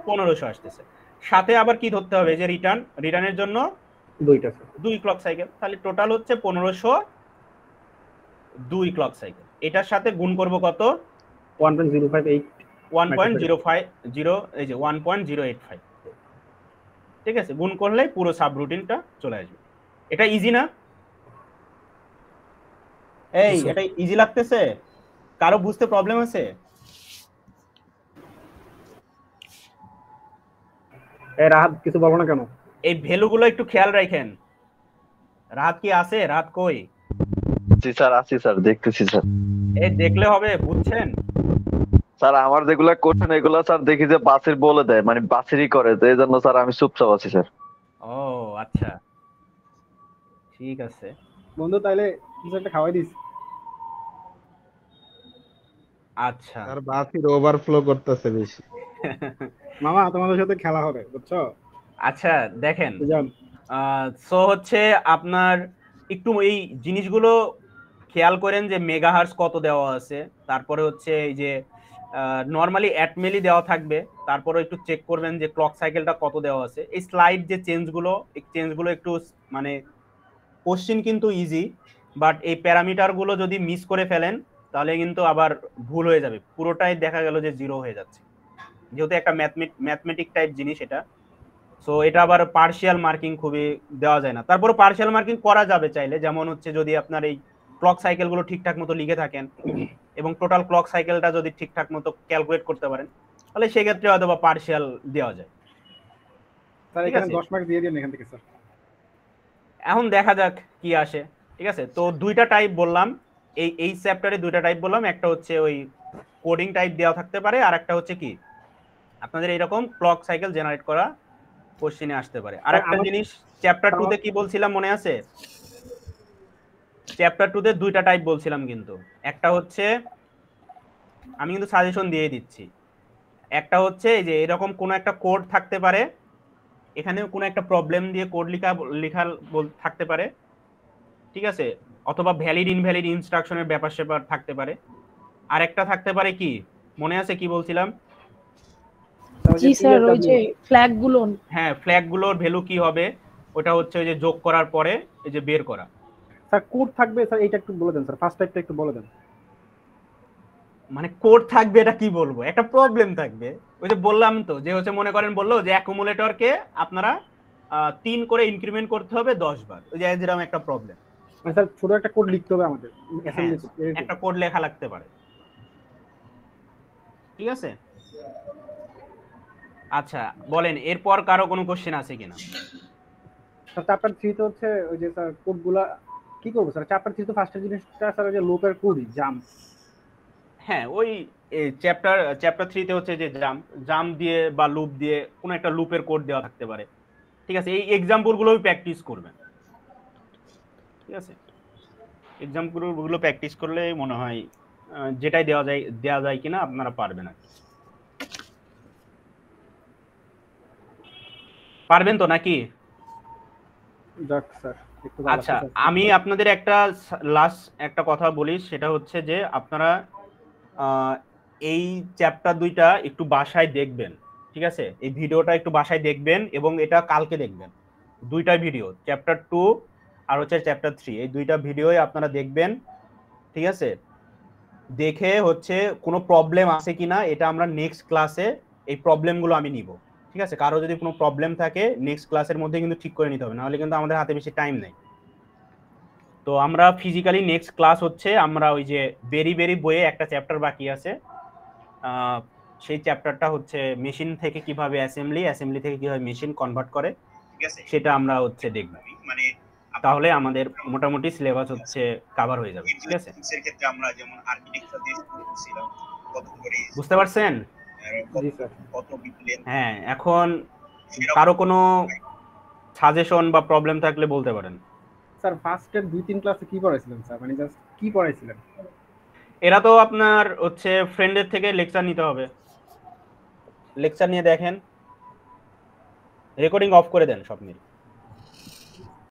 1500 আসতেছে। সাথে আবার কি ধরতে হবে যে রিটার্নের জন্য 2টা স্যার। 2 ক্লক সাইকেল, তাহলে টোটাল হচ্ছে 1502 ক্লক সাইকেল। এটার সাথে গুণ করব কত 1.058 1.050, এই যে 1.085, ঠিক আছে? গুণ করলে পুরো সাবরুটিনটা চলে আসবে। এটা ইজি না? এই এটা ইজি লাগতেছে? কারো বুঝতে প্রবলেম আছে? এই রাহাত কিছু বলবো না কেন? এই ভ্যালুগুলো একটু খেয়াল রাখেন। রাত কি আছে? রাত কই? জি স্যার, আছি স্যার, দেখতেছি স্যার। এই দেখলে হবে, বুঝছেন? স্যার আমার যেগুলা কোশ্চেন এগুলা স্যার দেখি যে বাসের বলে দেয়, মানে বাসেরই করে, তো এই জন্য স্যার আমি চুপচাপ আছি স্যার। ও আচ্ছা, ঠিক আছে। বন্ধু তাইলে কিছু একটা খাওয়াই দিস। আচ্ছা, আর বাসির ওভারফ্লো করতেছে বেশি। মামা তোমাদের সাথে খেলা হবে, বুঝছো? আচ্ছা দেখেন, বুঝলাম। সো হচ্ছে আপনার একটু এই জিনিসগুলো খেয়াল করেন যে মেগাহার্টজ কত দেওয়া আছে, তারপরে হচ্ছে এই যে নরমালি অ্যাটমেলি দেওয়া থাকবে, তারপরে একটু চেক করবেন যে ক্লক সাইকেলটা কত দেওয়া আছে। এই স্লাইড যে চেঞ্জগুলো, এই চেঞ্জগুলো একটু মানে কোশ্চেন কিন্তু ইজি, বাট এই প্যারামিটারগুলো যদি মিস করে ফেলেন তাহলে কিন্তু আবার ভুল হয়ে যাবে, পুরোটাই দেখা গেল যে 0 হয়ে যাচ্ছে, যেহেতু একটা ম্যাথমেটিক টাইপ জিনিস এটা। সো এটা আবার পার্শিয়াল মার্কিং খুবই দেওয়া যায় না, তারপরে পার্শিয়াল মার্কিং করা যাবে চাইলে, যেমন হচ্ছে যদি আপনার এই ক্লক সাইকেলগুলো ঠিকঠাক মতো লিখে থাকেন এবং টোটাল ক্লক সাইকেলটা যদি ঠিকঠাক মতো ক্যালকুলেট করতে পারেন, তাহলে সেক্ষেত্রে হয়তো বা পার্শিয়াল দেওয়া যায়। স্যার এখানে 10 মার্ক দিয়ে দিন এখান থেকে স্যার। এখন দেখা যাক কি আসে, ঠিক আছে, তো দুইটা টাইপ বললাম, এই চ্যাপ্টারে দুইটা টাইপ বললাম, একটা হচ্ছে ওই কোডিং টাইপ দেওয়া থাকতে পারে, আর একটা হচ্ছে কি আপনাদের এরকম ক্লক সাইকেল জেনারেট করা কোশ্চেনে আসতে পারে। আর একটা জিনিস চ্যাপ্টার 2 তে কি বলছিলাম মনে আছে? চ্যাপ্টার 2 তে দুইটা টাইপ বলছিলাম, কিন্তু একটা হচ্ছে আমি কিন্তু সাজেশন দিয়ে দিচ্ছি, একটা হচ্ছে এই যে এরকম কোনো একটা কোড থাকতে পারে, এখানেও কোনো একটা প্রবলেম দিয়ে কোড লেখা থাকতে পারে, ঠিক আছে, অথবা ভ্যালিড ইনভ্যালিড ইনস্ট্রাকশনের ব্যাপার স্যাপার থাকতে পারে। আর একটা থাকতে পারে কি মনে আছে কি বলছিলাম? জি স্যার, ওই যে ফ্ল্যাগ গুলো, হ্যাঁ ফ্ল্যাগ গুলোর ভ্যালু কি হবে, ওটা হচ্ছে ওই যে যোগ করার পরে এই যে বের করা। স্যার কোড থাকবে স্যার, এটা একটু বলে দেন স্যার, ফার্স্ট টাইপটা একটু বলে দেন। মানে কোড থাকবে এটা কি বলবো, একটা প্রবলেম থাকবে, ওই যে বললাম তো যে হচ্ছে মনে করেন বললো যে অ্যাকুমুলেটরকে আপনারা 3 করে ইনক্রিমেন্ট করতে হবে 10 বার, ওই যে এরকম একটা প্রবলেম। মানে স্যার ছোট একটা কোড লিখতে হবে আমাদের, একটা কোড লেখা লাগতে পারে, ঠিক আছে। আচ্ছা বলেন এরপর কারো কোনো কোশ্চেন আছে কিনা? স্যার চ্যাপ্টার 3 তে হচ্ছে ওই যে স্যার কোডগুলা কি করব স্যার? চ্যাপ্টার 3 তো ফার্স্টের জিনিসটা স্যার ওই যে লুপের কোডই জাম্প। হ্যাঁ ওই চ্যাপ্টার 3 তে হচ্ছে যে জাম্প দিয়ে বা লুপ দিয়ে কোনো একটা লুপের কোড দেওয়া থাকতে পারে, ঠিক আছে। এই এক্সাম্পল গুলো প্র্যাকটিস করবেন, ঠিক আছে। এক্সাম্পল গুলো প্র্যাকটিস করলে মনে হয় যেটাই দেওয়া যায় কিনা আপনারা পারবেন, আর পারবেন তো নাকি? আচ্ছা আমি আপনাদের একটা লাস্ট একটা কথা বলি, সেটা হচ্ছে যে আপনারা এই চ্যাপ্টার 2টা একটু বাসায় দেখবেন, ঠিক আছে। এই ভিডিওটা একটু বাসায় দেখবেন এবং এটা কালকে দেখবেন, দুইটা ভিডিও, চ্যাপ্টার 2 আর হচ্ছে চ্যাপ্টার 3, এই দুইটা ভিডিওই আপনারা দেখবেন, ঠিক আছে। দেখে হচ্ছে কোনো প্রবলেম আছে কিনা এটা আমরা নেক্সট ক্লাসে এই প্রবলেমগুলো আমি নিব, ঠিক আছে। কারো যদি কোনো প্রবলেম থাকে নেক্সট ক্লাসের মধ্যে কিন্তু ঠিক করে নিতে হবে, নাহলে কিন্তু আমাদের হাতে বেশি টাইম নেই। তো আমরা ফিজিক্যালি নেক্সট ক্লাস হচ্ছে আমরা ওই যে বেরি বইয়ে একটা চ্যাপ্টার বাকি আছে, সেই চ্যাপ্টারটা হচ্ছে মেশিন থেকে কিভাবে অ্যাসেম্বলি থেকে কিভাবে মেশিন কনভার্ট করে, ঠিক আছে, সেটা আমরা হচ্ছে দেখব। মানে তাহলে আমাদের মোটামুটি সিলেবাস হচ্ছে কভার হয়ে যাবে, ঠিক আছে। এর ক্ষেত্রে আমরা যেমন আর্কিটেকচার দিয়ে শুরু করেছিলাম, কত করে বুঝতে পারছেন? জি স্যার। কত বিপ্লেন। হ্যাঁ এখন কারো কোনো সাজেশন বা প্রবলেম থাকলে বলতে পারেন। স্যার ফার্স্টের 2-3 ক্লাসে কি পড়াইছিলেন স্যার? মানে জাস্ট কি পড়াইছিলেন? এরা তো আপনার হচ্ছে ফ্রেন্ডের থেকে লেকচার নিতে হবে, লেকচার নিয়ে দেখেন, রেকর্ডিং অফ করে দেন সব মিলে।